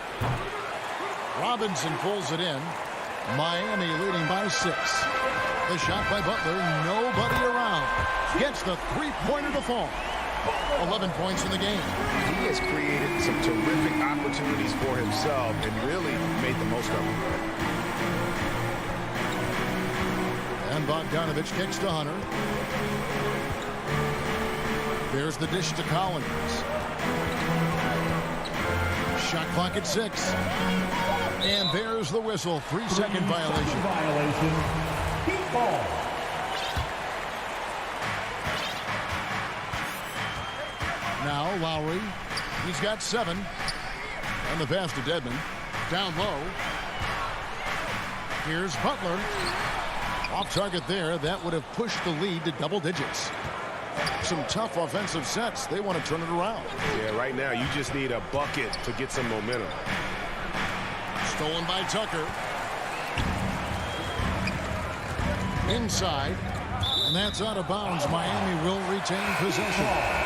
Robinson pulls it in. Miami leading by 6. The shot by Butler. Nobody around. Gets the three-pointer to fall. 11 points in the game. He has created some terrific opportunities for himself and really made the most of them. And Bogdanovic kicks to Hunter. There's the dish to Collins. Shot clock at 6. And there's the whistle. 3-second violation. Heat ball. Now Lowry. He's got 7. And the pass to Dedmon. Down low. Here's Butler. Off target there. That would have pushed the lead to double digits. Some tough offensive sets. They want to turn it around. Yeah, right now you just need a bucket to get some momentum. Stolen by Tucker. Inside. And that's out of bounds. Miami will retain possession.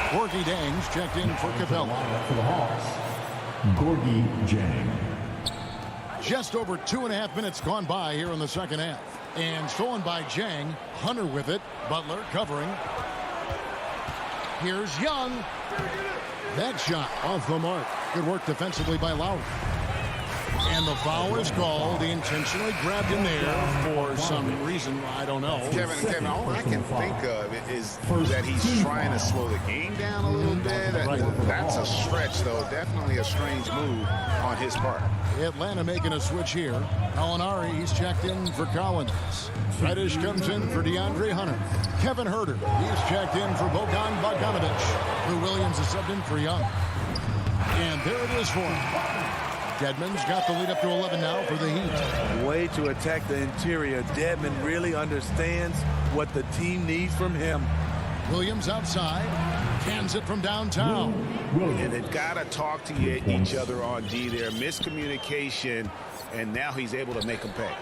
Gorgie Dang's checked in for Capella. For the Hawks, Gorgie Jang. Just over 2.5 minutes gone by here in the second half. And stolen by Jang. Hunter with it. Butler covering. Here's Young. That shot off the mark. Good work defensively by Lowry. And the foul is called. He intentionally grabbed him there for some reason. I don't know. Kevin, all I can think of is that he's trying to slow the game down a little bit. That's a stretch, though. Definitely a strange move on his part. Atlanta making a switch here. Alinari, he's checked in for Collins. Reddish comes in for DeAndre Hunter. Kevin Huerter, he's checked in for Bogdan Bogdanovic. Lou Williams is subbed in for Young. And there it is for him. Dedmon's got the lead up to 11 now for the Heat. Way to attack the interior. Dedmon really understands what the team needs from him. Williams outside. Cans it from downtown. And they've got to talk to each other on D there. Miscommunication, and now he's able to make them pay.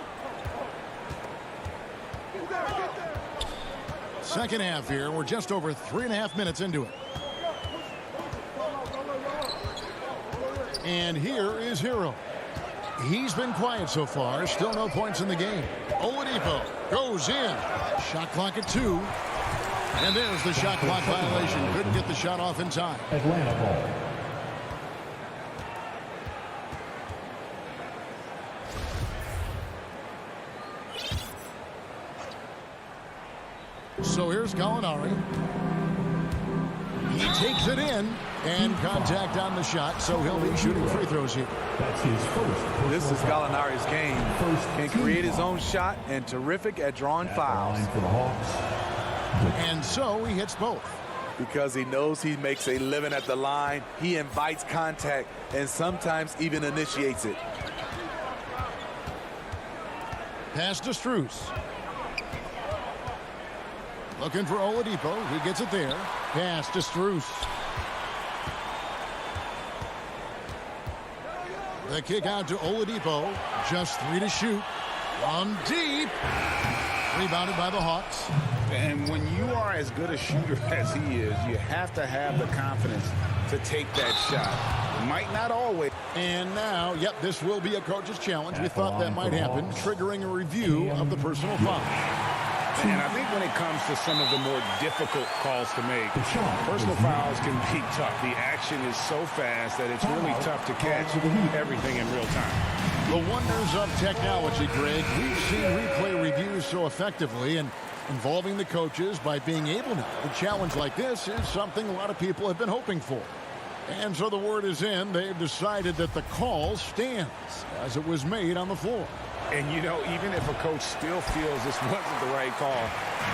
Second half here. We're just over 3.5 minutes into it. And here is Hero. He's been quiet so far. Still no points in the game. Oladipo goes in. Shot clock at 2. And there's the shot clock violation. Couldn't get the shot off in time. Atlanta ball. So here's Gallinari. He takes it in. And contact on the shot, so he'll be shooting free throws here. That's his first. This is Gallinari's game. Can create his own shot and terrific at drawing fouls. For the Hawks. And so he hits both. Because he knows he makes a living at the line, he invites contact and sometimes even initiates it. Pass to Strus. Looking for Oladipo. He gets it there. Pass to Strus. The kick out to Oladipo. Just 3 to shoot. On deep. Rebounded by the Hawks. And when you are as good a shooter as he is, you have to have the confidence to take that shot. Might not always. And now, yep, this will be a coach's challenge. We thought that might happen, triggering a review of the personal foul. And I think when it comes to some of the more difficult calls to make, personal fouls can be tough. The action is so fast that it's really tough to catch everything in real time. The wonders of technology, Greg. We've seen replay reviews so effectively, and involving the coaches by being able to. A challenge like this is something a lot of people have been hoping for. And so the word is in. They've decided that the call stands as it was made on the floor. And, you know, even if a coach still feels this wasn't the right call,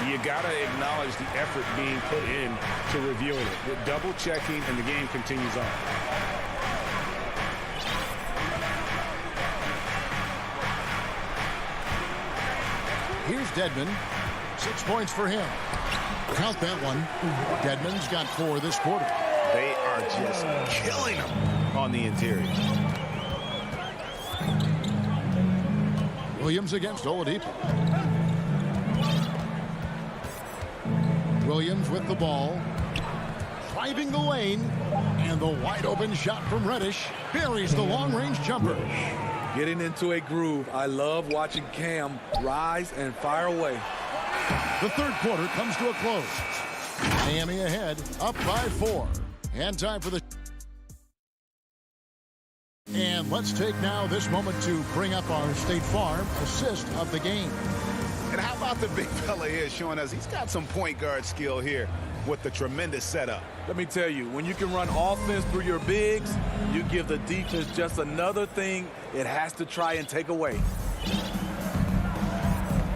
you got to acknowledge the effort being put in to reviewing it. With double checking, and the game continues on. Here's Dedmon. 6 points for him. Count that one. Dedmon's got 4 this quarter. They are just killing them on the interior. Williams against Oladipo. Williams with the ball. Driving the lane. And the wide open shot from Reddish buries the long-range jumper. Getting into a groove. I love watching Cam rise and fire away. The third quarter comes to a close. Miami ahead, up by 4. And time for the... And let's take now this moment to bring up our State Farm assist of the game. And how about the big fella here showing us he's got some point guard skill here with the tremendous setup. Let me tell you, when you can run offense through your bigs, you give the defense just another thing it has to try and take away.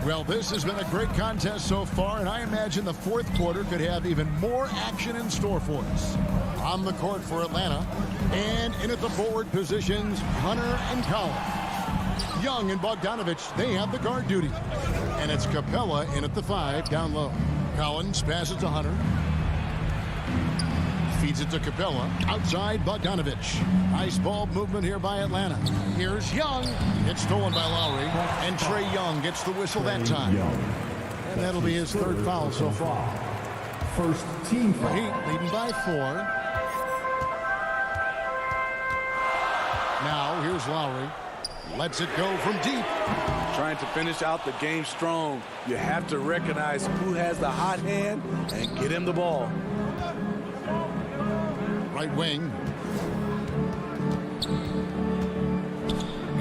Well, this has been a great contest so far, and I imagine the fourth quarter could have even more action in store for us. On the court for Atlanta, and in at the forward positions, Hunter and Collins. Young and Bogdanovich, they have the guard duty. And it's Capella in at the 5, down low. Collins passes to Hunter. Feeds it to Capella. Outside, Bogdanovich. Nice ball movement here by Atlanta. Here's Young. It's stolen by Lowry. And Trae Young gets the whistle that time. And that'll be his third foul so far. First team foul. Heat leading by 4. Now, here's Lowry. Lets it go from deep. Trying to finish out the game strong. You have to recognize who has the hot hand and get him the ball. Right wing.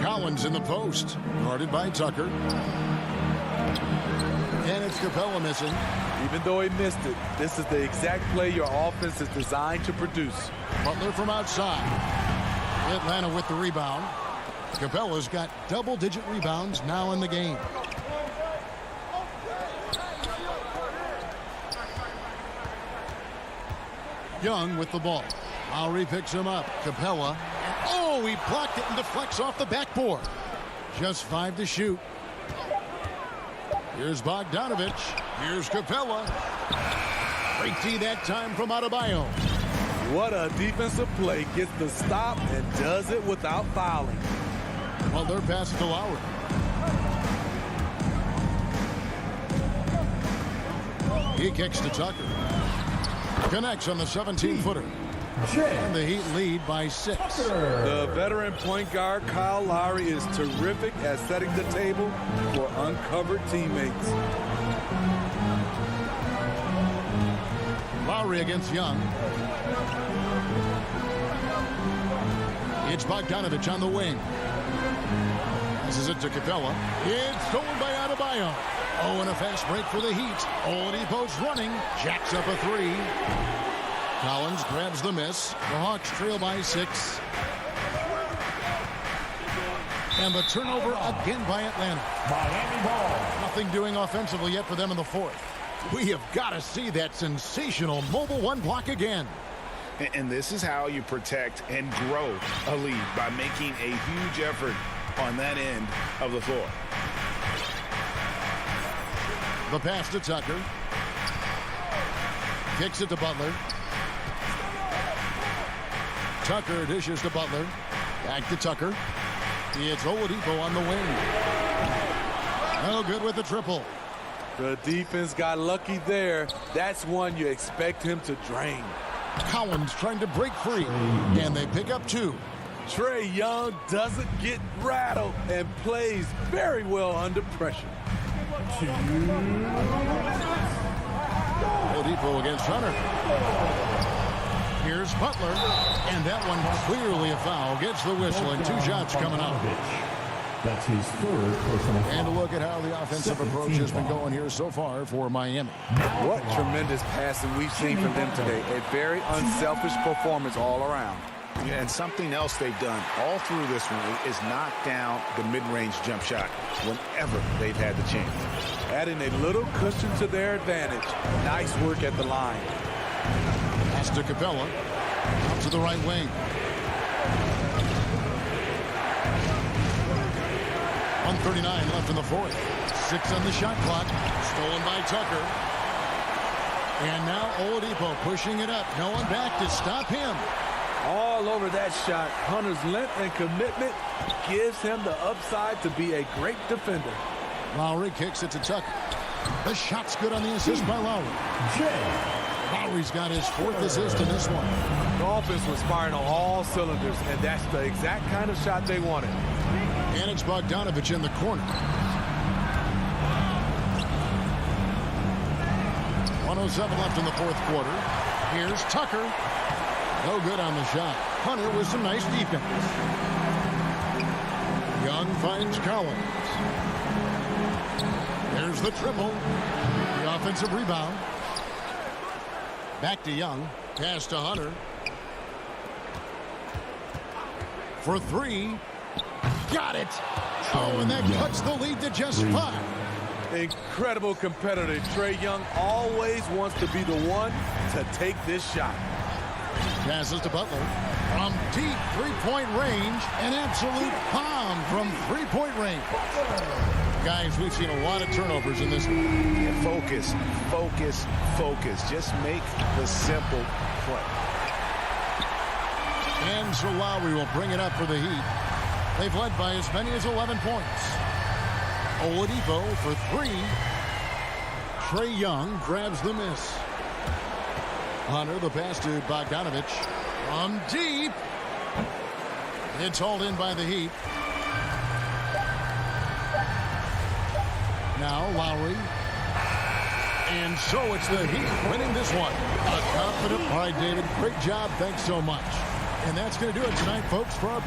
Collins in the post. Guarded by Tucker. And it's Capella missing. Even though he missed it, this is the exact play your offense is designed to produce. Butler from outside. Atlanta with the rebound. Capella's got double-digit rebounds now in the game. Young with the ball. Lowry picks him up. Capella. Oh, he blocked it and deflects off the backboard. Just 5 to shoot. Here's Bogdanovich. Here's Capella. Great D that time from Adebayo. What a defensive play. Gets the stop and does it without fouling. Well, they're passing to Lowry. He kicks to Tucker. Connects on the 17-footer. And the Heat lead by 6. The veteran point guard, Kyle Lowry, is terrific at setting the table for uncovered teammates. Lowry against Young. It's Bogdanovich on the wing. Passes it to Capella. It's stolen by Adebayo. Oh, and a fast break for the Heat. Oladipo's running. Jacks up a 3. Collins grabs the miss. The Hawks trail by 6. And the turnover again by Atlanta. Miami ball. Nothing doing offensively yet for them in the fourth. We have got to see that sensational mobile one block again. And this is how you protect and grow a lead, by making a huge effort on that end of the floor. The pass to Tucker. Kicks it to Butler. Tucker dishes to Butler. Back to Tucker. It's Oladipo on the wing. No good with the triple. The defense got lucky there. That's one you expect him to drain. Collins trying to break free, and they pick up 2. Trae Young doesn't get rattled and plays very well under pressure. Oladipo against Hunter. Here's Butler, and that one clearly a foul. Gets the whistle, and 2 shots coming out. That's his third personal foul. And a look at how the offensive approach has been going here so far for Miami. What tremendous passing we've seen from them today. A very unselfish performance all around. Yeah, and something else they've done all through this one is knock down the mid-range jump shot whenever they've had the chance. Adding a little cushion to their advantage. Nice work at the line. Pass to Capella. Out to the right wing. 1:39 left in the fourth. 6 on the shot clock. Stolen by Tucker. And now Oladipo pushing it up. No one back to stop him. All over that shot. Hunter's length and commitment gives him the upside to be a great defender. Lowry kicks it to Tucker. The shot's good on the assist by Lowry. Lowry's got his 4th assist in this one. The offense was firing on all cylinders, and that's the exact kind of shot they wanted. And it's Bogdanovich in the corner. 1:07 left in the fourth quarter. Here's Tucker. No good on the shot. Hunter with some nice defense. Young finds Collins. There's the triple. The offensive rebound. Back to Young. Pass to Hunter. For 3. Got it. Oh, and that cuts the lead to just 5. Incredible competitor. Trae Young always wants to be the one to take this shot. Passes to Butler. From deep three-point range. An absolute bomb from three-point range. Guys, we've seen a lot of turnovers in this one. Yeah, focus, focus, focus. Just make the simple play. And so Lowry will bring it up for the Heat. They've led by as many as 11 points. Oladipo for 3. Trae Young grabs the miss. Hunter, the pass to Bogdanovich. From deep. It's hauled in by the Heat. Now Lowry. And so it's the Heat winning this one. A confident. All right, David, great job. Thanks so much. And that's going to do it tonight, folks, for our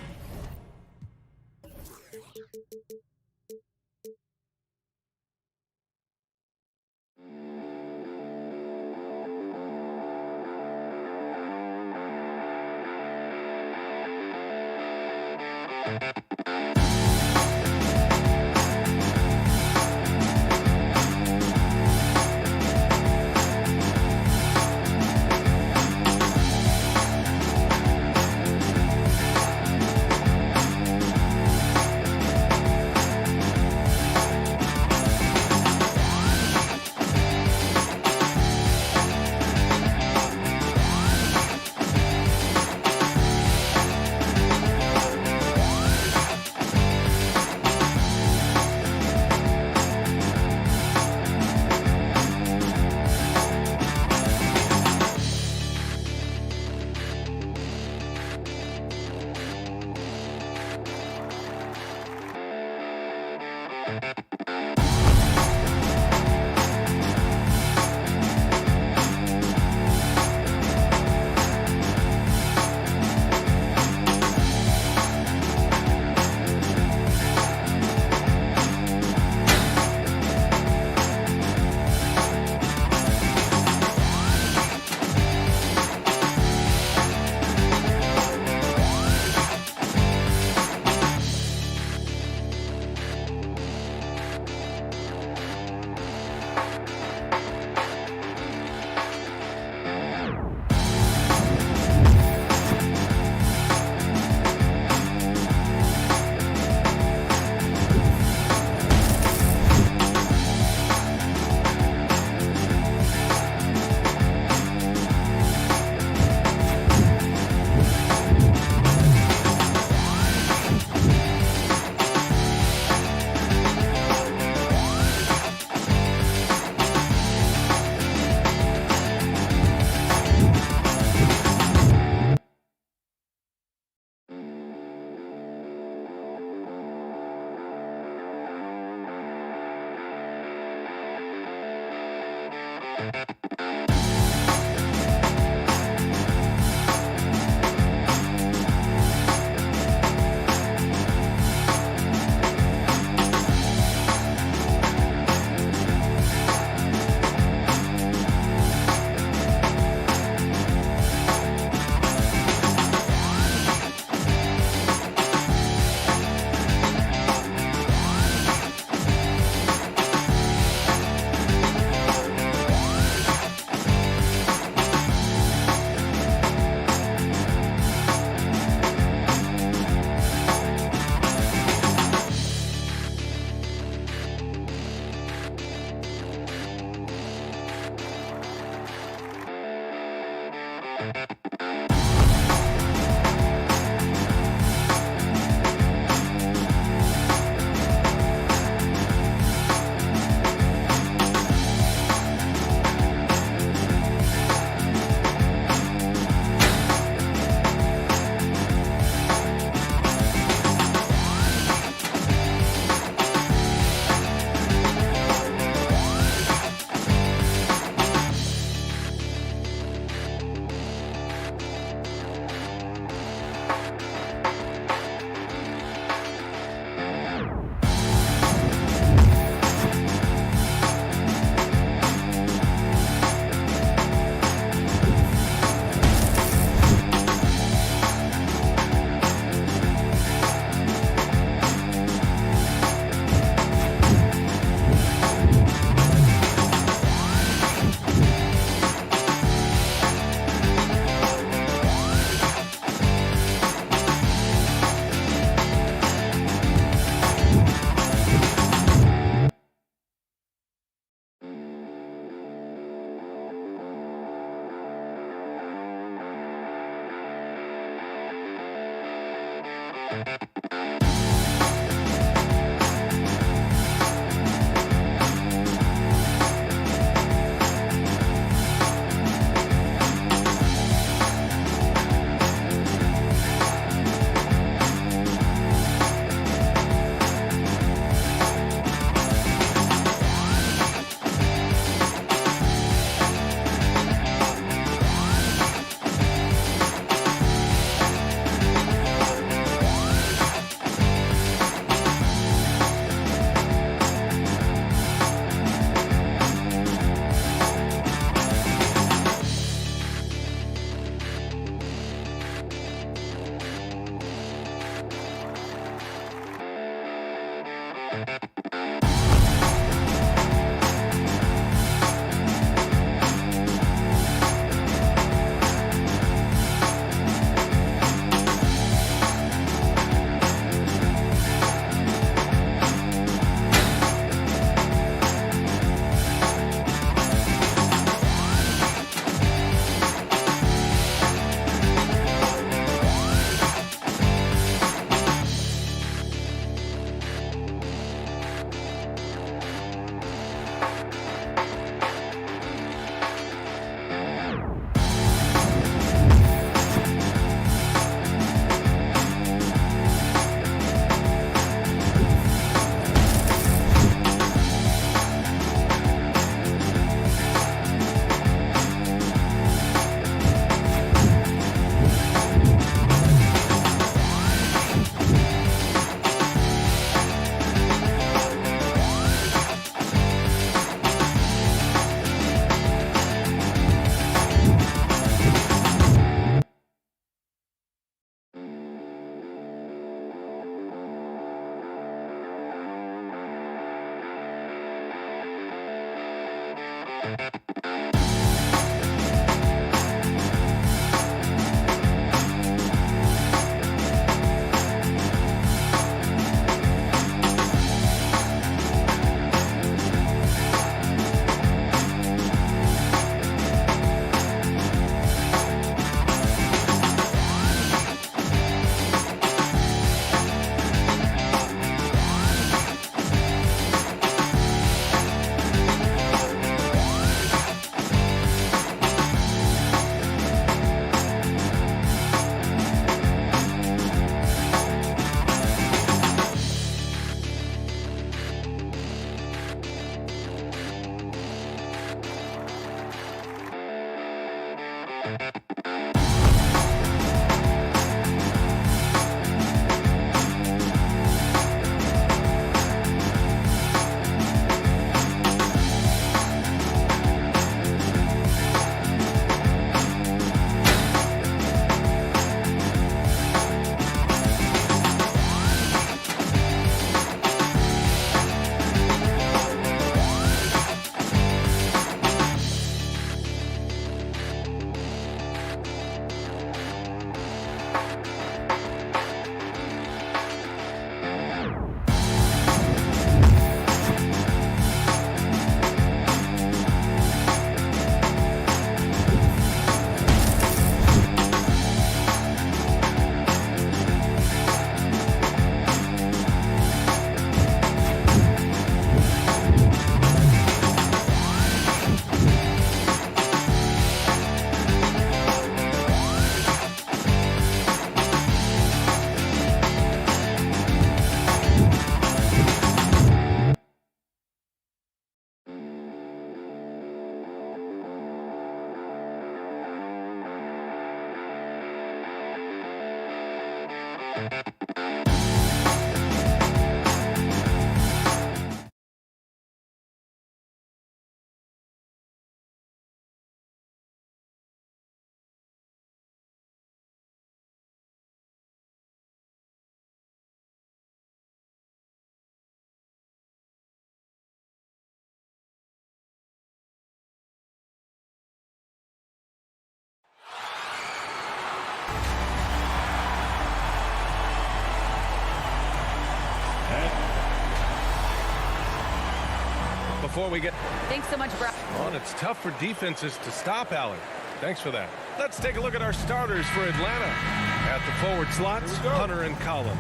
before we get... Thanks so much, Brown. Well, it's tough for defenses to stop, Allie. Thanks for that. Let's take a look at our starters for Atlanta. At the forward slots, Hunter and Collins.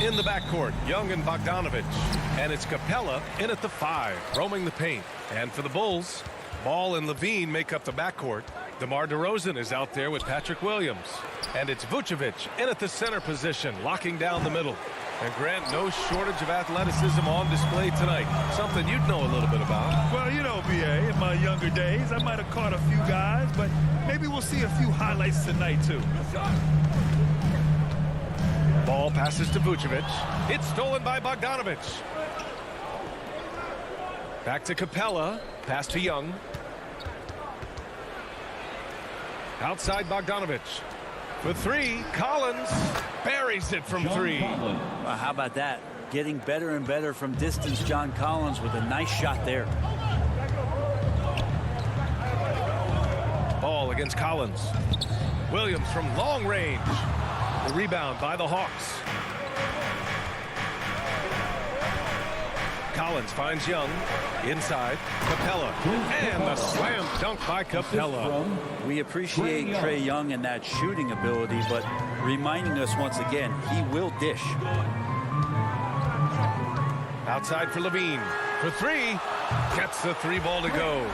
In the backcourt, Young and Bogdanovich. And it's Capella in at the 5, roaming the paint. And for the Bulls, Ball and Levine make up the backcourt. DeMar DeRozan is out there with Patrick Williams. And it's Vucevic in at the center position, locking down the middle. And Grant, no shortage of athleticism on display tonight. Something you'd know a little bit about. Well, you know, BA, in my younger days, I might have caught a few guys, but maybe we'll see a few highlights tonight, too. Ball passes to Vucevic. It's stolen by Bogdanovich. Back to Capella. Pass to Young. Outside Bogdanovich. For 3, Collins buries it from 3. Well, how about that? Getting better and better from distance, John Collins, with a nice shot there. Ball against Collins. Williams from long range. The rebound by the Hawks. Collins finds Young. Inside. Capella. And the slam dunk by Capella. We appreciate Trae Young and that shooting ability, but reminding us once again, he will dish. Outside for Levine. For 3. Gets the 3 ball to go.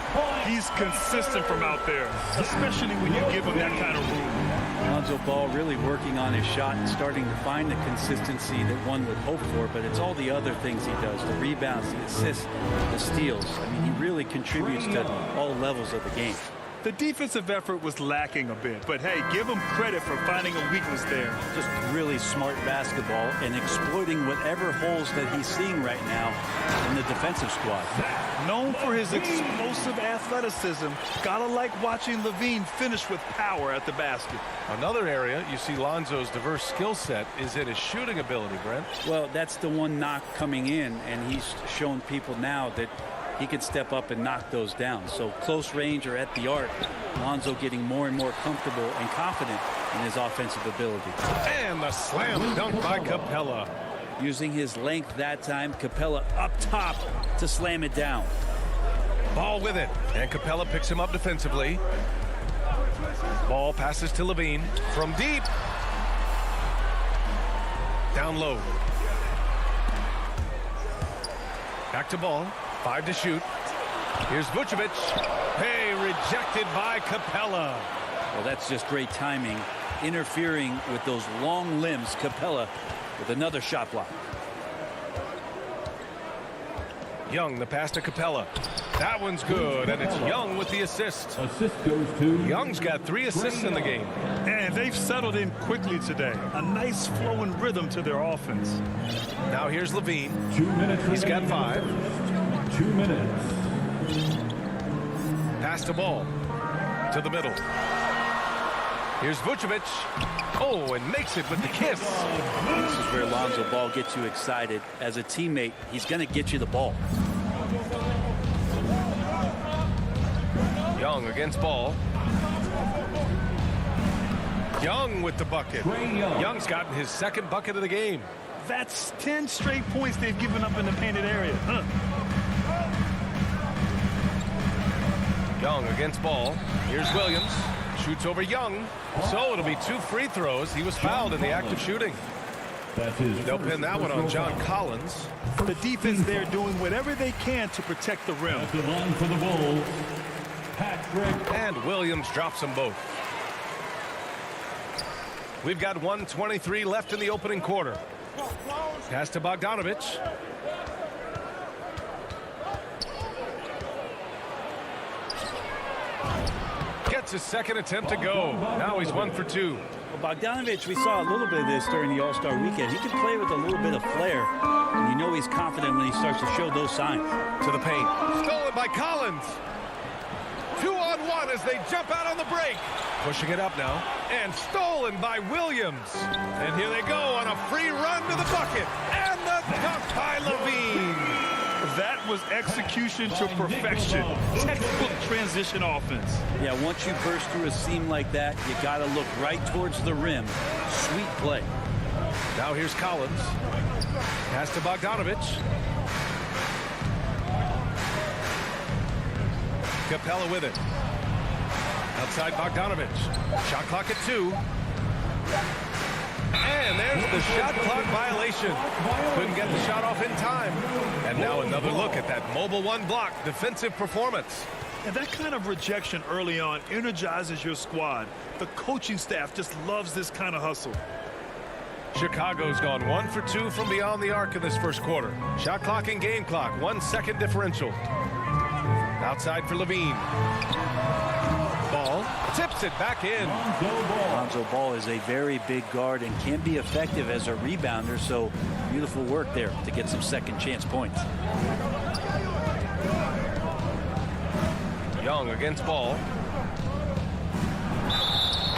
He's consistent from out there, especially when you give him that kind of room. Lonzo Ball really working on his shot and starting to find the consistency that one would hope for, but it's all the other things he does, the rebounds, the assists, the steals. I mean, he really contributes to all levels of the game. The defensive effort was lacking a bit, but hey, give him credit for finding a weakness there. Just really smart basketball and exploiting whatever holes that he's seeing right now in the defensive squad. Known for his explosive athleticism, gotta like watching Levine finish with power at the basket. Another area you see Lonzo's diverse skill set is in his shooting ability, Brent. Well, that's the one knock coming in, and he's shown people now that he can step up and knock those down. So close range or at the arc, Lonzo getting more and more comfortable and confident in his offensive ability. And the slam dunk by Capella. Using his length that time, Capella up top to slam it down. Ball with it, and Capella picks him up defensively. Ball passes to Levine from deep. Down low. Back to Ball. 5 to shoot. Here's Vucevic. Hey, rejected by Capella. Well, that's just great timing. Interfering with those long limbs. Capella with another shot block. Young, the pass to Capella. That one's good, and it's Young with the assist. Assist goes to Young's got 3 assists in the game. And they've settled in quickly today. A nice flowing rhythm to their offense. Now here's Levine. 2 minutes. He's got 5. 2 minutes. Pass to Ball. To the middle. Here's Vucevic. Oh, and makes it with the kiss. This is where Lonzo Ball gets you excited. As a teammate, he's going to get you the ball. Young against Ball. Young with the bucket. Young's gotten his 2nd bucket of the game. That's 10 straight points they've given up in the painted area. Young against Ball. Here's Williams. Shoots over Young. So it'll be 2 free throws. He was fouled in the act of shooting. They'll pin that one on John Collins. The defense there doing whatever they can to protect the rim. At the line for the Bulls, Patrick. And Williams drops them both. We've got 1:23 left in the opening quarter. Pass to Bogdanovich. Gets his 2nd attempt to go. Now he's 1 for 2. Well, Bogdanovich, we saw a little bit of this during the All-Star weekend. He can play with a little bit of flair, and you know he's confident when he starts to show those signs. To the paint. Stolen by Collins. 2-on-1 as they jump out on the break. Pushing it up now. And stolen by Williams. And here they go on a free run to the bucket. And the dunk by Levine. That was execution to perfection. Textbook transition offense. Yeah, once you burst through a seam like that, you got to look right towards the rim. Sweet play. Now here's Collins. Pass to Bogdanovich. Capella with it. Outside Bogdanovich. Shot clock at 2. And there's the shot clock violation. Couldn't get the shot off in time. And now another look at that mobile 1 block defensive performance. And that kind of rejection early on energizes your squad. The coaching staff just loves this kind of hustle. Chicago's gone 1 for 2 from beyond the arc in this first quarter. Shot clock and game clock, 1 second differential. Outside for Levine. Ball tips it back in. Lonzo Ball is a very big guard and can be effective as a rebounder, so beautiful work there to get some second chance points. Young against Ball.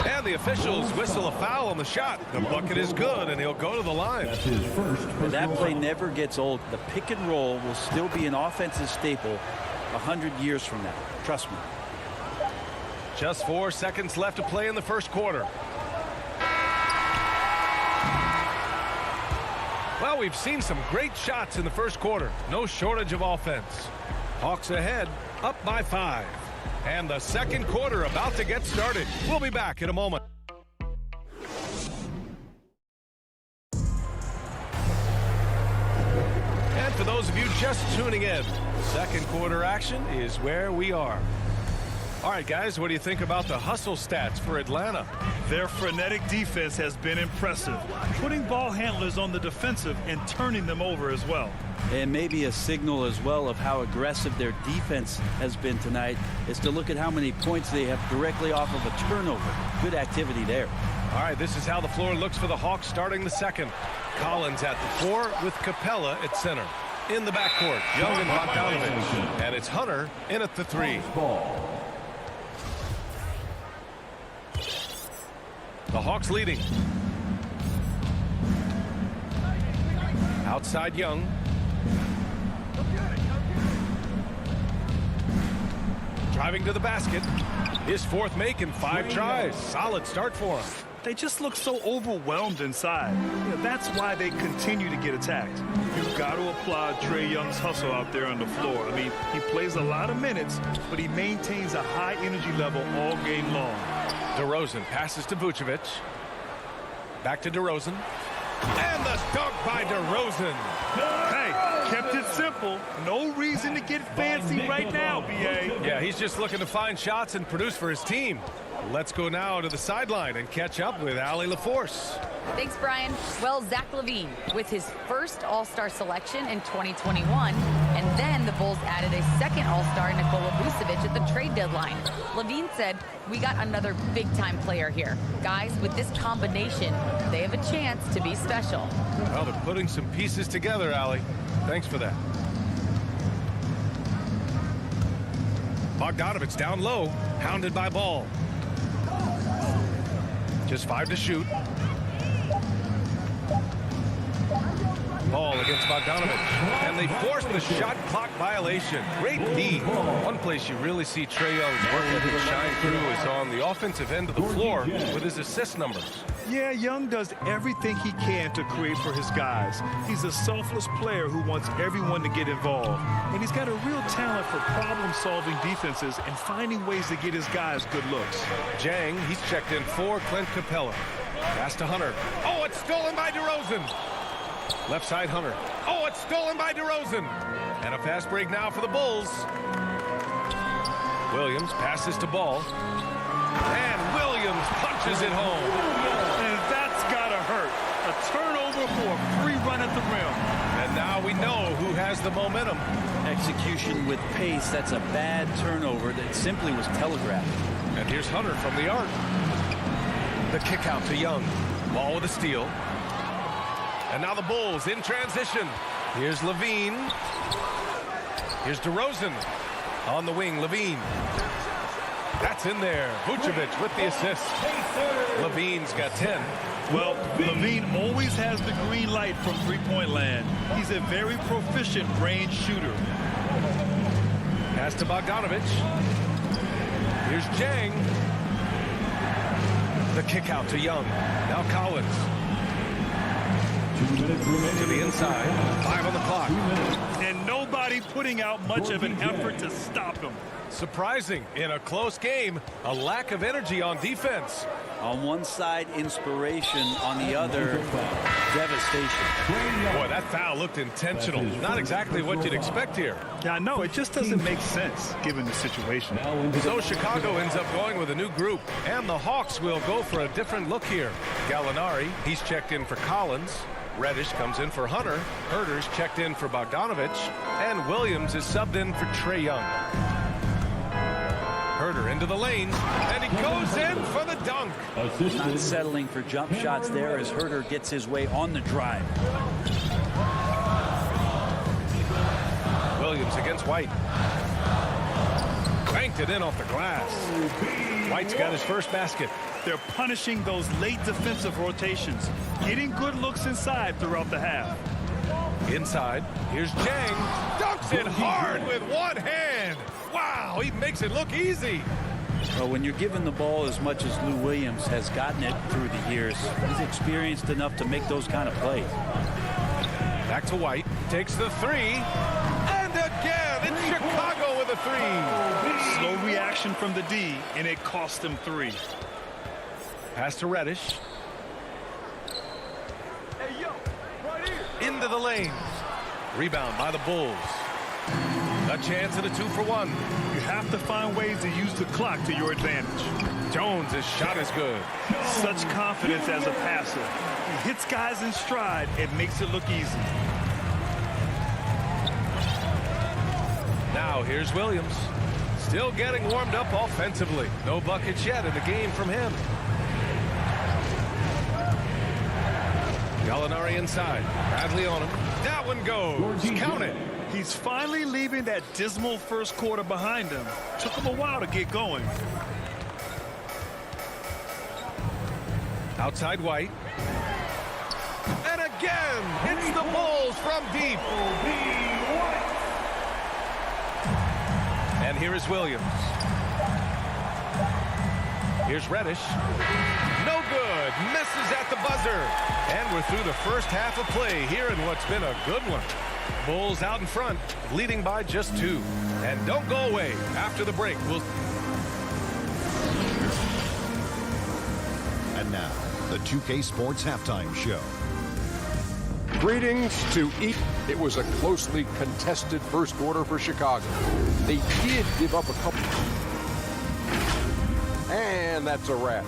And the officials whistle a foul on the shot. The bucket is good, and he'll go to the line. That play never gets old. The pick and roll will still be an offensive staple 100 years from now. Trust me. Just 4 seconds left to play in the first quarter. Well, we've seen some great shots in the first quarter. No shortage of offense. Hawks ahead, up by 5. And the second quarter about to get started. We'll be back in a moment. And for those of you just tuning in, second quarter action is where we are. All right, guys, what do you think about the hustle stats for Atlanta? Their frenetic defense has been impressive, putting ball handlers on the defensive and turning them over as well. And maybe a signal as well of how aggressive their defense has been tonight is to look at how many points they have directly off of a turnover. Good activity there. All right, this is how the floor looks for the Hawks starting the second. Collins at the 4 with Capella at center. In the backcourt, Young and Bogdanovich. And it's Hunter in at the 3. The Hawks leading. Outside Young. Driving to the basket. His 4th make in 5 tries. Solid start for him. They just look so overwhelmed inside. That's why they continue to get attacked. You've got to applaud Trae Young's hustle out there on the floor. I mean, he plays a lot of minutes, but he maintains a high energy level all game long. DeRozan passes to Vucevic. Back to DeRozan. And the dunk by DeRozan. Hey, kept it simple. No reason to get fancy right now, B.A. Yeah, he's just looking to find shots and produce for his team. Let's go now to the sideline and catch up with Allie LaForce. Thanks, Brian. Well, Zach LaVine with his first All-Star selection in 2021, and then the Bulls added a second All-Star, Nikola Vucevic, at the trade deadline. LaVine said, "We got another big-time player here. Guys, with this combination, they have a chance to be special." Well, they're putting some pieces together, Allie. Thanks for that. Bogdanovich down low, hounded by Ball. Just 5 to shoot. Ball against Bogdanovich. And they force the shot clock violation. Great D. One place you really see Trae Young's work ethic shine through is on the offensive end of the floor with his assist numbers. Yeah, Young does everything he can to create for his guys. He's a selfless player who wants everyone to get involved. And he's got a real talent for problem-solving defenses and finding ways to get his guys good looks. Jang, he's checked in for Clint Capella. Pass to Hunter. Oh, it's stolen by DeRozan. Left side Hunter. Oh, it's stolen by DeRozan. And a fast break now for the Bulls. Williams passes to Ball. And Williams punches it home. And that's gotta hurt. A turnover for a free run at the rim. And now we know who has the momentum. Execution with pace. That's a bad turnover that simply was telegraphed. And here's Hunter from the arc. The kick out to Young. Ball with a steal. And now the Bulls in transition. Here's Levine. Here's DeRozan. On the wing, Levine. That's in there. Vucevic with the assist. Levine's got 10. Well, Levine always has the green light from three-point land. He's a very proficient range shooter. Pass to Bogdanovich. Here's Jang. The kick out to Young. Now Collins. To the inside. 5 on the clock. And no nobody putting out much of an effort to stop him. Surprising in a close game, a lack of energy on defense. On one side, inspiration. On the other, devastation. Boy, that foul looked intentional. Not exactly what you'd expect here. Yeah, I know. It just doesn't make sense given the situation. So Chicago ends up going with a new group, and the Hawks will go for a different look here. Gallinari, he's checked in for Collins. Reddish comes in for Hunter. Herter's checked in for Bogdanovich. And Williams is subbed in for Trae Young. Herter into the lane, and he goes in for the dunk. Not settling for jump shots there as Herter gets his way on the drive. Williams against White. Banked it in off the glass. White's got his first basket. They're punishing those late defensive rotations, getting good looks inside throughout the half. Inside, here's Jang. Dunks it hard with one hand. Wow, he makes it look easy. Well, when you're given the ball as much as Lou Williams has gotten it through the years, he's experienced enough to make those kind of plays. Back to White, takes the three, and again, it's Chicago with a three. Slow reaction from the D, and it cost them three. Pass to Reddish. Into the lane. Rebound by the Bulls. A chance at a 2-for-1. You have to find ways to use the clock to your advantage. Jones' shot is good. Such confidence as a passer. He hits guys in stride. It makes it look easy. Now here's Williams. Still getting warmed up offensively. No buckets yet in the game from him. Gallinari inside. Bradley on him. That one goes. Count it. He's finally leaving that dismal first quarter behind him. Took him a while to get going. Outside White. And again, it's the Bulls from deep. And here is Williams. Here's Reddish. No good. Misses at the buzzer. And we're through the first half of play here in what's been a good one. Bulls out in front, leading by just 2. And don't go away. After the break, we'll... And now, the 2K Sports Halftime Show. Greetings to each. It was a closely contested first quarter for Chicago. They did give up a couple. And that's a wrap.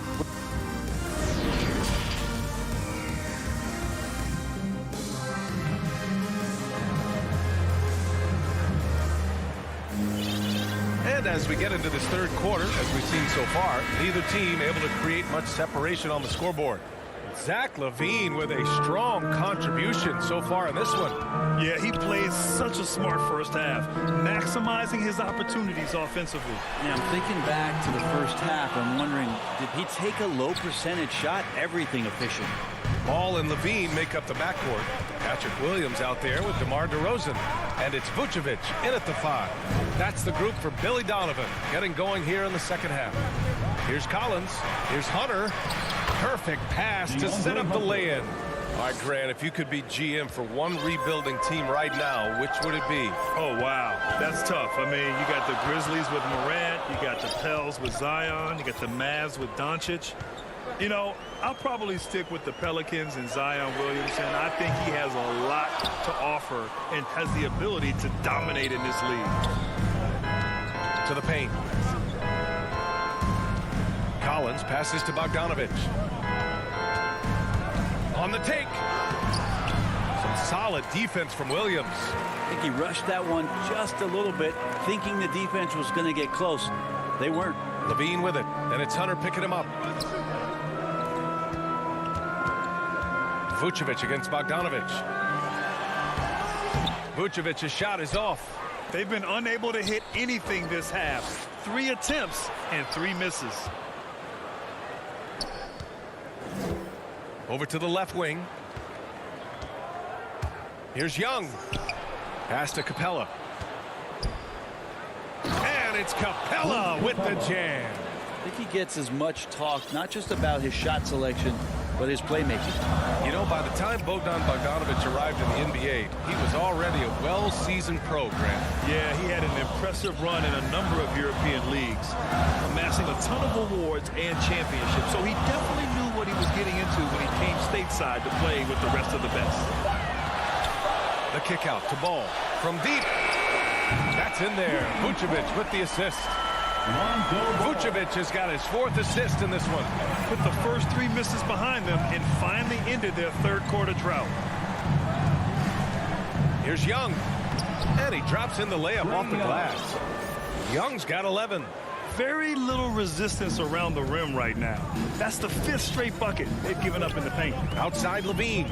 And as we get into this third quarter, as we've seen so far, neither team able to create much separation on the scoreboard. Zach LaVine with a strong contribution so far in this one. Yeah, he played such a smart first half, maximizing his opportunities offensively. Yeah, I'm thinking back to the first half. I'm wondering, did he take a low percentage shot? Everything efficient. Ball and LaVine make up the backcourt. Patrick Williams out there with DeMar DeRozan. And it's Vucevic in at the 5. That's the group for Billy Donovan, getting going here in the second half. Here's Collins. Here's Hunter. Perfect pass to set up the lay-in. All right, Grant, if you could be GM for one rebuilding team right now, which would it be? Oh, wow. That's tough. I mean, you got the Grizzlies with Morant. You got the Pels with Zion. You got the Mavs with Doncic. You know, I'll probably stick with the Pelicans and Zion Williamson. I think he has a lot to offer and has the ability to dominate in this league. To the paint. Collins passes to Bogdanovich. On the take. Some solid defense from Williams. I think he rushed that one just a little bit, thinking the defense was going to get close. They weren't. LaVine with it, and it's Hunter picking him up. Vucevic against Bogdanovich. Vucevic's shot is off. They've been unable to hit anything this half. 3 attempts and 3 misses. Over to the left wing. Here's Young. Pass to Capella. And it's Capella with the jam. I think he gets as much talk, not just about his shot selection, but his playmaking. You know, by the time Bogdan Bogdanovic arrived in the NBA, he was already a well-seasoned pro, Grant. Yeah, he had an impressive run in a number of European leagues, amassing a ton of awards and championships. So he definitely knew what he was getting into when he came stateside to play with the rest of the best. The kick out to Ball from deep. That's in there. Vucevic with the assist. Vucevic has got his 4th assist in this one. Put the first 3 misses behind them and finally ended their third quarter drought. Here's Young. And he drops in the layup off the glass. Young's got 11. Very little resistance around the rim right now. That's the 5th straight bucket they've given up in the paint. Outside Levine.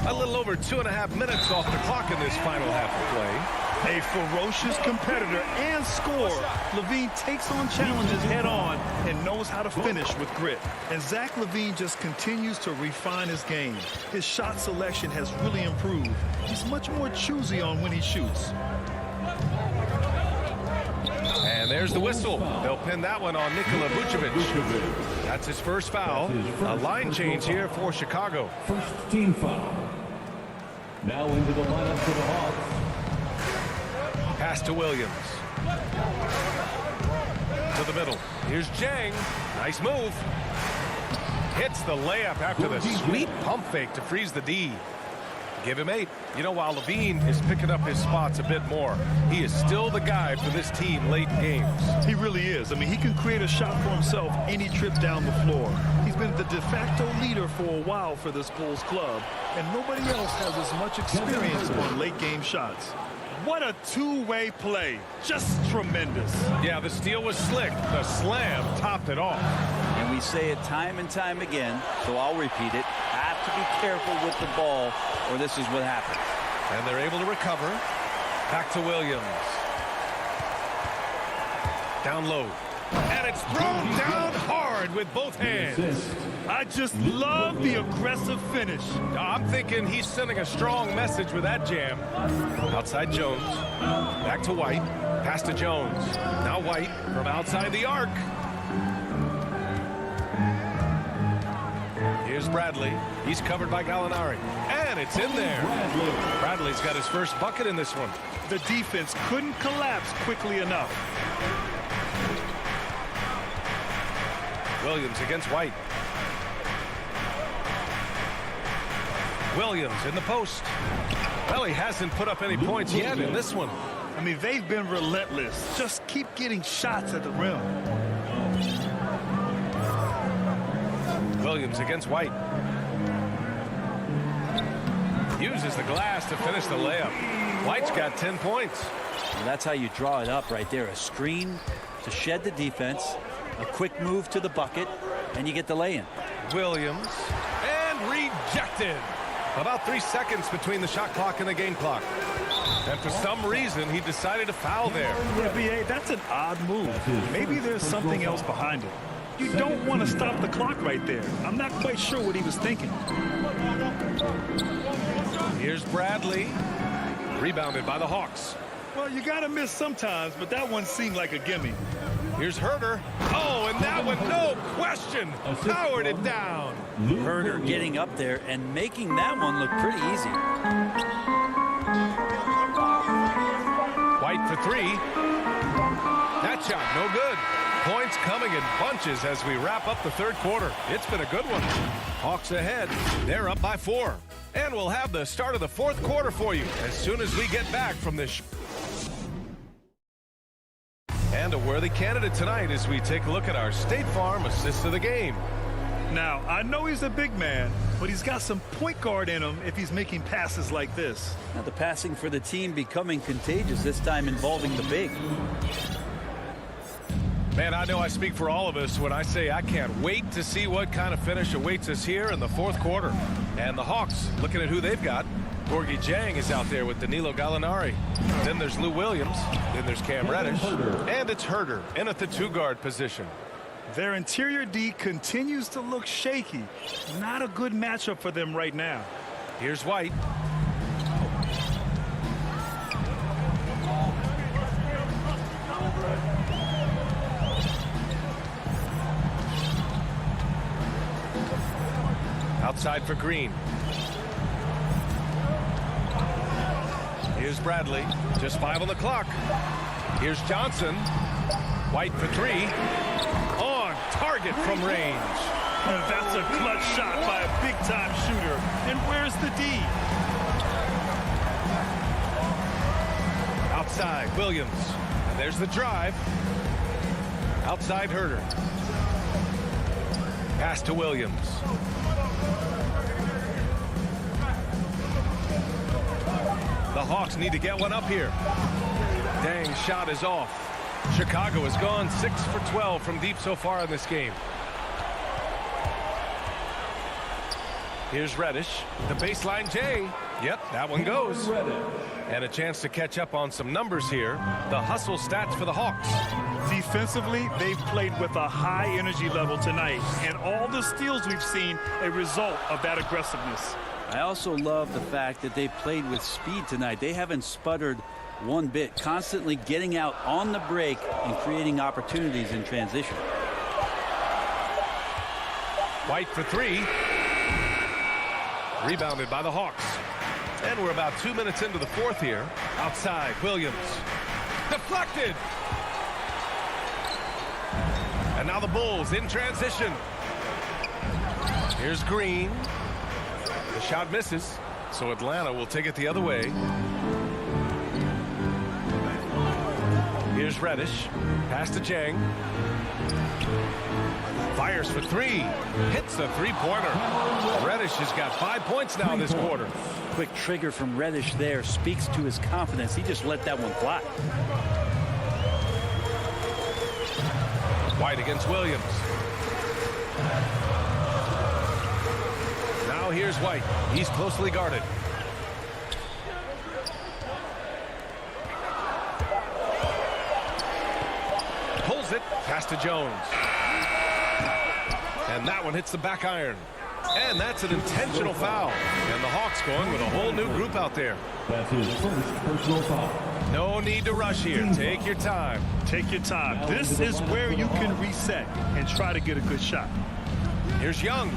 A little over 2.5 minutes off the clock in this final half of play. A ferocious competitor and scorer, Levine takes on challenges head on and knows how to finish with grit. And Zach LaVine just continues to refine his game. His shot selection has really improved. He's much more choosy on when he shoots. And there's the whistle. They'll pin that one on Nikola Vucevic. That's his first foul. A line change here for Chicago. First team foul. Now into the lineup for the Hawks. Pass to Williams. To the middle. Here's Jang. Nice move. Hits the layup after the sweet pump fake to freeze the D. Give him 8. You know, while Levine is picking up his spots a bit more, he is still the guy for this team late in games. He really is. I mean, he can create a shot for himself any trip down the floor. He's been the de facto leader for a while for this Bulls club, and nobody else has as much experience on late game shots. What a two-way play. Just tremendous. Yeah, the steal was slick. The slam topped it off. And we say it time and time again, so I'll repeat it. Have to be careful with the ball, or this is what happens. And they're able to recover. Back to Williams. Down low. And it's thrown down hard with both hands. I just love the aggressive finish. I'm thinking he's sending a strong message with that jam. Outside Jones. Back to White. Pass to Jones. Now White from outside the arc. Here's Bradley. He's covered by Gallinari. And it's in there. Bradley's got his first bucket in this one. The defense couldn't collapse quickly enough. Williams against White. Williams in the post. Well, he hasn't put up any points yet in this one. I mean, they've been relentless. Just keep getting shots at the rim. Williams against White. Uses the glass to finish the layup. White's got 10 points. Well, that's how you draw it up right there. A screen to shed the defense. A quick move to the bucket, and you get the lay-in. Williams, and rejected. About 3 seconds between the shot clock and the game clock. And for some reason, he decided to foul there. Yeah, B.A., that's an odd move. Maybe there's something else behind it. You don't want to stop the clock right there. I'm not quite sure what he was thinking. Here's Bradley. Rebounded by the Hawks. Well, you got to miss sometimes, but that one seemed like a gimme. Here's Herter. Oh, and that one, no question, powered it down. Herter getting up there and making that one look pretty easy. White for 3. That shot, no good. Points coming in bunches as we wrap up the third quarter. It's been a good one. Hawks ahead. They're up by 4. And we'll have the start of the fourth quarter for you as soon as we get back from this. And a worthy candidate tonight as we take a look at our State Farm assist of the game. Now, I know he's a big man, but he's got some point guard in him if he's making passes like this. Now the passing for the team becoming contagious, this time involving the big. Man, I know I speak for all of us when I say I can't wait to see what kind of finish awaits us here in the fourth quarter. And the Hawks, looking at who they've got. Gorgui Dieng is out there with Danilo Gallinari. Then there's Lou Williams. Then there's Cam Reddish. And it's Herter in at the 2-guard position. Their interior D continues to look shaky. Not a good matchup for them right now. Here's White. Outside for Green. Here's Bradley. Just 5 on the clock. Here's Johnson. White for 3. On target from range. That's a clutch shot by a big-time shooter. And where's the D? Outside, Williams. And there's the drive. Outside, Herter. Pass to Williams. The Hawks need to get one up here. Dang, shot is off. Chicago has gone 6 for 12 from deep so far in this game. Here's Reddish. The baseline J. Yep, that one goes. And a chance to catch up on some numbers here. The hustle stats for the Hawks. Defensively, they've played with a high energy level tonight. And all the steals we've seen, a result of that aggressiveness. I also love the fact that they played with speed tonight. They haven't sputtered one bit, constantly getting out on the break and creating opportunities in transition. White for 3. Rebounded by the Hawks. And we're about 2 minutes into the fourth here. Outside, Williams. Deflected. And now the Bulls in transition. Here's Green. The shot misses, so Atlanta will take it the other way. Here's Reddish. Pass to Chang. Fires for 3. Hits the three-pointer. Reddish has got 5 points now this quarter. Quick trigger from Reddish there speaks to his confidence. He just let that one fly. White against Williams. Now here's White. He's closely guarded. Pulls it. Pass to Jones. And that one hits the back iron. And that's an intentional foul. And the Hawks going with a whole new group out there. That's his first personal foul. No need to rush here. Take your time. Take your time. This is where you can reset and try to get a good shot. Here's Young.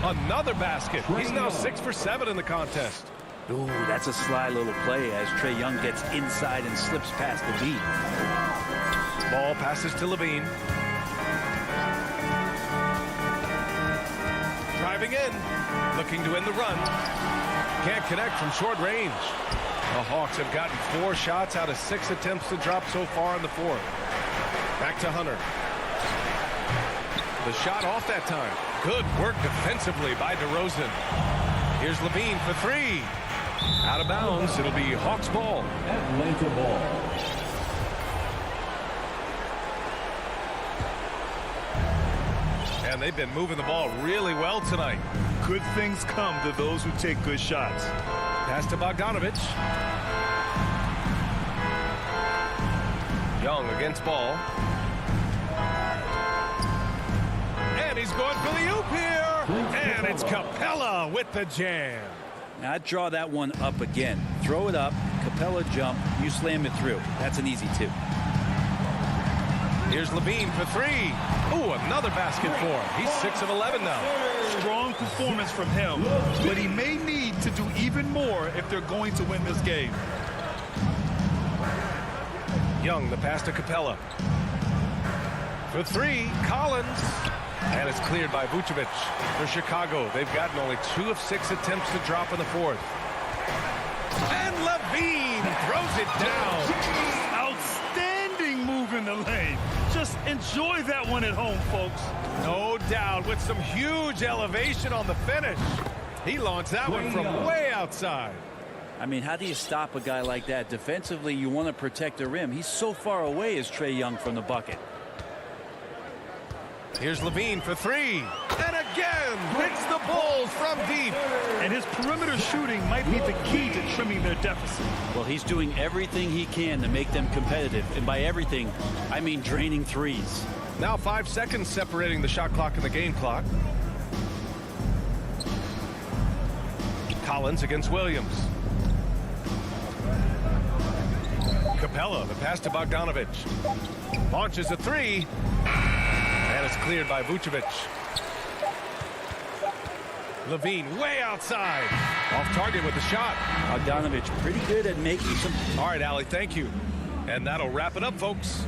Another basket. He's now 6 for 7 in the contest. Ooh, that's a sly little play as Trae Young gets inside and slips past the D. Ball passes to Levine. Driving in, looking to end the run. Can't connect from short range. The Hawks have gotten 4 shots out of 6 attempts to drop so far in the fourth. Back to Hunter. The shot off that time. Good work defensively by DeRozan. Here's Levine for 3. Out of bounds. It'll be Hawks ball. Atlanta ball. And they've been moving the ball really well tonight. Good things come to those who take good shots. Pass to Bogdanovich. Young against ball. And he's going for the oop here. And it's Capella with the jam. Now I'd draw that one up again. Throw it up, Capella jump, you slam it through. That's an easy 2. Here's Levine for 3. Ooh, another basket for him. He's 6 of 11 now. Strong performance from him, but he may need to do even more if they're going to win this game. Young, the pass to Capella. For 3, Collins. And it's cleared by Vucevic. For Chicago, they've gotten only 2 of 6 attempts to drop in the fourth. And Levine throws it down. Outstanding move in the lane. Just enjoy that one at home, folks. No doubt, with some huge elevation on the finish. He launched that one from way outside. I mean, how do you stop a guy like that? Defensively, you want to protect the rim. He's so far away as Trae Young from the bucket. Here's Levine for 3. And again, hits the Bulls from deep. And his perimeter shooting might be the key to trimming their deficit. Well, he's doing everything he can to make them competitive. And by everything, I mean draining threes. Now 5 seconds separating the shot clock and the game clock. Collins against Williams. Capella, the pass to Bogdanovich. Launches a 3. And it's cleared by Vucevic. Levine way outside. Off target with the shot. Bogdanovich pretty good at making some. All right, Allie, thank you. And that'll wrap it up, folks.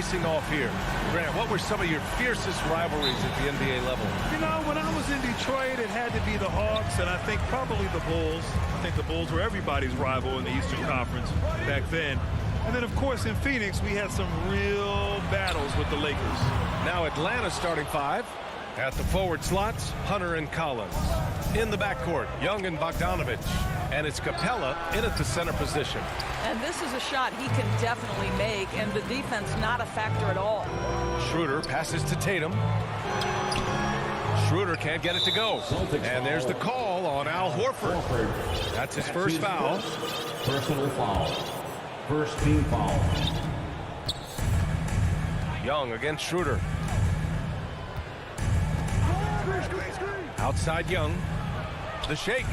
facing off here. Grant, what were some of your fiercest rivalries at the NBA level? You know, when I was in Detroit, it had to be the Hawks, and I think probably the Bulls. I think the Bulls were everybody's rival in the Eastern Conference back then. And then, of course, in Phoenix, we had some real battles with the Lakers. Now Atlanta starting five. At the forward slots, Hunter and Collins. In the backcourt, Young and Bogdanovich. And it's Capella in at the center position. And this is a shot he can definitely make, and the defense not a factor at all. Schroeder passes to Tatum. Schroeder can't get it to go. And there's the call on Al Horford. That's his first foul. Personal foul. First team foul. Young against Schroeder. Outside Young. The shake.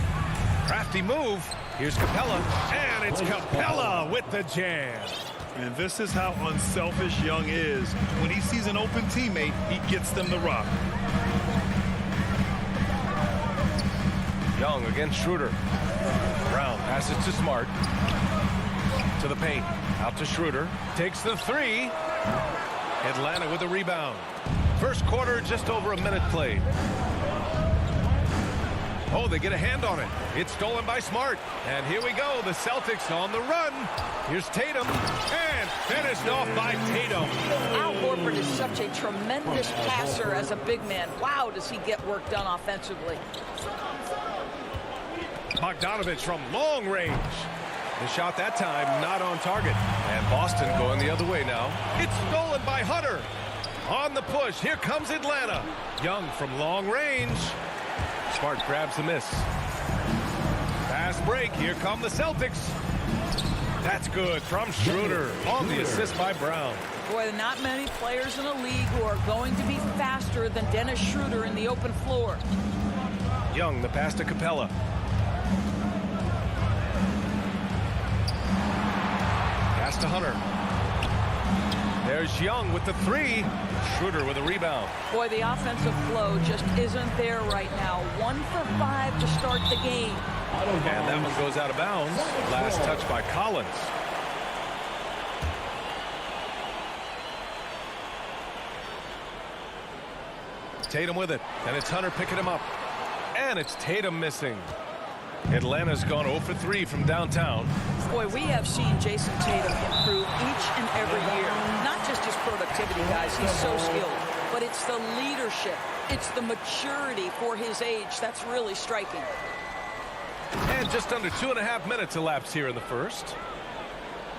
Crafty move. Here's Capella. And it's Capella with the jam. And this is how unselfish Young is. When he sees an open teammate, he gets them the rock. Young against Schroeder. Brown passes to Smart. To the paint. Out to Schroeder. Takes the three. Atlanta with the rebound. First quarter, just over a minute played. Oh, they get a hand on it. It's stolen by Smart. And here we go. The Celtics on the run. Here's Tatum. And finished off by Tatum. Al Horford is such a tremendous passer as a big man. Wow, does he get work done offensively. Bogdanovich from long range. The shot that time not on target. And Boston going the other way now. It's stolen by Hunter. On the push. Here comes Atlanta. Young from long range. Smart grabs the miss. Fast break. Here come the Celtics. That's good from Schroeder on the assist by Brown. Boy, not many players in the league who are going to be faster than Dennis Schroeder in the open floor. Young, the pass to Capella. Pass to Hunter. There's Young with the three. Schroeder with a rebound. Boy, the offensive flow just isn't there right now. 1 for 5 to start the game. And that one goes out of bounds. Last touch by Collins. Tatum with it. And it's Hunter picking him up. And it's Tatum missing. Atlanta's gone 0 for 3 from downtown. Boy, we have seen Jason Tatum improve each and every year. Not just his productivity, guys. He's so skilled. But it's the leadership. It's the maturity for his age that's really striking. And just under 2.5 minutes elapsed here in the first.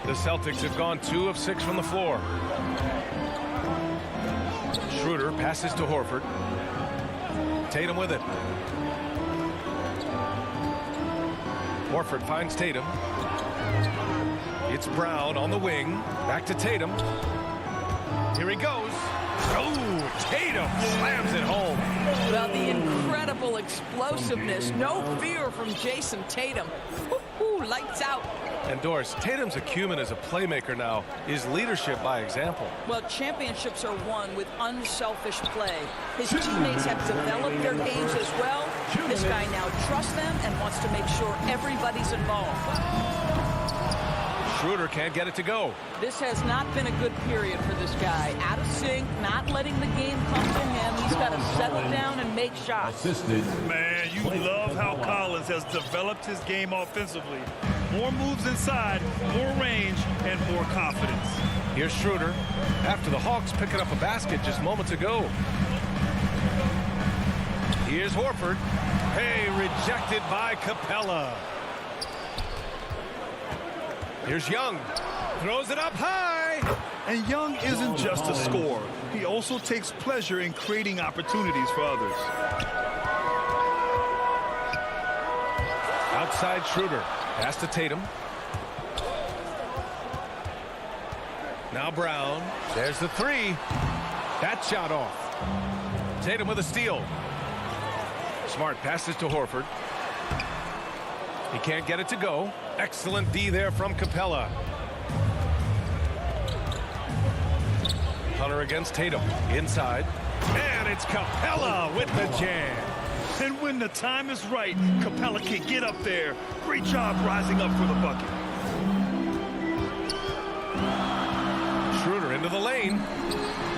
The Celtics have gone 2 of 6 from the floor. Schroeder passes to Horford. Tatum with it. Horford finds Tatum. It's Brown on the wing. Back to Tatum. Here he goes. Oh, Tatum slams it home. Well, the incredible explosiveness. No fear from Jason Tatum. Woo-hoo, lights out. And Doris, Tatum's acumen as a playmaker now is leadership by example. Well, championships are won with unselfish play. His teammates have developed their games as well. This guy now trusts them and wants to make sure everybody's involved. Schroeder can't get it to go. This has not been a good period for this guy. Out of sync, not letting the game come to him. He's got to settle down and make shots. Man, you love how Collins has developed his game offensively. More moves inside, more range, and more confidence. Here's Schroeder after the Hawks picking up a basket just moments ago. Here's Horford. Hey, rejected by Capella. Here's Young. Throws it up high. And Young isn't just a scorer. He also takes pleasure in creating opportunities for others. Outside Schroeder. Pass to Tatum. Now Brown. There's the three. That shot off. Tatum with a steal. Smart passes to Horford. He can't get it to go. Excellent D there from Capella. Hunter against Tatum. Inside. And it's Capella with the jam. And when the time is right, Capella can get up there. Great job rising up for the bucket. Schroeder into the lane.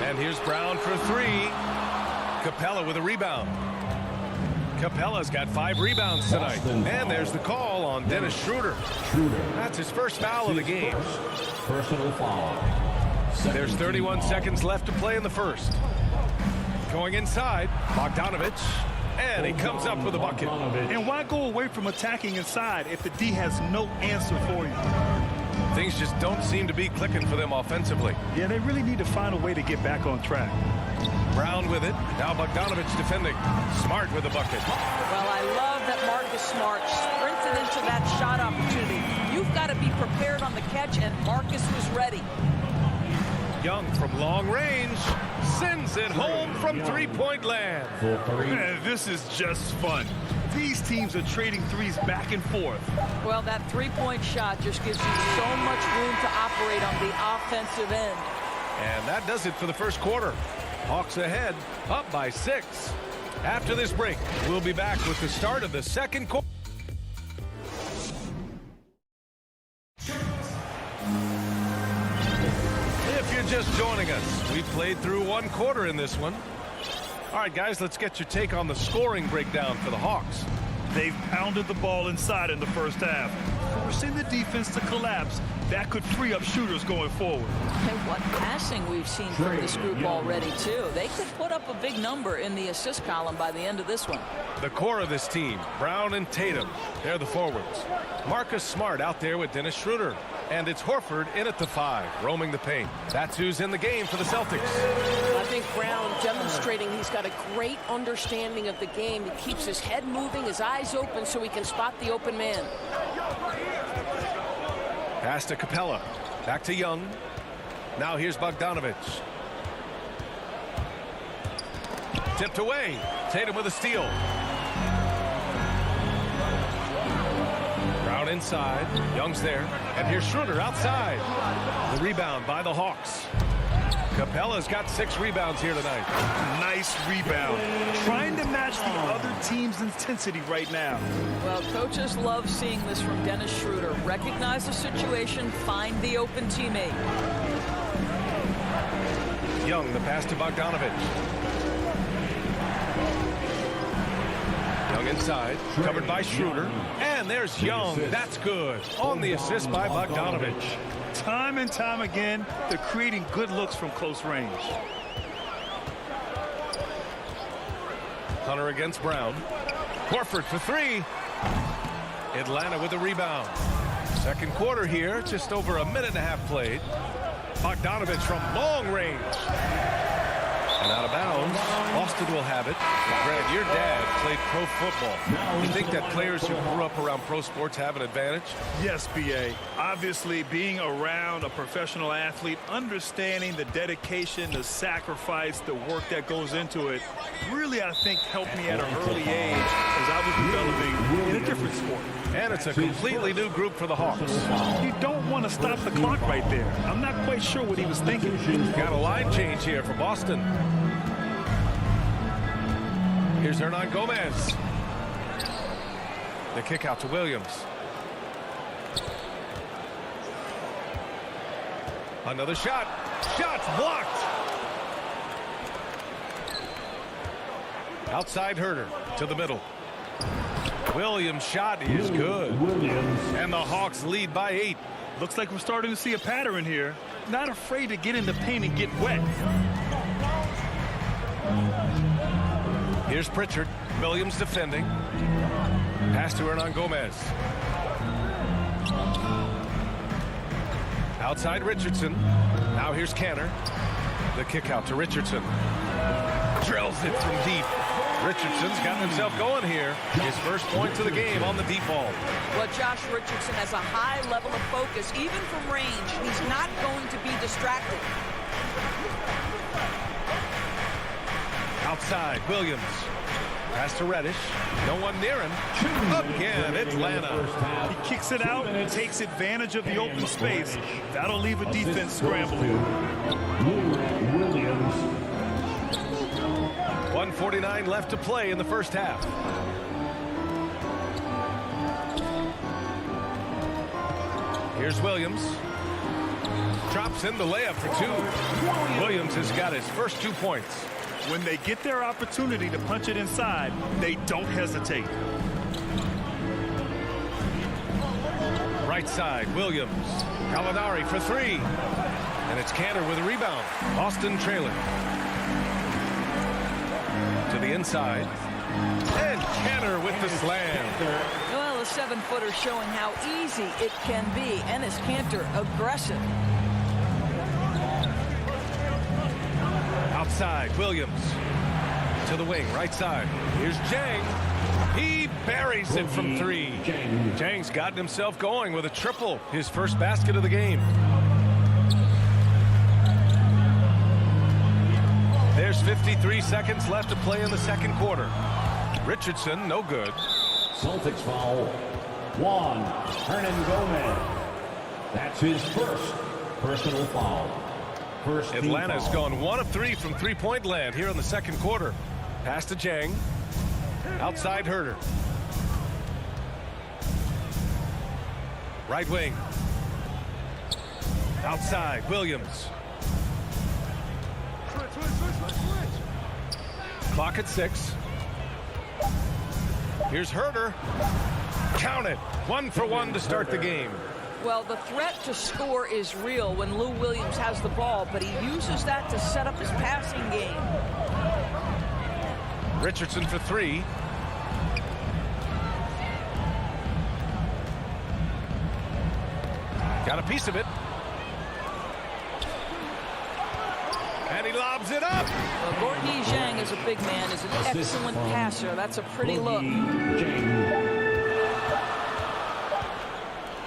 And here's Brown for three. Capella with a rebound. Capella's got 5 rebounds tonight. And there's the call on Dennis Schroeder. That's his first foul of the game. Personal foul. There's 31 seconds left to play in the first. Going inside, Bogdanovich. And he comes up with a bucket. And why go away from attacking inside if the D has no answer for you? Things just don't seem to be clicking for them offensively. Yeah, they really need to find a way to get back on track. Brown with it. Now Bogdanovich defending. Smart with the bucket. Well, I love that Marcus Smart sprinted into that shot opportunity. You've got to be prepared on the catch, and Marcus was ready. Young from long range sends it home from three-point land. Man, this is just fun. These teams are trading threes back and forth. Well, that three-point shot just gives you so much room to operate on the offensive end. And that does it for the first quarter. Hawks ahead, up by 6. After this break, we'll be back with the start of the second quarter. just joining us, we've played through one quarter in this one. All right, guys, let's get your take on the scoring breakdown for the Hawks. They've pounded the ball inside in the first half, forcing the defense to collapse. That could free up shooters going forward. And what passing we've seen from this group already, too. They could put up a big number in the assist column by the end of this one. The core of this team, Brown and Tatum, they're the forwards. Marcus Smart out there with Dennis Schroeder. And it's Horford in at the 5, roaming the paint. That's who's in the game for the Celtics. I think Brown demonstrating he's got a great understanding of the game. He keeps his head moving, his eyes open so he can spot the open man. Pass to Capella. Back to Young. Now here's Bogdanovich. Tipped away. Tatum with a steal. Brown inside. Young's there. And here's Schroeder outside. The rebound by the Hawks. Capella's got 6 rebounds here tonight. Nice rebound. Trying to match the other team's intensity right now. Well, coaches love seeing this from Dennis Schroeder. Recognize the situation, find the open teammate. Young, the pass to Bogdanovich. Young inside, covered by Schroeder. And there's Young. That's good. On the assist by Bogdanovich. Time and time again, they're creating good looks from close range. Hunter against Brown. Horford for 3. Atlanta with a rebound. Second quarter here, just over a minute and a half played. Bogdanovich from long range. And out of bounds. Boston will have it. Grant, your dad played pro football. You think that players who grew up around pro sports have an advantage? Yes, B.A. Obviously, being around a professional athlete, understanding the dedication, the sacrifice, the work that goes into it, really, I think, helped me at an early age as I was developing in a different sport. And it's a completely new group for the Hawks. You don't want to stop the clock right there. I'm not quite sure what he was thinking. Got a line change here for Boston. Here's Hernan Gomez. The kick out to Williams. Another shot. Shot's blocked. Outside Herder to the middle. Williams' shot is good. And the Hawks lead by 8. Looks like we're starting to see a pattern here. Not afraid to get in the paint and get wet. Here's Pritchard. Williams defending. Pass to Hernan Gomez. Outside Richardson. Now here's Canner. The kick out to Richardson. Drills it from deep. Richardson's gotten himself going here. His first points of the game on the deep ball. Well, Josh Richardson has a high level of focus, even from range. He's not going to be distracted. Outside, Williams. Pass to Reddish. No one near him. Again, Atlanta. He kicks it out and takes advantage of the open space. That'll leave a defense scrambling. Williams. 1:49 left to play in the first half. Here's Williams. Drops in the layup for 2. Williams has got his first 2 points. When they get their opportunity to punch it inside, they don't hesitate. Right side, Williams. Gallinari for 3. And it's Canner with a rebound. Boston trailing. To the inside. And Canner with the slam. Well, the 7-footer showing how easy it can be. Enes Kanter aggressive. Outside, Williams. To the wing, right side. Here's Jang. He buries it from 3. Jang's gotten himself going with a triple. His first basket of the game. There's 53 seconds left to play in the second quarter. Richardson, no good. Celtics foul. 1. Hernan Gomez. That's his first personal foul. Atlanta's gone 1 of 3 from three-point land here in the second quarter. Pass to Jang. Outside Herder. Right wing. Outside Williams. Clock at 6. Here's Herder. Count it. 1 for 1 to start the game. Well, the threat to score is real when Lou Williams has the ball, but he uses that to set up his passing game. Richardson for 3. Got a piece of it. And he lobs it up. Well, Gorgui Zhang is a big man, is an excellent passer. That's a pretty look.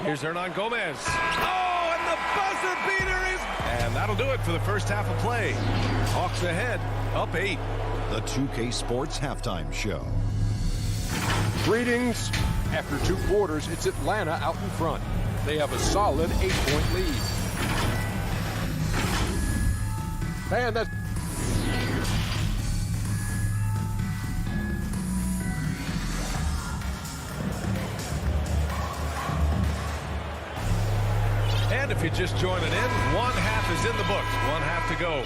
Here's Hernan Gomez. Oh, and the buzzer beater is... And that'll do it for the first half of play. Hawks ahead, up 8. The 2K Sports Halftime Show. Greetings. After 2 quarters, it's Atlanta out in front. They have a solid 8-point lead. Man, that's... And if you're just joining in, 1 half is in the books. 1 half to go.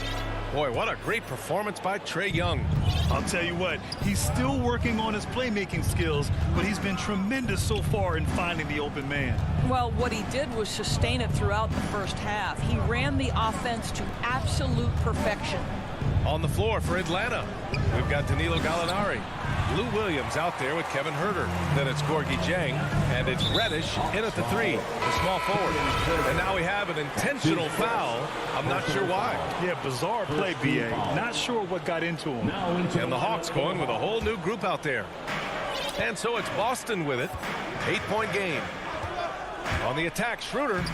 Boy, what a great performance by Trae Young. I'll tell you what, he's still working on his playmaking skills, but he's been tremendous so far in finding the open man. Well, what he did was sustain it throughout the first half. He ran the offense to absolute perfection. On the floor for Atlanta, we've got Danilo Gallinari. Lou Williams out there with Kevin Herder. Then it's Gorgui Zhang, and it's Reddish in at the 3, the small forward. And now we have an intentional foul. I'm not sure why. Yeah, bizarre play, B.A. Not sure what got into him. And the Hawks going with a whole new group out there. And so it's Boston with it. 8-point game. On the attack, Schroeder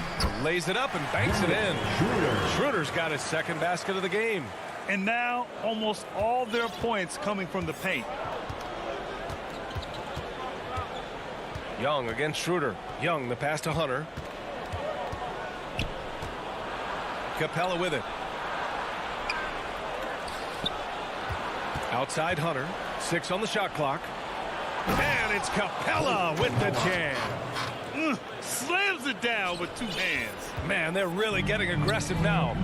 lays it up and banks it in. Schroeder's got his second basket of the game. And now almost all their points coming from the paint. Young against Schroeder. Young, the pass to Hunter. Capella with it. Outside Hunter. 6 on the shot clock. And it's Capella with the jam. Slams it down with 2 hands. Man, they're really getting aggressive now.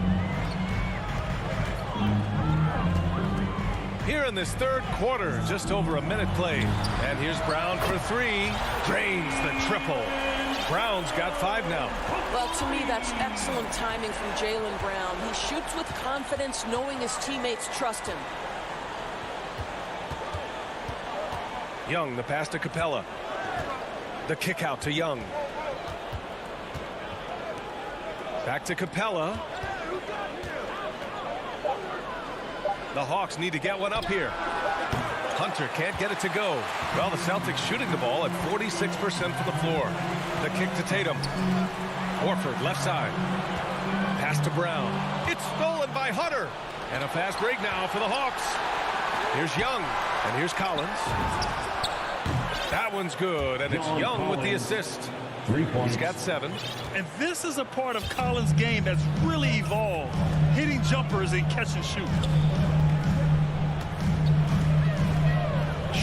Here in this third quarter, just over a minute played. And here's Brown for 3. Drains the triple. Brown's got 5 now. Well, to me, that's excellent timing from Jaylen Brown. He shoots with confidence, knowing his teammates trust him. Young, the pass to Capella. The kick out to Young. Back to Capella. The Hawks need to get one up here. Hunter can't get it to go. Well, the Celtics shooting the ball at 46% from the floor. The kick to Tatum. Horford left side. Pass to Brown. It's stolen by Hunter. And a fast break now for the Hawks. Here's Young. And here's Collins. That one's good. And it's Young with the assist. 3 points. He's got 7. And this is a part of Collins' game that's really evolved. Hitting jumpers and catch and shoot.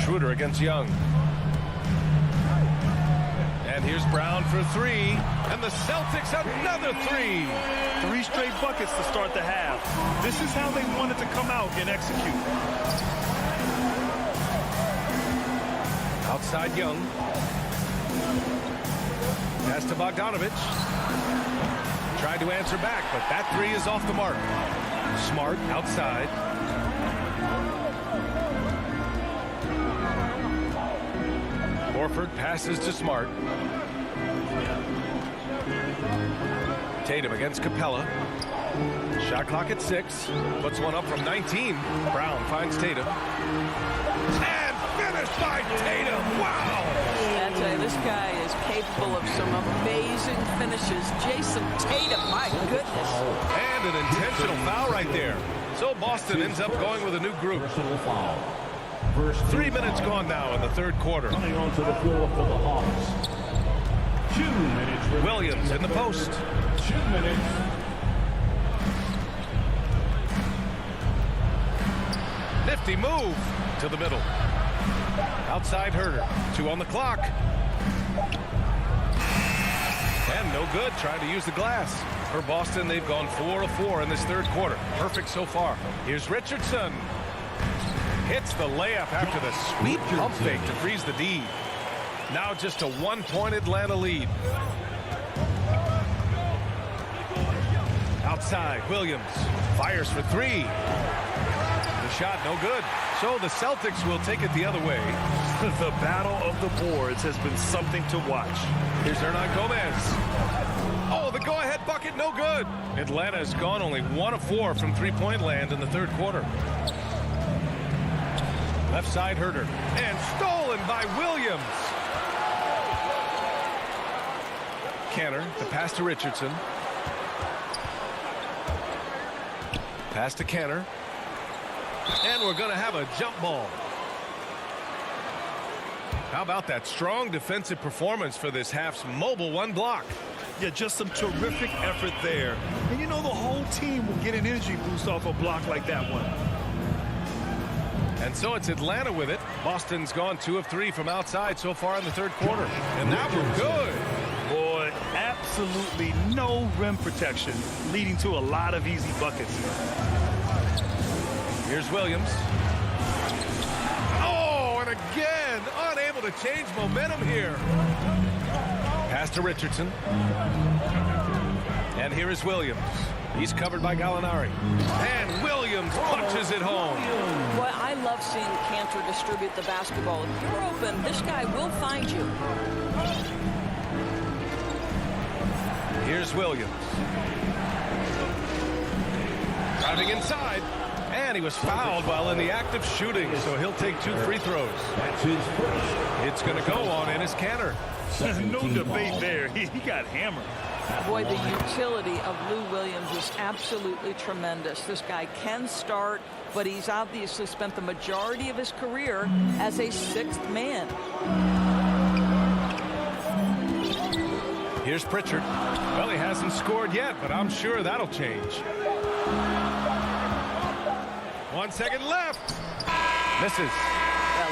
Schroeder against Young. And here's Brown for 3. And the Celtics another 3. 3 straight buckets to start the half. This is how they wanted to come out and execute. Outside Young. Pass to Bogdanovich. Tried to answer back, but that 3 is off the mark. Smart outside. Horford passes to Smart. Tatum against Capella. Shot clock at 6. Puts one up from 19. Brown finds Tatum. And finished by Tatum. Wow! I tell you, this guy is capable of some amazing finishes. Jason Tatum, my goodness. And an intentional foul right there. So Boston ends up going with a new group. 3 minutes gone now in the third quarter. Coming onto the floor for the Hawks. 2 minutes. Williams in the post. 2 minutes. Nifty move to the middle. Outside Herder. 2 on the clock. And no good. Trying to use the glass. For Boston, they've gone 4 of 4 in this third quarter. Perfect so far. Here's Richardson. Hits the layup after the sweet pump fake to freeze the D. Now just a one-point Atlanta lead. Outside, Williams fires for three. The shot no good. So the Celtics will take it the other way. The battle of the boards has been something to watch. Here's Hernan Gomez. Oh, the go-ahead bucket, no good. Atlanta has gone only 1 of 4 from three-point land in the third quarter. Left side, Herder. And stolen by Williams. Canner, the pass to Richardson. Pass to Canner. And we're going to have a jump ball. How about that strong defensive performance for this half's mobile one block? Yeah, just some terrific effort there. And you know the whole team will get an energy boost off a block like that one. And so it's Atlanta with it. Boston's gone 2 of 3 from outside so far in the third quarter. And that was good. Boy, absolutely no rim protection, leading to a lot of easy buckets. Here's Williams. Oh, and again, unable to change momentum here. Pass to Richardson. And here is Williams. He's covered by Gallinari. And Williams punches it home. Boy, I love seeing Cantor distribute the basketball. If you're open, this guy will find you. Here's Williams. Driving inside. And he was fouled while in the act of shooting, so he'll take 2 free throws. It's going to go on Enes Kanter. No debate there. He got hammered. Boy, the utility of Lou Williams is absolutely tremendous. This guy can start, but he's obviously spent the majority of his career as a 6th man. Here's Pritchard. Well, he hasn't scored yet, but I'm sure that'll change. 1 second left. Misses.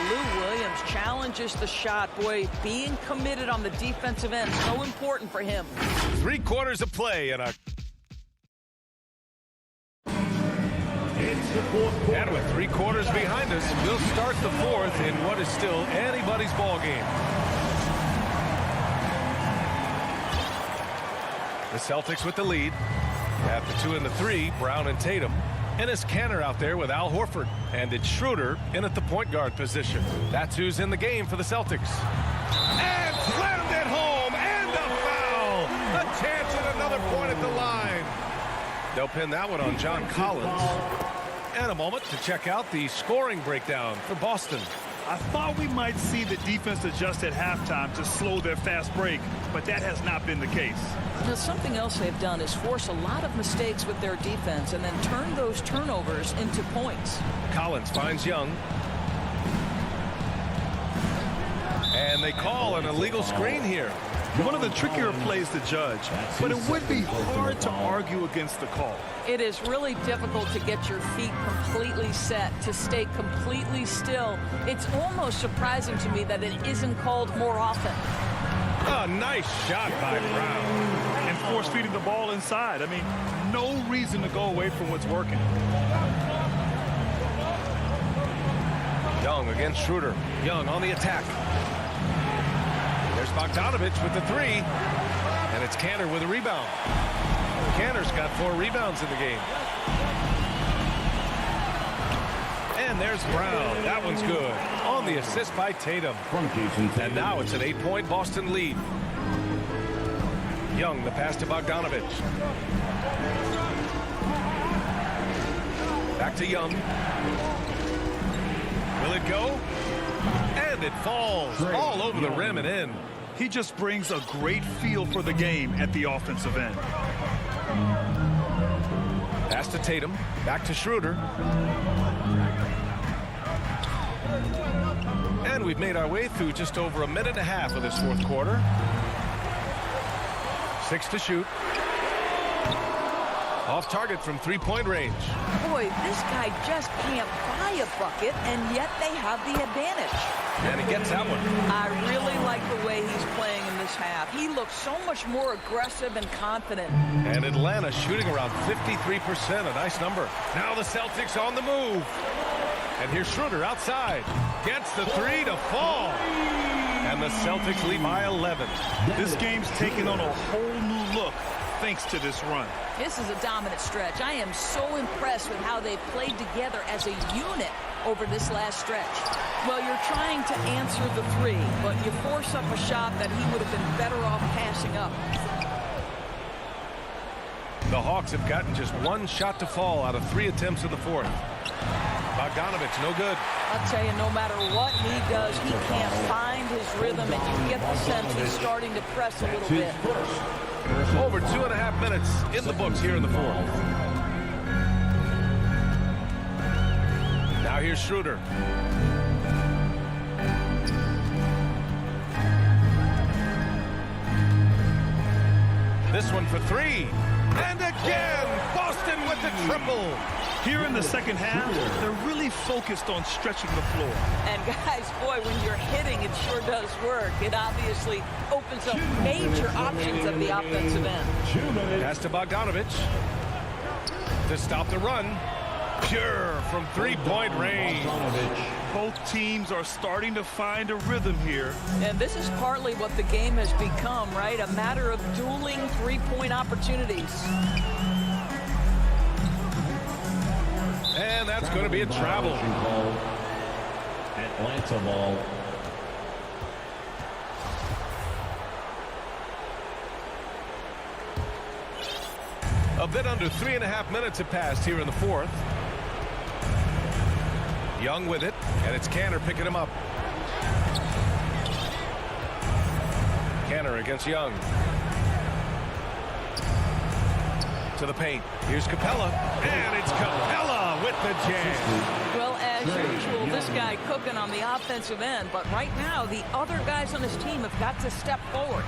Lou Williams challenges the shot. Boy, being committed on the defensive end, so important for him. 3 quarters of play and with 3 quarters behind us, we'll start the 4th in what is still anybody's ball game. The Celtics with the lead. At the 2 and the 3, Brown and Tatum. Enes Kanter out there with Al Horford. And it's Schroeder in at the point guard position. That's who's in the game for the Celtics. And slammed it home. And a foul. A chance at another point at the line. They'll pin that one on John Collins. And a moment to check out the scoring breakdown for Boston. I thought we might see the defense adjust at halftime to slow their fast break, but that has not been the case. Now, something else they've done is force a lot of mistakes with their defense and then turn those turnovers into points. Collins finds Young. And they call an illegal screen here. One of the trickier plays to judge, but it would be hard to argue against the call. It is really difficult to get your feet completely set, to stay completely still. It's almost surprising to me that it isn't called more often. A nice shot by Brown. And force feeding the ball inside. I mean, no reason to go away from what's working. Young against Schroeder. Young on the attack. There's Bogdanovich with the 3. And it's Kanter with a rebound. Kanter's got 4 rebounds in the game. And there's Brown. That one's good. On the assist by Tatum. And now it's an 8-point Boston lead. Young, the pass to Bogdanovich. Back to Young. Will it go? And it falls all over the rim and in. He just brings a great feel for the game at the offensive end. Pass to Tatum. Back to Schroeder. And we've made our way through just over a minute and a half of this 4th quarter. 6 to shoot. Off target from 3-point range. Boy, this guy just can't buy a bucket, and yet they have the advantage. And he gets that one. I really like the way he's playing in this half. He looks so much more aggressive and confident. And Atlanta shooting around 53%, a nice number. Now the Celtics on the move. And here's Schroeder outside. Gets the three to fall. And the Celtics lead by 11. This game's taken on a whole new look thanks to this run. This is a dominant stretch. I am so impressed with how they've played together as a unit over this last stretch. Well, you're trying to answer the three, but you force up a shot that he would have been better off passing up. The Hawks have gotten just one shot to fall out of 3 attempts in the fourth. Bogdanovich, no good. I'll tell you, no matter what he does, he can't find his rhythm, and you get the sense he's starting to press a little bit. Over 2.5 minutes in the books here in the fourth. Now here's Schroeder. This one for three. And again, Boston with the triple. Here in the second half, they're really focused on stretching the floor. And guys, boy, when you're hitting, it sure does work. It obviously opens up major options at the offensive end. Pass to Bogdanovich to stop the run. Pure from three-point range. Both teams are starting to find a rhythm here. And this is partly what the game has become, right? A matter of dueling three-point opportunities. And that's going to be a travel. Atlanta ball. A bit under 3.5 minutes have passed here in the fourth. Young with it, and it's Canner picking him up. Canner against Young. To the paint. Here's Capella, and it's Capella with the jam. Well, as usual, this guy cooking on the offensive end, but right now the other guys on his team have got to step forward.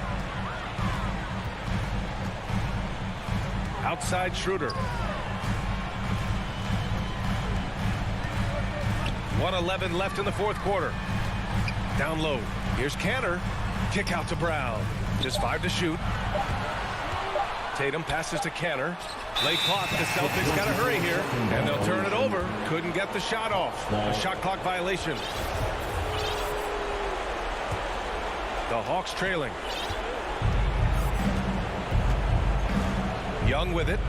Outside Schroeder. 1:11 left in the fourth quarter. Down low. Here's Canner. Kick out to Brown. Just 5 to shoot. Tatum passes to Canner. Late clock. The Celtics got to hurry here, and they'll turn it over. Couldn't get the shot off. A shot clock violation. The Hawks trailing. Young with it.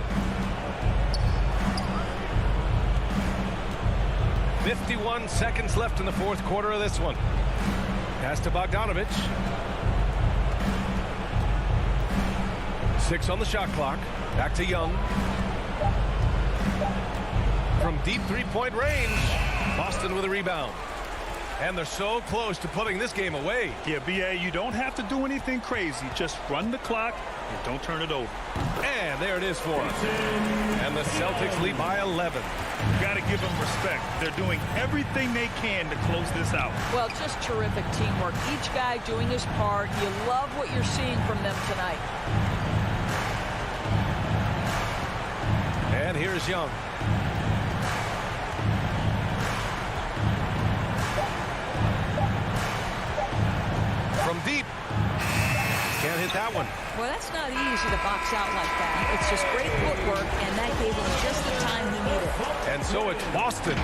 51 seconds left in the fourth quarter of this one. Pass to Bogdanovich. 6 on the shot clock. Back to Young. From deep three-point range, Boston with a rebound. And they're so close to putting this game away. Yeah, B.A., you don't have to do anything crazy. Just run the clock and don't turn it over. And there it is for us. And the Celtics lead by 11. You got to give them respect. They're doing everything they can to close this out. Well, just terrific teamwork. Each guy doing his part. You love what you're seeing from them tonight. And here's Young. From deep. Can't hit that one. Well, that's not easy to box out like that. It's just great footwork, and that gave him just the time he needed. And so it's Boston.